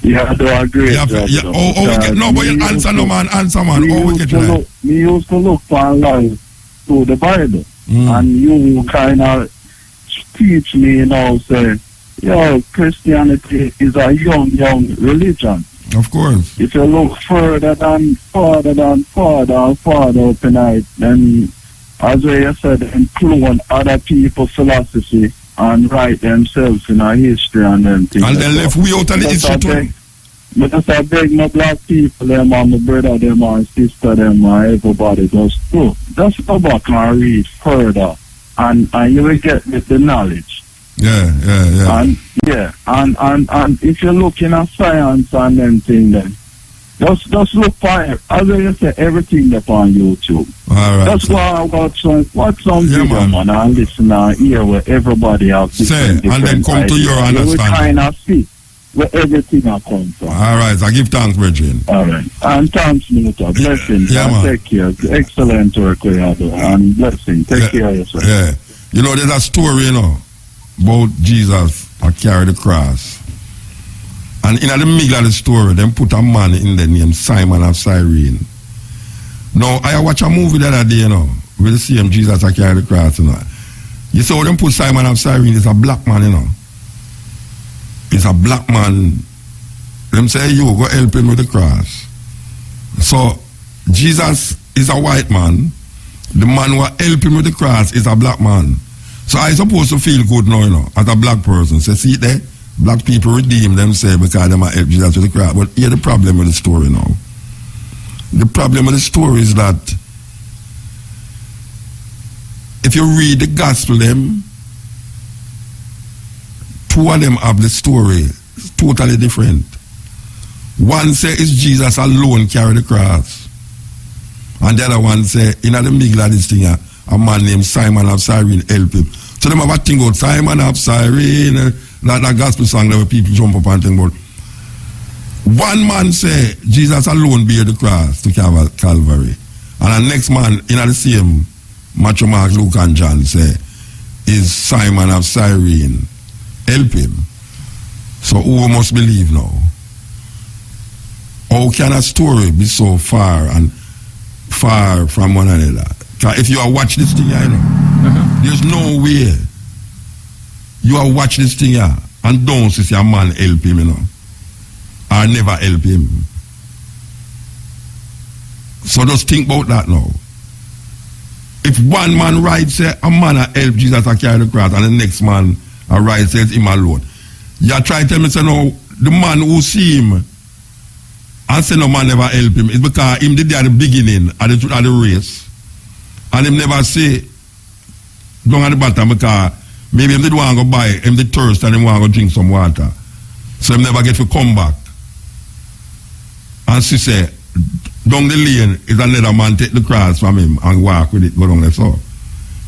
Yeah, I do agree. Yeah, we get, no, but you answer man. How we get rid of it? We used to look for life through the Bible, and you kind of teach me, say, Christianity is a young religion. Of course. If you look farther up in it, then, as you said, include other people's philosophy and write themselves in our history and them things. And then left we out of the history too. But just I beg my black people, them and my brother, them and sister, them and everybody just do. Just go back and read further. And you will get the knowledge. Yeah. And if you're looking at science and them things, then just look for it. As I say, everything up on YouTube. All right. That's why I watch some video, man, and listen and hear where everybody have different and then come ideas. to your understanding. You will kind of see where everything has come from. All right, I give thanks, Bridget. All right. And thanks, Minuta. Blessings. Yeah, man. Take care. Excellent work we are doing. And blessings. Take care of yourself. Yeah. There's a story, about Jesus that carried the cross. And in the middle of the story, they put a man in the name Simon of Cyrene. Now, I watch a movie the other day, with the same Jesus that carried the cross, You see how they put Simon of Cyrene is a black man, He's a black man. Them say, you go help him with the cross. So, Jesus is a white man. The man who help him with the cross is a black man. So I supposed to feel good now, as a black person. So see there, black people redeem themselves because they might help Jesus with the cross. But here's the problem with the story now. The problem with the story is that if you read the gospel, two of them have the story totally different. One say it's Jesus alone carry the cross. And the other one say, in the middle of this thing, a man named Simon of Cyrene help him. So them have a thing about Simon of Cyrene, that gospel song that people jump up and think about. One man say, Jesus alone bear the cross to Calvary. And the next man, in the same, Matthew, Mark, Luke, and John say, is Simon of Cyrene. Help him. So who must believe now? How can a story be so far from one another? If you are watch this thing, there's no way you are watch this thing and don't see a man help him, or never help him. So just think about that now. If one man writes, say, a man help Jesus to carry the cross, and the next man writes, says him alone. You try to tell me, say, no, the man who see him and say no man never help him, it's because him did at the beginning of the race. And him never say, down at the bottom, because maybe him did want to go buy, him did thirst and him want to go drink some water. So him never get to come back. And she say, down the lane is another man take the cross from him and walk with it, go down there. So,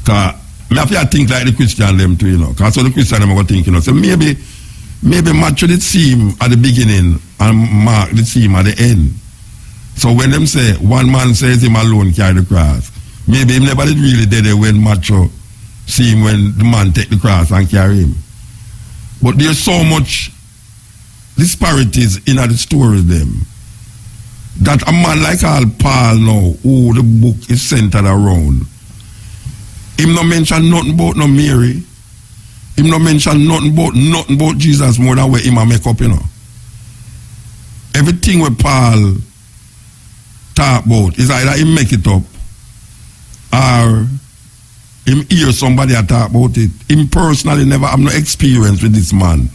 because I have to think like the Christian them too, because so the Christian them are going to think, so maybe Matthew did see him at the beginning and Mark did see him at the end. So when them say, one man says him alone carry the cross, maybe him never did really there when Matthew see him when the man take the cross and carry him. But there's so much disparities in the stories them, that a man like all Paul now, who the book is centered around, him no mention nothing about no Mary. Him no mention nothing about Jesus more than what him a make up, Everything what Paul talk about is either he make it up or him hear somebody talk about it. Him personally never have no experience with this man.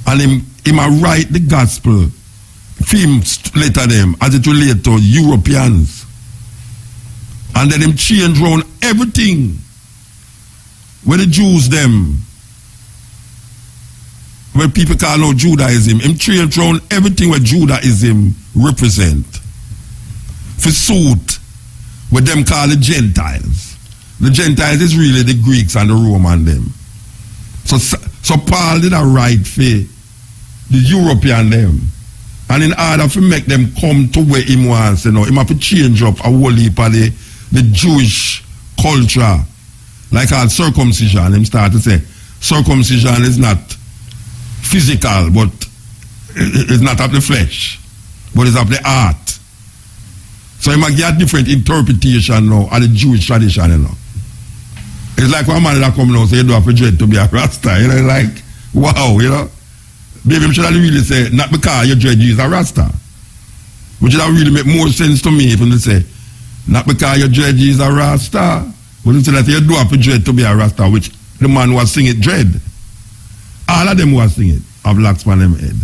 And him a write the gospel film letter them as it relate to Europeans. And then him change around everything where the Jews them, where people call now Judaism, him change around everything where Judaism represent. For suit what them call the Gentiles. The Gentiles is really the Greeks and the Roman them. So Paul did a write for the European them. And in order to make them come to where him wants, him have to change up a whole heap of the Jewish culture. Like our circumcision, him start to say, circumcision is not physical, but it's not of the flesh, but it's of the heart. So he might get a different interpretation now of the Jewish tradition, It's like one man that come now say you don't have a dread to be a Rasta, like, wow, Maybe I should have really say, not because your dread is a Rasta. Which would have really make more sense to me if you say, not because your dread is a Rasta, but you say that you do have a dread to be a Rasta, which the man was singing dread. All of them was singing have locks on them head.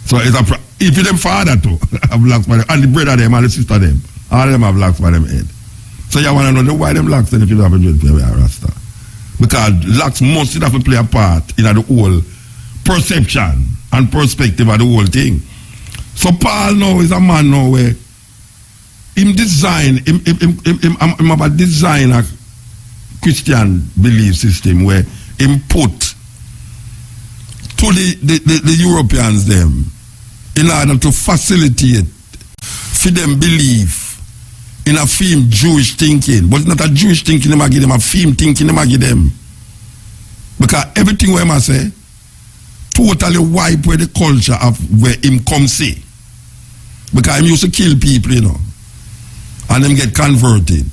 So it's if them father too have locks on them, and the brother them and the sister them, all of them have locks on them head. So you want to know why them locks then if you don't have a dread to be a Rasta. Because locks must have to play a part in the whole perception and perspective of the whole thing. So Paul now is a man now where him have a design a Christian belief system where him put to the Europeans them in order to facilitate for them believe in a film Jewish thinking. But it's not a Jewish thinking him give them, a film thinking him give them. Because everything where I say totally wipe away the culture of where him come see. Because him used to kill people, and them get converted.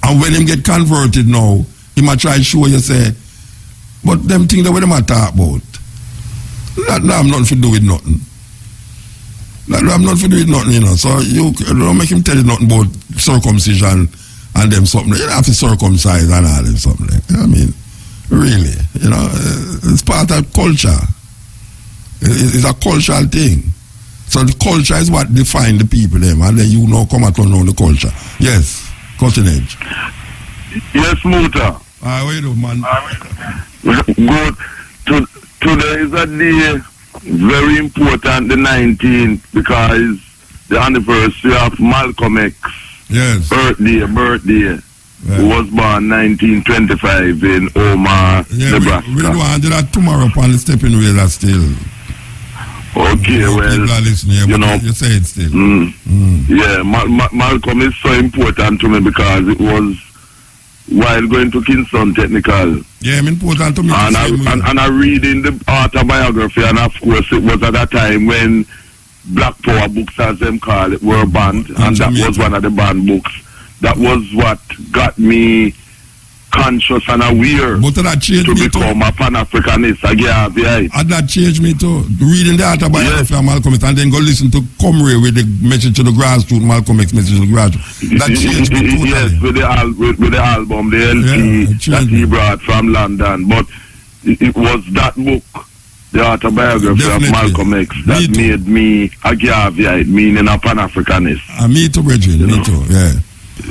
And when him get converted now, he might try to show you say, but them things that what them talk about, that have nothing to do with nothing. That have nothing to do with nothing, So you don't make him tell you nothing about circumcision and them something. You don't have to circumcise and all them something. I mean, really, it's part of culture. It's a cultural thing. So the culture is what defines the people them, and then you come out to know the culture. Yes, cutting edge. Yes, Muta. How you doing, man? Good. Today is a day very important, the 19th, because the anniversary of Malcolm X. Yes. Birthday. Yeah. Who was born 1925 in Omaha, Nebraska. We do want to do that tomorrow upon the stepping wheel still. Okay, well, you say it still. Yeah, Malcolm is so important to me because it was while going to Kingston Technical. Yeah, important to me. And I read in the autobiography, and of course it was at that time when Black Power books, as them call it, were banned, and that was one of the banned books. That was what got me conscious and aware but that changed to me become a Pan-Africanist. And that changed me too. Reading the autobiography of Malcolm X and then go listen to Comrie with the message to the grassroots, Malcolm X message to the grassroots. That changed me totally. Yes, with the album, the LP that he brought from London. But it was that book, the autobiography of Malcolm X, that made me a Gaviite, meaning a Pan-Africanist. Me too, Bridget. Me too, yeah.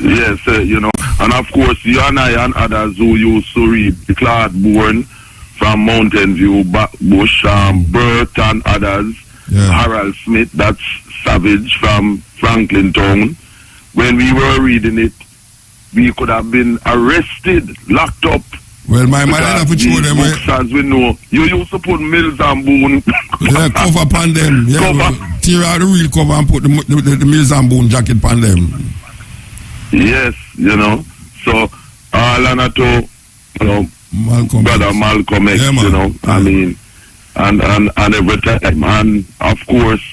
Yes, and of course, you and I and others who used to read the Cloudborn from Mountain View, Bush, Burt and others, Harold Smith, that's Savage from Franklin Town. When we were reading it, we could have been arrested, locked up. Well, my mother have to show them. As we know, you used to put Mills and Boone. Cover upon them. Yeah, tear out the real cover and put the Mills and Boone jacket upon them. Yes, so all honor to Malcolm brother X. Malcolm X, I mean, and every time, and of course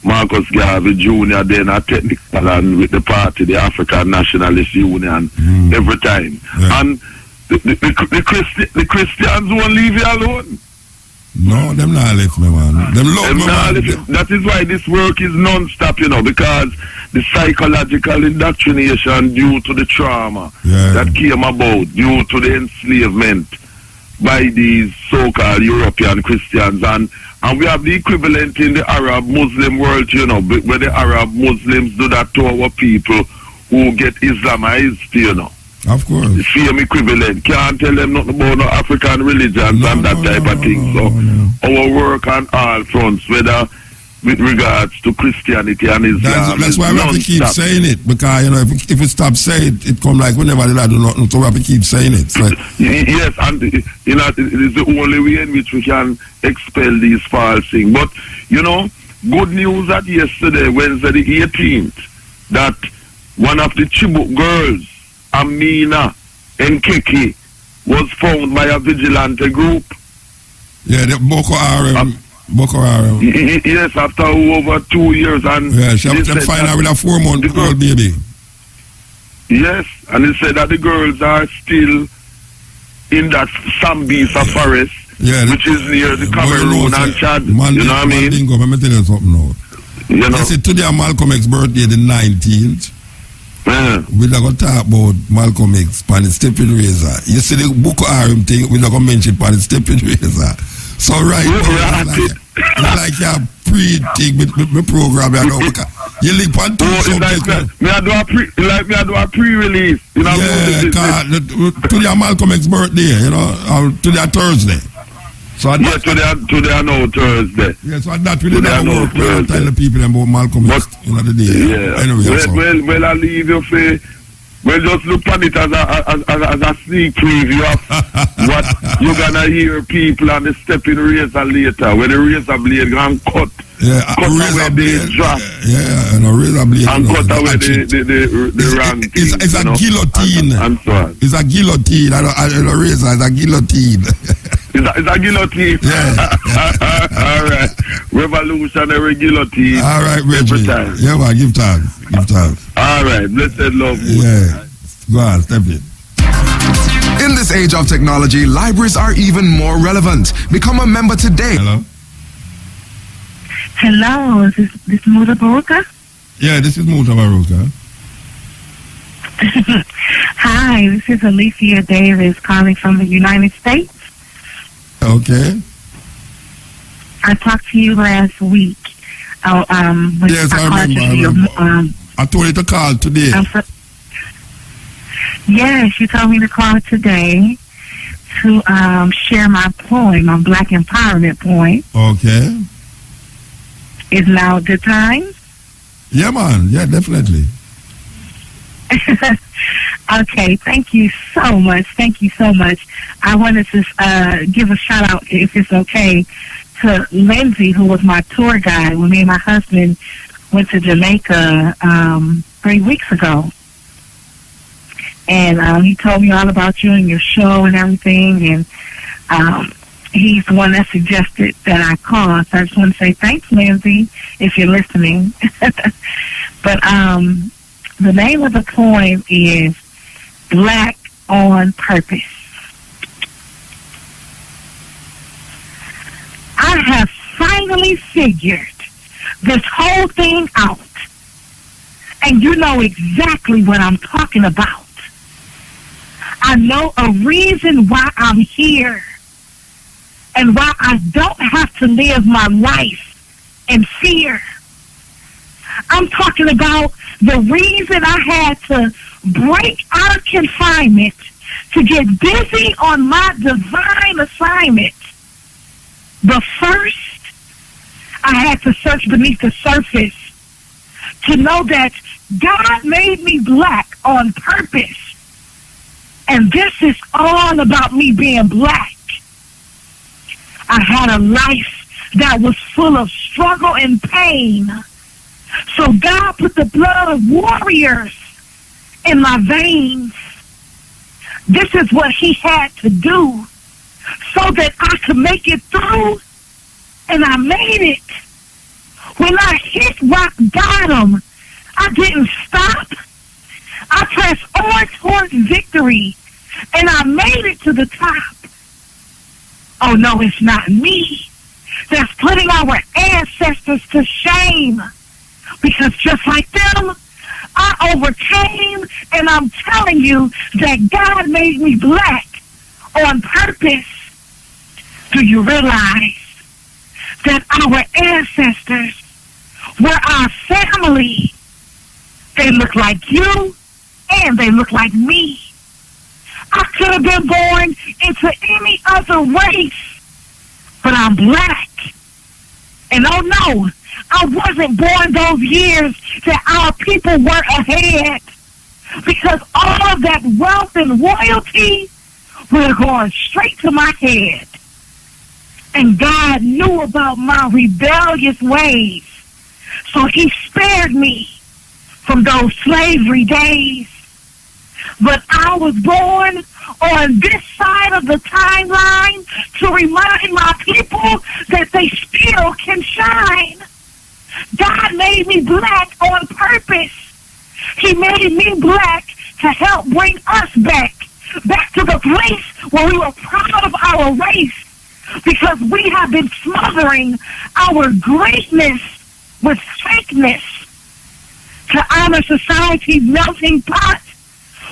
Marcus Garvey Jr. then a technical and with the party, the African Nationalist Union, every time, and the Christians won't leave you alone. No, them not left me, man. Them love me, man. That is why this work is non-stop, because the psychological indoctrination due to the trauma that came about due to the enslavement by these so-called European Christians, and we have the equivalent in the Arab Muslim world, where the Arab Muslims do that to our people who get Islamized, Of course. The same equivalent. Can't tell them nothing about no African religions and that type of thing. So our work on all fronts, whether with regards to Christianity and Islam. That's why we have to keep saying it, because if we stop saying it, it come like whenever they do nothing, so we have to keep saying it. So, yes, and it is the only way in which we can expel these false things. But good news that yesterday, Wednesday the 18th, that one of the Chibok girls, Amina Nkeki, was found by a vigilante group. Yeah, the Boko Haram. Yes, after over 2 years, and she find out with a 4-month-old baby. Yes, and he said that the girls are still in that Sambisa forest, which is near the Cameroon and Chad. You know what I mean? Let me tell you something now. You see, today Malcolm X's birthday, the 19th. We're not going to talk about Malcolm X and the stepping razor. You see the Boko Haram thing, we're not going to mention about the stepping razor. So right now, it's like a pre-thing with my program. You link on two subjects. Me I do a pre-release. Today Malcolm X's birthday, today Thursday. So today I know Thursday. Yeah, so that really not work. We're not telling people about Malcolm X the day. Yeah. Anyway, well, I leave you for. Well, just look at it as a sneak preview of what you're gonna hear people on the stepping razor later, where the razor blade gonna cut away the drop. And a razor blade and cut away the rank. It's a guillotine. And so on. It's a guillotine. A razor is a guillotine. It's a guillotine. Yeah. All right. Revolutionary guillotine. All right, Reggie. Yeah, man, give thanks. All right. Blessed love. Yeah. Go on, step it. In this age of technology, libraries are even more relevant. Become a member today. Hello, is this Mutabaruka? Yeah, this is Mutabaruka. Hi, this is Alicia Davis calling from the United States. Okay. I talked to you last week. Yes, I remember. I told you to call today. Yes, you told me to call today to share my poem, my Black Empowerment poem. Okay. Is now a good time? Yeah, man. Yeah, definitely. Okay, thank you so much. I wanted to give a shout out, if it's okay, to Lindsay, who was my tour guide when me and my husband went to Jamaica 3 weeks ago. And he told me all about you and your show and everything. And he's the one that suggested that I call. So I just want to say thanks, Lindsay, if you're listening. But the name of the poem is Black on Purpose. I have finally figured this whole thing out. And you know exactly what I'm talking about. I know a reason why I'm here and why I don't have to live my life in fear. I'm talking about the reason I had to break out of confinement to get busy on my divine assignment. But first, I had to search beneath the surface to know that God made me black on purpose. And this is all about me being black. I had a life that was full of struggle and pain. So God put the blood of warriors in my veins. This is what he had to do so that I could make it through. And I made it. When I hit rock bottom, I didn't stop. I pressed on towards victory, and I made it to the top. Oh, no, it's not me that's putting our ancestors to shame. Because just like them, I overcame, and I'm telling you that God made me black on purpose. Do you realize that our ancestors were our family? They look like you, and they look like me. I could have been born into any other race, but I'm black. And oh no, I wasn't born those years that our people were ahead, because all of that wealth and royalty would have gone straight to my head. And God knew about my rebellious ways, so he spared me from those slavery days. But I was born on this side of the timeline to remind my people that they still can shine. God made me black on purpose. He made me black to help bring us back to the place where we were proud of our race, because we have been smothering our greatness with fakeness. To honor society's melting pot,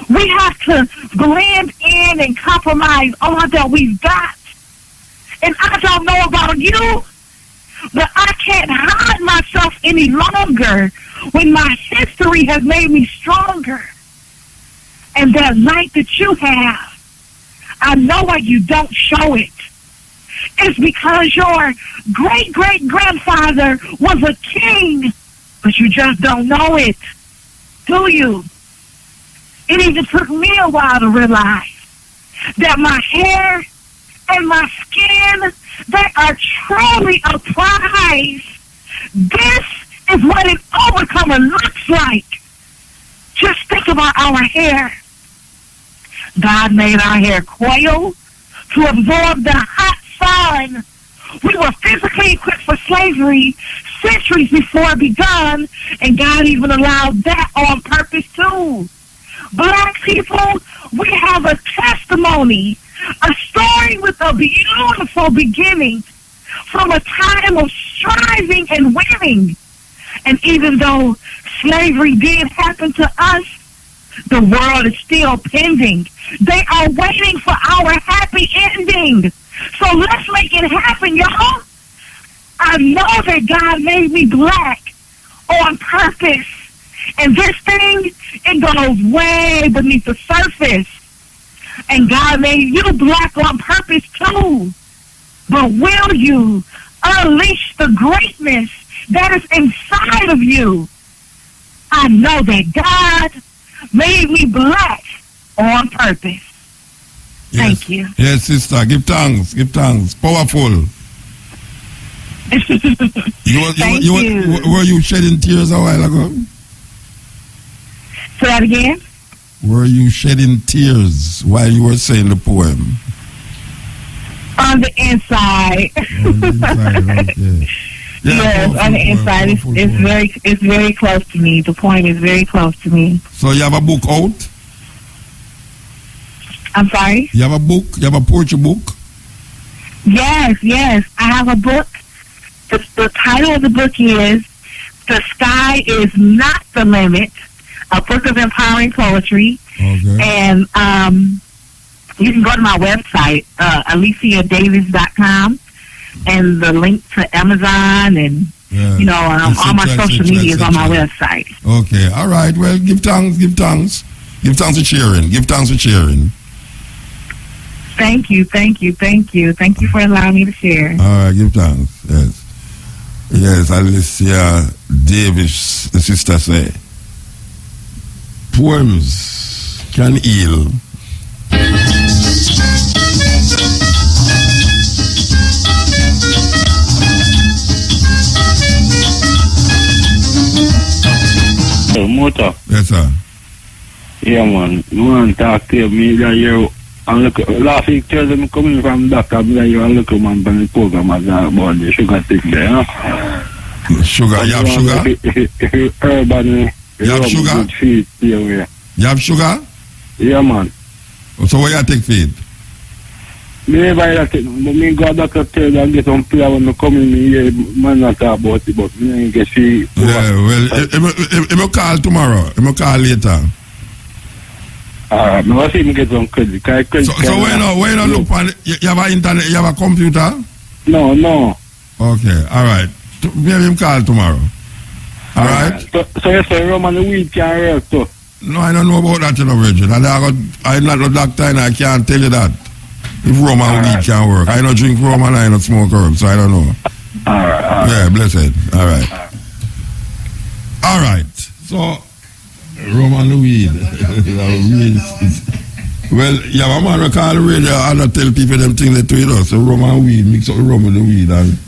we have to blend in and compromise all that we've got. And I don't know about you, but I can't hide myself any longer when my history has made me stronger. And that light that you have, I know why you don't show it. It's because your great-great-grandfather was a king, but you just don't know it, do you? It even took me a while to realize that my hair and my skin, they are truly a prize. This is what an overcomer looks like. Just think about our hair. God made our hair coil to absorb the hot sun. We were physically equipped for slavery centuries before it begun, and God even allowed that on purpose too. Black people, we have a testimony, a story with a beautiful beginning from a time of striving and winning. And even though slavery did happen to us, the world is still pending. They are waiting for our happy ending. So let's make it happen, y'all. I know that God made me black on purpose. And this thing, it goes way beneath the surface. And God made you black on purpose too. But will you unleash the greatness that is inside of you? I know that God made me black on purpose. Yes. Thank you. Yes, sister. Give thanks. Give thanks. Powerful. Thank you. Were you shedding tears a while ago? Say that again? Were you shedding tears while you were saying the poem? On the inside. On the inside, okay. Yeah, yes, on the inside. It's very close to me. The poem is very close to me. So you have a book out? I'm sorry? You have a book? You have a poetry book? Yes. I have a book. The title of the book is The Sky Is Not the Limit, a book of empowering poetry. Okay. And you can go to my website, AliciaDavis.com, and the link to Amazon and, all my social media is on my website. Okay. All right. Well, give thanks. Give thanks. Give thanks for cheering. Give thanks for cheering. Thank you for allowing me to share. All right, give thanks. Yes, Alicia Davis, the sister say, poems can heal. Motor. Yes, sir. Yeah, man. You want to talk to me that you and look, last week Thursday me coming from doctor, me that you and look man from the program about the sugar thing there, Sugar, you have sugar? Urban, you have sugar? Feed, yeah. You have sugar? Yeah, man. So where you take feed? Me violate it. Me go back to tell and get some player when me come in here, man not talk about it, but me ain't get see. Yeah, well, I'm going to call tomorrow. I'm going to call later. I want to see me get some credit. So why not look on, you have an internet, you have a computer? No. Okay, all right. Maybe him call tomorrow. All right? So you say Roman the weed can work too? No, I don't know about that, you know, Virgin. I'm not a doctor and I can't tell you that. If Roman weed can work. I don't drink Roman, I don't smoke herb, so I don't know. All right. Yeah, blessed. All right. All right. So, Roman weed. Well, you have a man who call the radio and not tell people them things they do it. So, Roman weed, mix up the rum with the weed and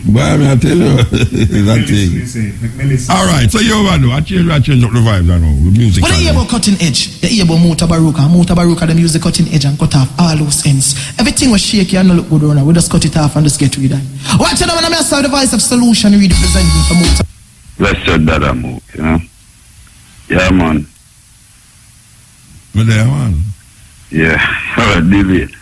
boy, I tell you, that thing. All right, so you over do. I change up the vibes, I know, with music. What do you hear about cutting edge? You hear about Mutabaruka. Mutabaruka, them use the cutting edge and cut off all those ends. Everything was shaky and not look good around. We just cut it off and just get rid of it. Watch it now when I saw the voice of solution really presenting for Muta. Blessed that I move, you know. Yeah, man. But there, man. Yeah, David.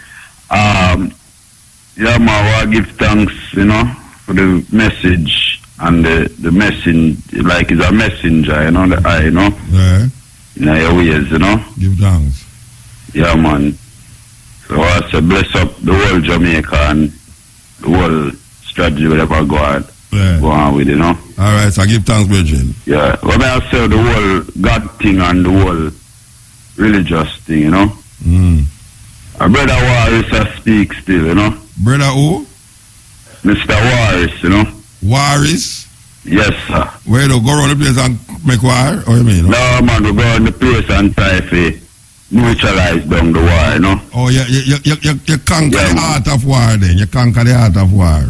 Yeah, man, I give thanks, you know, for the message and the message, like it's a messenger, you know, the eye, you know. Yeah. In your ways, you know. Give thanks. Yeah, man. So I say bless up the whole Jamaica and the whole strategy whatever go on with, you know. All right, so give thanks, Virgin. Yeah, when I say the whole God thing and the whole religious thing, you know. Our brother Warris speak still, you know. Brother who? Mr. Warris, you know. Warris? Yes, sir. Where you go around the place and make war? Or you mean? No, man, we go around the place and try to neutralize down the war, you know. Oh, you conquer the art of war then. You conquer the art of war.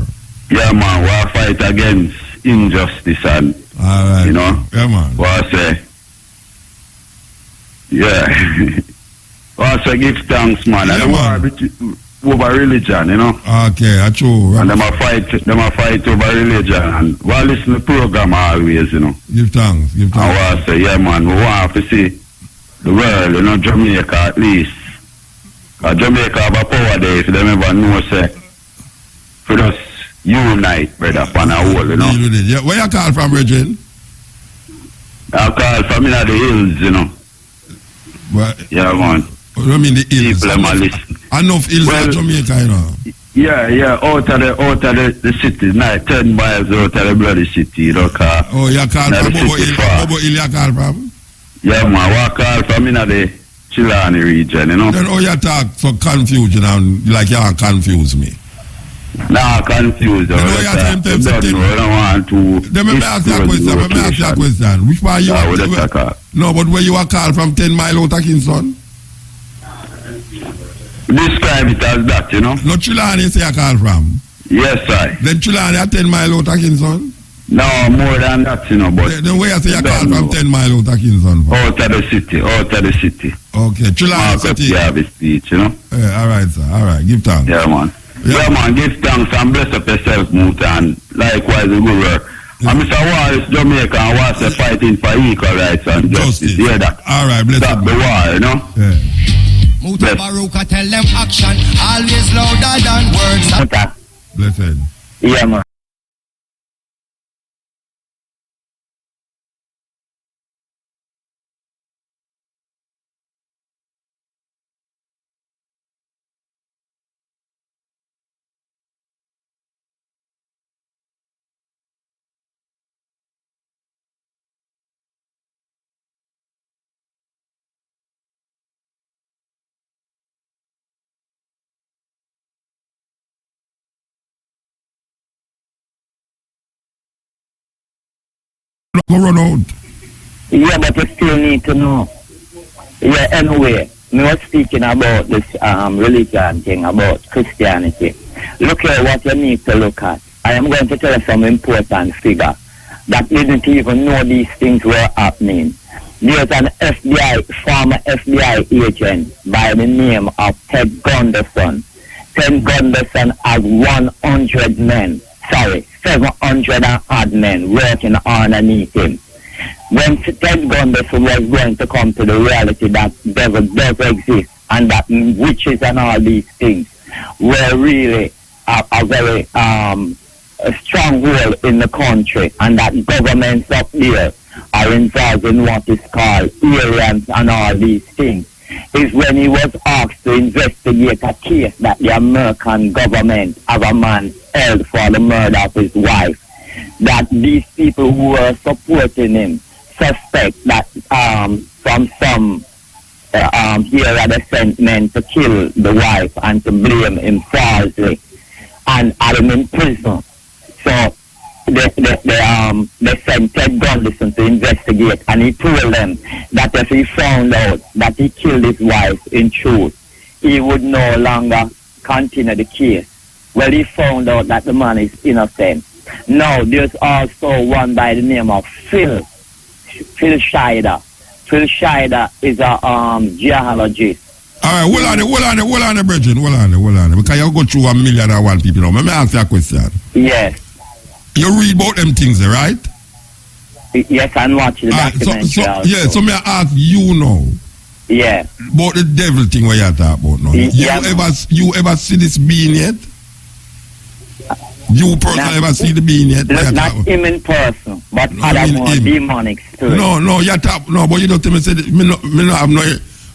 Yeah, man, we fight against injustice and, you know. Yeah, man. We say, yeah. We say give thanks, man. Yeah, and the war over religion, you know. Okay, that's true. And them a fight over religion. And we listen to the program always, you know. Give thanks. And we say, yeah, man, we want to see the world, you know, Jamaica at least. Jamaica have a power there, if them ever know, say, for us unite, brother, upon a whole, you know. Yeah, where you call from, Virgin? I call from in the hills, you know. What? Yeah, man. I mean the hills. Enough hills in Jamaica, you know. Yeah, out of the city, 10 miles out of the bloody city, you know. Oh, you call from Bobo Hill, you call from? Yeah, man, we call from in the Chilani region, you know. Then you talk so confused, you know, like you are confuse me. Nah, confused. Then you don't want to. Then let me ask you a question. Which part you are? No, but where you are called from 10 miles out of Kingston? Describe it as that, you know. No, Chilani say you call from? Yes, sir. Then Chilani are 10 miles out of Kingston? No, more than that, you know, but... Then where you say you call from 10 miles out of Kingston? Out of the city. Okay, Chilani City. Have a speech, you know. Yeah, all right, sir. All right, give thanks. Yeah, man. Yeah, man, give thanks and bless up yourself, Muta, and likewise the good work. And Mr. Warris, Jamaica, and was fighting for equal rights and justice. Hear that? All right, bless stop the war, you know. Yeah. Mutabaruka tell them action, always louder than words. Blessed. Yeah, man. Go run out. Yeah, but you still need to know. Yeah, anyway, me was speaking about this religion thing, about Christianity. Look at what you need to look at. I am going to tell you some important figure that didn't even know these things were happening. There's an former FBI agent by the name of Ted Gunderson. Ted Gunderson has 100 men. 700 and odd men working underneath him. When Ted Gunderson was going to come to the reality that devil does exist and that witches and all these things were really a very a stronghold in the country, and that governments up there are involved in what is called aliens and all these things, is when he was asked to investigate a case that the American government have a man held for the murder of his wife, that these people who were supporting him suspect that from some here are the sent men to kill the wife and to blame him falsely and had him in prison. So they sent Ted Gunderson to investigate, and he told them that if he found out that he killed his wife in truth, he would no longer continue the case. Well, he found out that the man is innocent. Now, there's also one by the name of Phil Scheider. Phil Scheider is a geologist. All right, hold on, Bridget, hold on. Because you go through 1,000,001 people now. Let me ask you a question. Yes. You read about them things, right? Yes, I'm watching the documentary also. Yeah, so may I ask you now? Yeah. About the devil thing where you're talking about now. You ever see this being yet? You personally ever see the being yet? Not him in person, but other more demonic spirit. No, you talk, no, but you don't tell me, say, me no have no,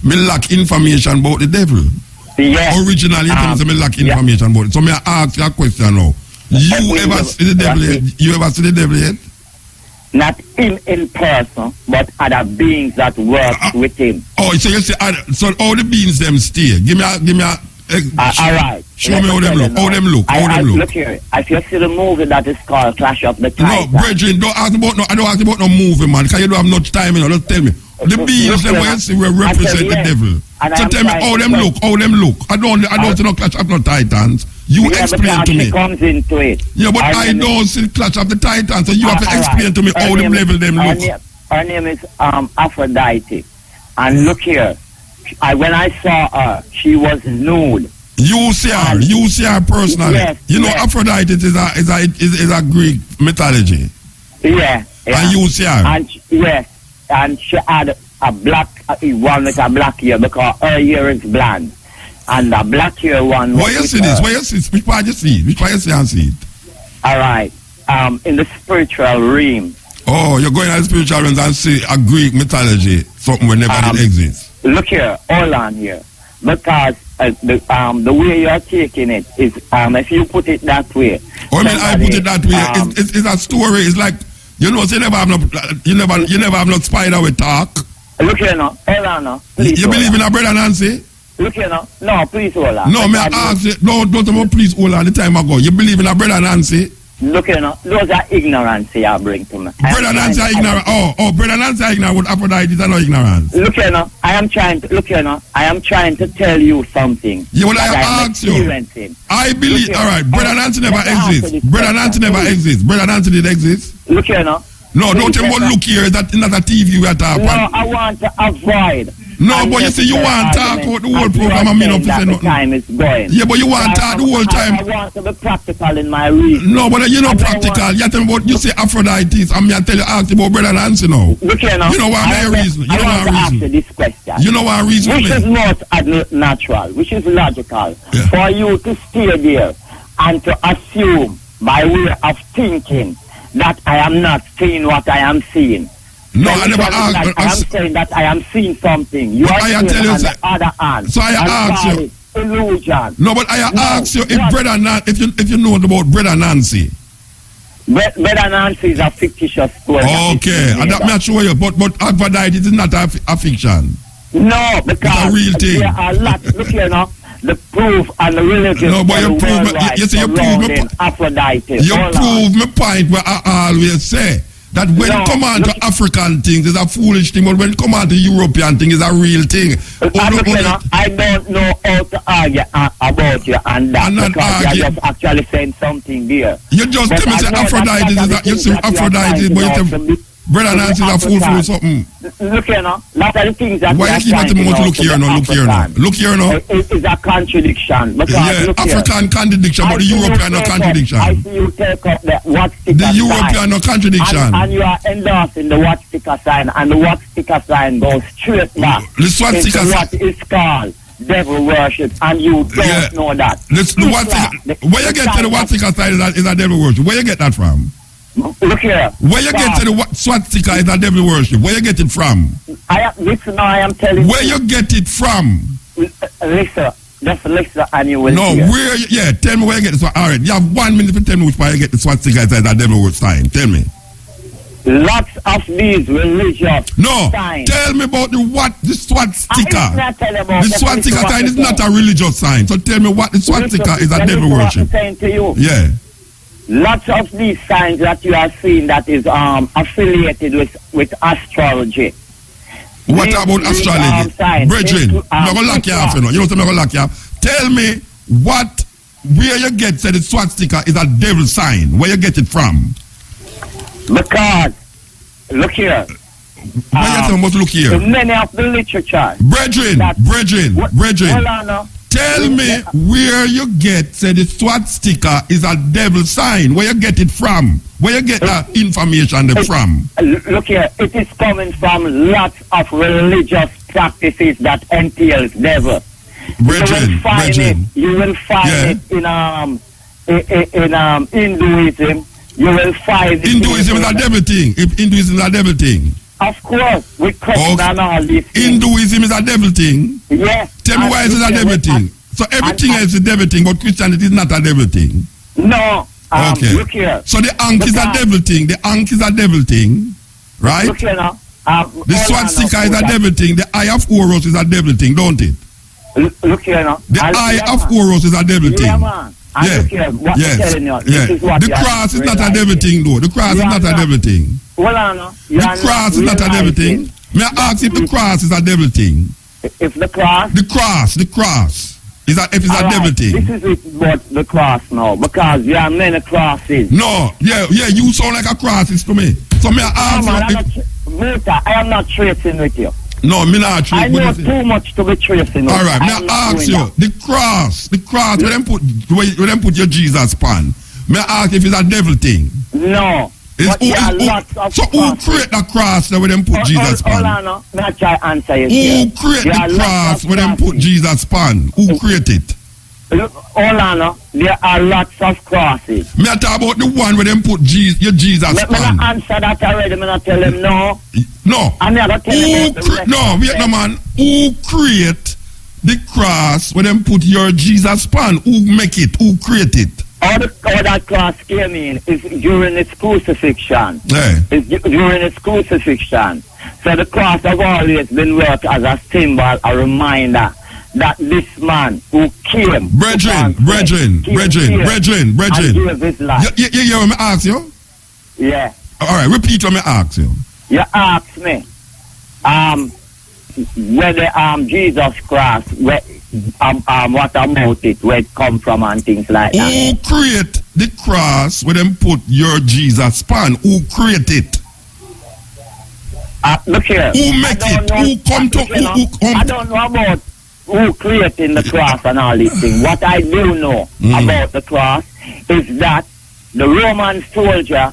me lack information about the devil. Yeah. Originally, you tell me, say, me lack information about it. So may I ask you a question now? You ever see the devil yet? You ever see the devil yet? Not him in person, but other beings that work with him. Oh, so you say, so all the beings them stay. Give me a all right. Show me how them look. How them look. Look here. If you see the movie that is called Clash of the Titans. No, Brethren, don't ask about I don't ask about no movie, man. Because you don't have much time, you know. Just tell me. The beings them where you see will represent the devil. So tell me how them look. How them look. I don't see no Clash of the Titans. You explain to me. Comes into it. Yeah, but I don't see Clash of the Titans. So you have to explain to me how them level them look. Her name is Aphrodite. And look here. When I saw her, she was nude. You see her personally. Yes, you know, Aphrodite is a Greek mythology. Yeah. And you see her. And and she had a black one with a black hair because her hair is blonde, and the black hair one. Where you see this? Where you see? Which part you see? Which part you see and see it? All right. In the spiritual realm. Oh, you're going to the spiritual realms and see a Greek mythology, something where never did exist. Look here, hold on here, because the way you're taking it is if you put it that way. Oh, I mean, I put it that way. It's a story. It's like you never have no spider with talk. Look here now, hold on now. Please you believe in a brother Nancy? Look here now. No, please hold on. No, may I ask you? No, don't please hold on. The time ago, you believe in a brother Nancy? Look here now. Those are ignorance you bring to me. Brother Nancy are ignorant. Oh, brother Nancy are ignorant. What Aphrodite is no ignorance. Look here now. I am trying to tell you something. Yeah, well, I ask you. I believe. All right, brother Nancy never exists. Brother Nancy never exists. Brother Nancy did exist. Look here now. No, don't tell me what look here. That's not a TV we are talking about. No, I want to avoid. No, but you see, you want to talk about the whole program. I mean, not to say nothing. Time is going. Yeah, but you want to talk the whole time. I want to be practical in my reason. No, but you're not practical. You tell me about, you say Aphrodite. I mean, I tell you, ask you about brother Nancy now. Look here now. You know why my reason. You know why reason. Ask you this question. You know why reason. Which is not natural, which is logical. Yeah. For you to stay there and to assume by way of thinking that I am not seeing what I am seeing. No, I never asked. I am saying that I am seeing something. You are saying on the other hand. So I asked you. Illusion. No, but I asked you if you know about brother Nancy. Brother Nancy is a fictitious story. Okay, and that may show you. But Aphrodite is not a fiction. No, because it's a real thing. There are lots. Look here now. The proof and the religion. No, but you prove me. Aphrodite. You prove my point where I always say that when it come on to African things, it's a foolish thing, but when it come on to European things, it's a real thing. I don't know how to argue about you and that, because you're just actually saying something there. You just tell me say Aphrodite is that you say Aphrodite, but you say brother Nancy is a fool for something. Look here now, lot of the things that why you keep at the moment look here now, look here now. It is a contradiction. Yeah, African contradiction, but the European no contradiction. I see you take up the what sticker sign. The European no contradiction. And you are endorsing the what sticker sign, and the what sticker sign goes straight back into what is called devil worship, and you don't know that. Where you get to the swastika side is a devil worship? Where you get that from? Look here. Where you get to the swastika is a devil worship? Where you get it from? I am telling you. Where you get it from? Listen. Just listen and you will hear. Tell me where you get this one. All right, you have 1 minute to tell me which part you get the swastika as a devil worship sign. Tell me. Lots of these religious signs. Tell me about the swastika. The swastika sign is not a religious sign. So tell me what the swastika is a devil worship. I'm saying to you. Yeah. Lots of these signs that you are seeing that is affiliated with astrology. What about astrology? Brethren, I'm going to lock you off. You know what I'm going to lock you off? Tell me where you get said the swastika is a devil sign. Where you get it from? Because, look here. Look here. Many of the literature. Brethren. Hold on now. Tell me where you get said the swastika is a devil sign. Where you get it from? Where you get that information from? Look here, it is coming from lots of religious practices that entails devil. Brethren. You will find it in Hinduism. You will find it. Hinduism is a devil thing. If Hinduism is a devil thing. Of course, we question all this. Hinduism is a devil thing. Yes. Tell me why is it a devil thing? So everything else is a devil thing, but Christianity is not a devil thing. No. Okay. Look here. So the ankh is a devil thing. The ankh is a devil thing, right? Look here now. The swastika is a devil thing. The eye of Horus is a devil thing, don't it? Look here now. The eye of Horus is a devil thing. Yeah, man. Look here. What I'm telling you. This is what the cross is not a devil thing, though. The cross is not a devil thing. Hold on now. The cross is not a devil thing. May I ask if the cross is a devil thing? If the cross? The cross. If it's a devil thing. This is about the cross now, because there are many crosses. No, you sound like a crosses to me. So may I ask you I am not tracing with you. No, me not tracing. I know too much to be tracing with. All right, may I ask you, the cross, where them put your Jesus pan. May I ask if it's a devil thing? No. Who create the cross where them put Jesus pan? Hold on now. May I try answer you. Who create the cross where them put Jesus pan? Who create it? Hold on now. There are lots of crosses. Me I talk about the one where them put your Jesus pan. Me not answer that already. Me not tell him no. No. I never tell him about the rest. No, wait no man. Who create the cross where them put your Jesus pan? Who make it? Who create it? All that cross came in is during its crucifixion. Yeah. It's during its crucifixion. So the cross has always been worked as a symbol, a reminder that this man who came. Brethren. And gave his life. You hear what I ask you? Yeah. All right, repeat what I ask you. You asked me whether Jesus Christ, what about it, where it come from and things like that. Who create the cross where them put your Jesus pan? Who create it? Look here. Who make it? Who come to? I don't know about who creating the cross and all these things. What I do know about the cross is that the Roman soldier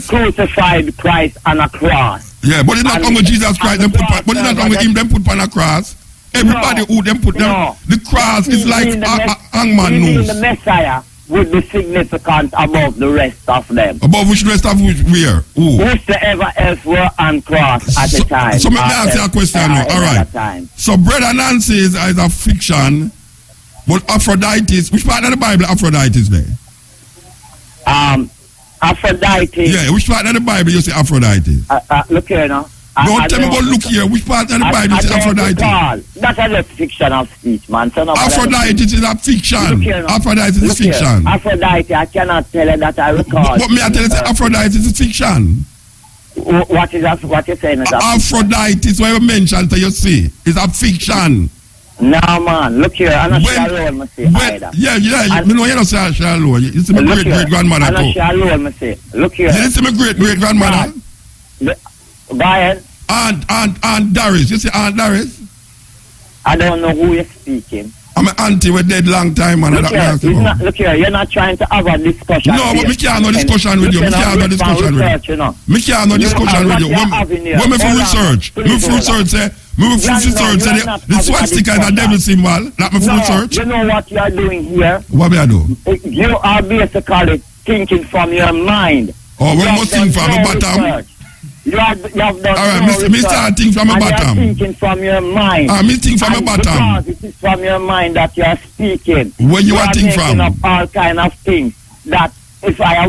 crucified Christ on a cross. Yeah, but it's not only Jesus Christ them put but it's not only him them put on a cross. Everybody who them put them the cross is like a hangman nose. The Messiah would be significant above the rest of them. Above which rest of which where? Who? Whosoever else were on cross at the time. So let me ask you a question now. Alright. So Brother Nancy is a fiction, but Aphrodite, which part of the Bible Aphrodite is there? Aphrodite. Yeah, which part of the Bible you say Aphrodite? Look here now. Don't tell me about look here. Which part of the Bible you say Aphrodite? That's a fiction of speech, man. So Aphrodite is a fiction. Aphrodite is a fiction. Aphrodite, I cannot tell you that I recall. But me I tell you that Aphrodite is a fiction. What is that? What you're saying is Aphrodite is what you mentioned to you see. It's a fiction. No man, look here, I'm not sure alone, me say either. Yeah, you know you don't say sure alone. You see my great-great-grandmother too. I'm not sure alone, me say. Look here. You see my great-great-grandmother? Brian? Aunt Doris. You see Aunt Doris? I don't know who you're speaking. I'm an auntie with dead long time, man. Look here, you're not trying to have a discussion. No, but me can't have discussion with you. Me can't have discussion with you. Me can't have discussion with you. When me for research, say Me full search. The swastika is a devil symbol. Not my full search. You know what you are doing here? What me I do? You are basically thinking from your mind. Oh, what must think from my bottom? You have done alright, me start think from my bottom. You are thinking from your mind. Me think from my bottom. Because it is from your mind that you are speaking. Where you are thinking from? Up all kind of things that if I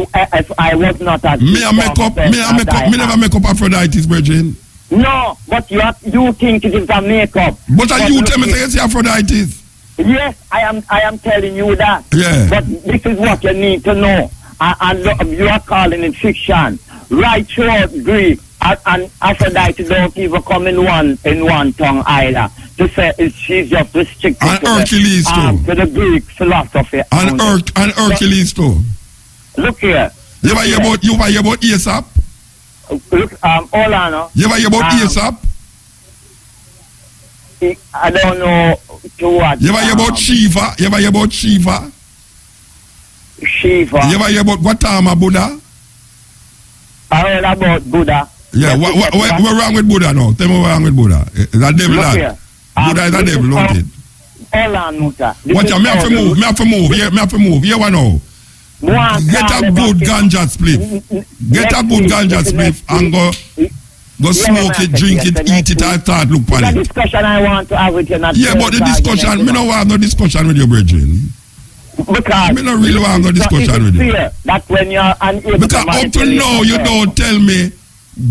was not as me never make up Aphrodite's, Virgin. No, but you think it is a makeup. But you tell me it's Aphrodite's. Yes, I am telling you that. Yeah. But this is what you need to know. And you are calling it fiction. Right throughout Greek and Aphrodite don't even come in one tongue either. To say she's just restricted and Hercules to the Greek philosophy. And Hercules too. Look here. You ever hear about Aesop? Look, hold on. You ever hear about Aesop? I don't know to what. You ever hear about Shiva? You ever hear about Shiva? Shiva. You ever hear about Gautama Buddha? I heard about Buddha. Yeah, what wrong with Buddha now? Tell me what's wrong with Buddha. Is that devil that? Buddha is a devil, don't it? Hold on, Muta. Watch out, me have to move. Here we know. Get a good ganja split. Get a good ganja split and go smoke it, drink it, eat it, and start look for it. The discussion I want to have with you. Yeah, but the discussion, me no want no discussion with your brethren. Because me no really want no discussion with you. That when you're unable because up to now you don't tell me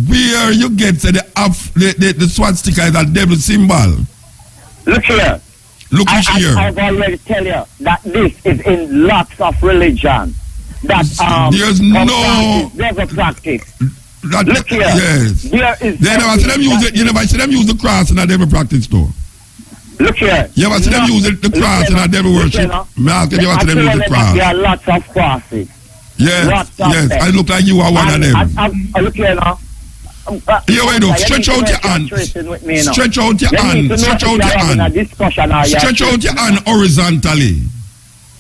where you get the swastika is a devil symbol. Look here. I've already tell you that this is in lots of religion. That there's no never practice. Look here. Yes. There is. They never see them use it. You never see them use the cross in a devil practice though. Look here. You ever see them use the cross in a devil worship? Me ask you ever see them use the cross? There are lots of crosses. Yes. Yes. I look like you are one of them. Look here now. Here we do. Stretch out your hand. Stretch out your hand. Stretch out your hand. Stretch out your hand horizontally.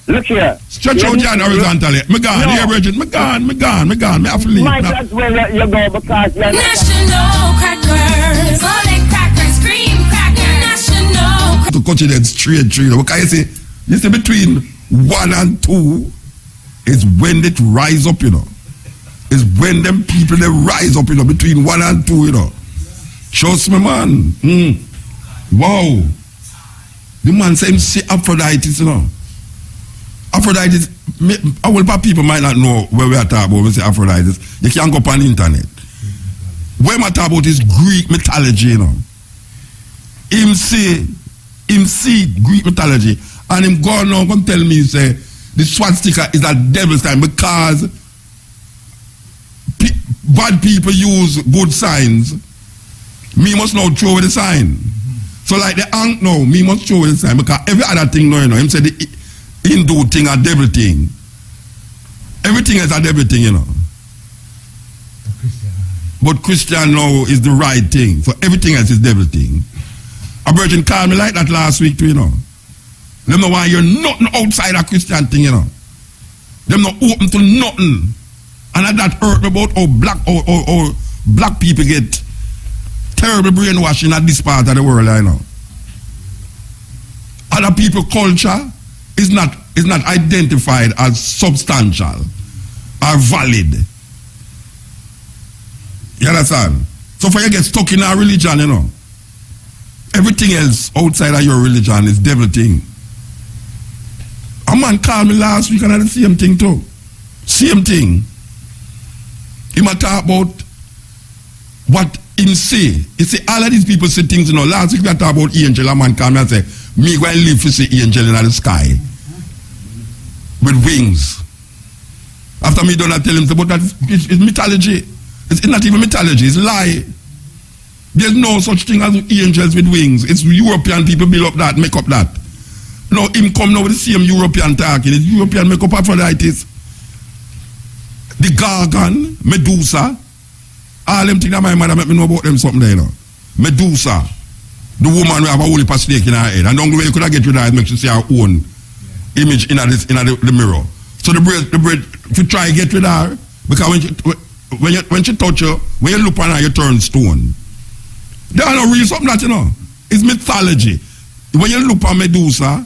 Look here. Stretch out your hand horizontally. Me gone. Here, Bridget. Me gone. Me have to leave. Might as well you go because you're National crackers. Solid crackers. Cream crackers. National. To cut it in straight through. Because you see between 1 and 2 is when it rise up, you know. Is when them people they rise up, you know, between 1 and 2, you know. Trust me, man. Wow. The man say him see Aphrodite, you know. Aphrodite, our people might not know where we are talking about when we say Aphrodite. You can't go up on the internet. Where we talk about is Greek mythology, you know. Him see Greek mythology, and him go on come tell me, say, the swastika is a devil's sign because bad people use good signs. Me must now throw away the sign. So like the ant now, me must throw away the sign because every other thing now, you know, him say the Hindu thing a devil thing. Everything is a devil thing, you know. But Christian now is the right thing. So everything else is devil thing. A virgin called me like that last week too, you know. Them know why you're nothing outside a Christian thing, you know. Them not open to nothing. And that hurt me about how black people get terrible brainwashing at this part of the world, I know. Other people culture is not identified as substantial or valid. You understand? So for you get stuck in our religion, you know, everything else outside of your religion is devil thing. A man called me last week and I had the same thing too. Same thing. He might talk about what him say. He say all of these people say things, you know. Last week we talk about angel. A man called me and say, me go and live to see angel in the sky with wings. After me done I tell him, but that it's mythology. It's not even mythology, it's lie. There's no such thing as angels with wings. It's European people build up that, make up that. No, him come now with the same European talking. It's European make up Aphrodite. The Gargan, Medusa, all them things that my mother make me know about them something there, you know. Medusa, the woman who have a holy snake in her head. And the only way you could get rid of it makes you see her own image in the mirror. So the bread, if you try to get rid of her, because when she touch you, when you look on her, you turn stone. They are no real something that, you know. It's mythology. When you look at Medusa,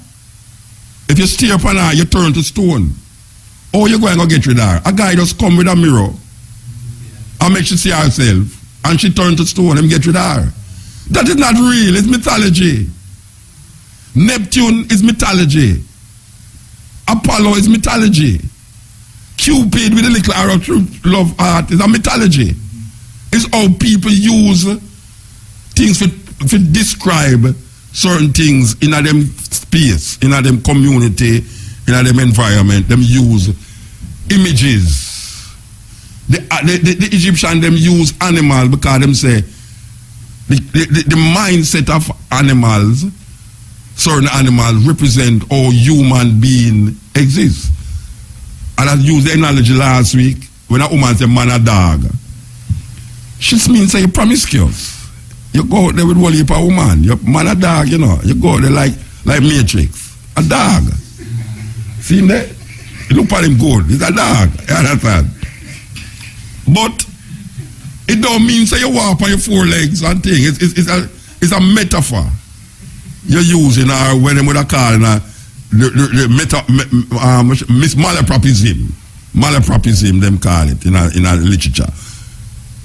if you stare upon her, you turn to stone. Oh, you're going to get rid of her. A guy just come with a mirror and make she see herself, and she turn to stone and get rid of her. That is not real. It's mythology. Neptune is mythology. Apollo is mythology. Cupid with a little arrow through love heart is a mythology. It's how people use things to describe certain things in a them space, in a them community, in a them environment. Them use images. The Egyptian them use animals because them say the mindset of animals, certain animals represent how human being exists. And I used the analogy last week when a woman said man a dog. She means say you're promiscuous. You go out there with one heap of woman. You're man a dog, you know. You go out there like Matrix. A dog. See him there? You look at him good. He's a dog. You understand? But it don't mean say you walk on your four legs and thing. It's a metaphor you're using when them would have called malapropism. Malapropism, them call it in a literature.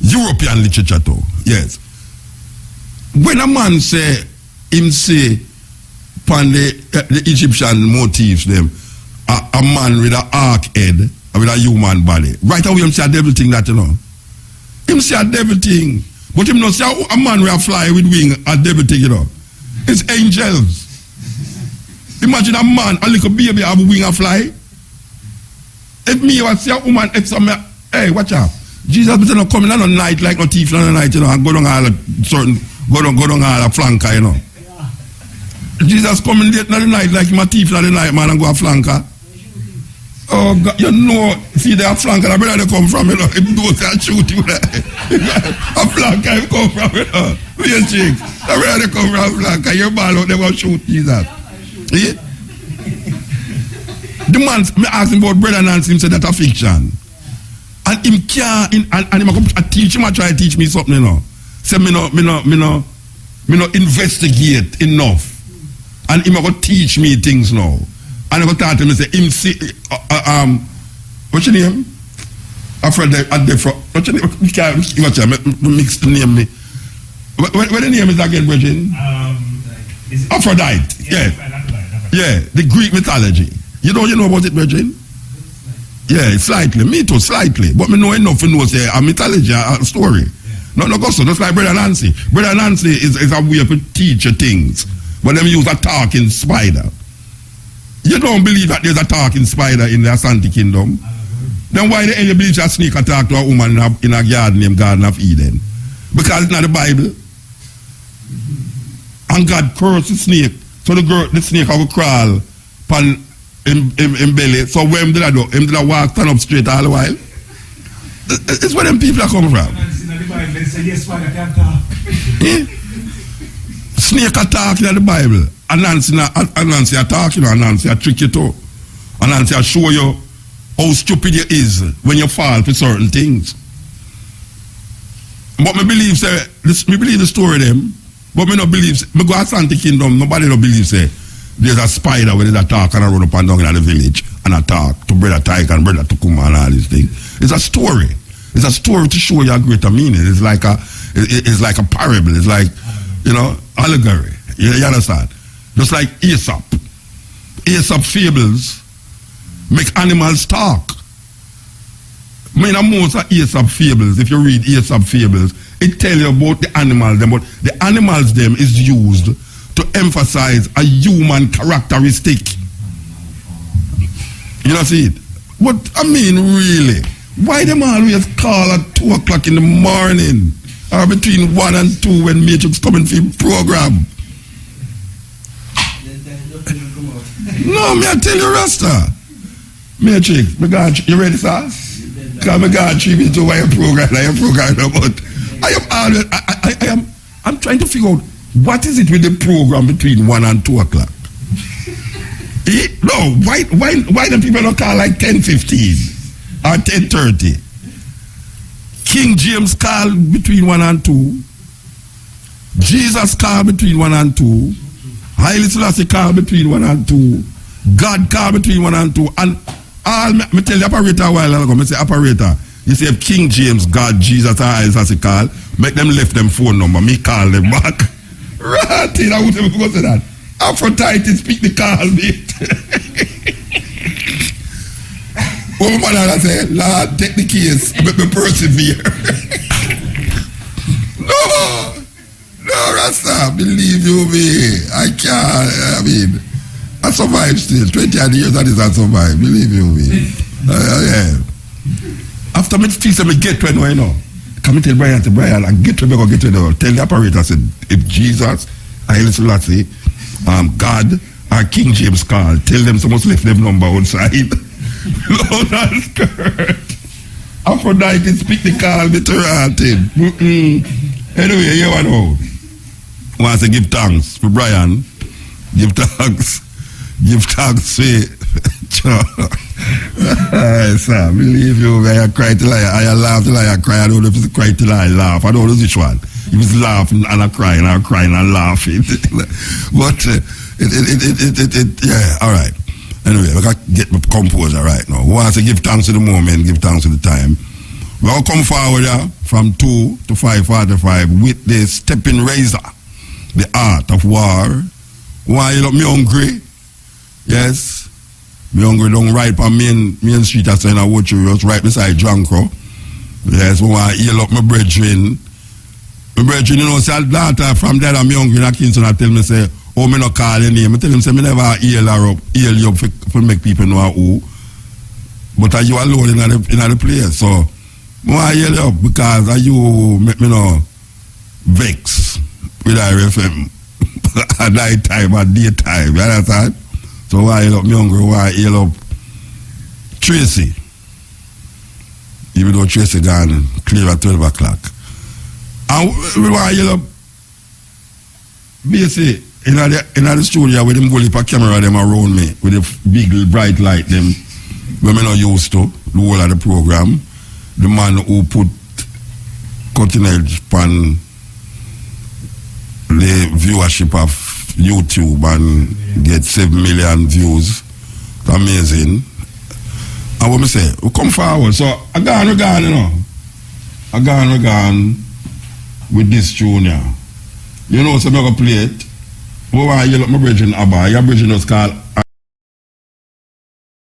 European literature too, yes. When a man say upon the Egyptian motifs them, a man with an arc head with a human body, right away him say a devil thing that, you know. Him say a devil thing, but him not say a man with a fly with wing, a devil thing, you know. It's angels. Imagine a man, a little baby have a wing and fly. If me was see a woman, if some, hey, watch out. Jesus be not coming on a night like no thief on a night, you know, and go down all a certain, go down all a flanker, you know. Jesus coming late in the night like my thief in the night, man, and go a flanker. Oh God, you know, see the flanker, where they come from, you know, if those can shoot you there. A flanker come from, you know. Real chicks. Where they come from, flanker, your ball out, they will shoot Jesus. See? The man, me ask him about Brother Nancy, him said that's a fiction. And him can't, and him come teach him, try to teach me something, you know. Say me no investigate enough. And him go teach me things now. And I go talk to him and say, him see, what's your name? What's your name? You can't, mix the name me. What the name is again, Bridget? Aphrodite, yeah. Yeah, the Greek mythology. You know about it, Bridget? Yeah, slightly. Me too, slightly. But me know enough to know, say, a mythology, a story. No, go so. Just like Brother Nancy. Brother Nancy is a way to teach you things. But them use a talking spider. You don't believe that there's a talking spider in the Asante Kingdom? Then why the hell you believe a snake can talk to a woman in a garden named Garden of Eden? Because it's not the Bible. And God cursed the snake. So the snake will crawl upon him belly. So when did I do? Him did I walk stand up straight all the while? It's where them people are coming from. Snake attack in the Bible. And Nancy attack, you know, and Nancy trick you too. And Nancy show you how stupid you is when you fall for certain things. But me believe the story of them. But me not believe, me go to Asante Kingdom, nobody don't believe say there's a spider when they attack and I run up and down in the village and attack to Brother Tyke and Brother Tukuma and all these things. It's a story. It's a story to show you a greater meaning. It's like a parable. It's like, you know, allegory. You understand? Just like Aesop. Aesop fables make animals talk. I mean, most of Aesop fables, if you read Aesop fables, it tells you about the animals, but the animals them is used to emphasize a human characteristic. You know, see it? But I mean, really, why them always call at 2 o'clock in the morning or between 1 and 2 when Matrix coming for the program? No, me I tell you, Rasta. Matrix, you ready, sir? Because I got 3 minutes over your program, but I'm trying to figure out what is it with the program between 1 and 2 o'clock. No, why the people don't call like 10:15 or 10:30? King James called between 1 and 2. Jesus called between 1 and 2. Haile Selassie called between 1 and 2. God called between 1 and 2. And all, me tell the operator a while ago, me say, operator, you say if King James, God, Jesus, and Haile Selassie call, make them left them phone number, me call them back. Right, I would never go to that. Aphrodite speak the call, mate. One man I say, Lord, take the case, make me persevere. No, Rasta, believe you me. I can't, I mean, I survive still. 20 years that is I survive, believe you me. Yeah. After me feel me get to you know. Come and tell Brian to Brian and get to me go get to the tell the operator said if Jesus, Haile Selassie, God or King James call, tell them someone left them number outside. Lord and skirt. Aphrodite speak the call me to him. Anyway, you know. Want to give thanks for Brian. Give thanks. Give thanks to sir, believe you, I cry till I laugh till I cry. I don't know if it's cry till I laugh. I don't know which one. He was laughing and I crying and laughing. But yeah, all right. Anyway, I got to get my composure right now. We want to give thanks to the moment, give thanks to the time. We'll come forward from 2 to 5:45 with the stepping razor, the art of war. Why you look me hungry? Yes. Me hungry don't right on main street as I watch you just right beside Jankro. Yes, we want to heal up my brethren. My brethren, you know, say daughter from there I'm hungry in Kingston I tell me say, oh me no call your name. I tell him say me never heal her up, heal you up for make people know who. But are you alone in the place? So I want to heal you up because you make me know vex with RFM at night time at daytime. You understand? So why heal up me hungry, why heal up Tracy? Even though Tracy gone clear at 12 o'clock. And we want to heal up basically in the studio with them goalie camera them around me with a big bright light them when me not used to the whole of the program. The man who put cutting edge on the viewership of YouTube and get 7 million views. It's amazing. And what me say, we come forward. So I gone, you know. I gone with this tune here. You know, so I'm going to play it. We want to yell up my bridge in Abba. Your bridge was called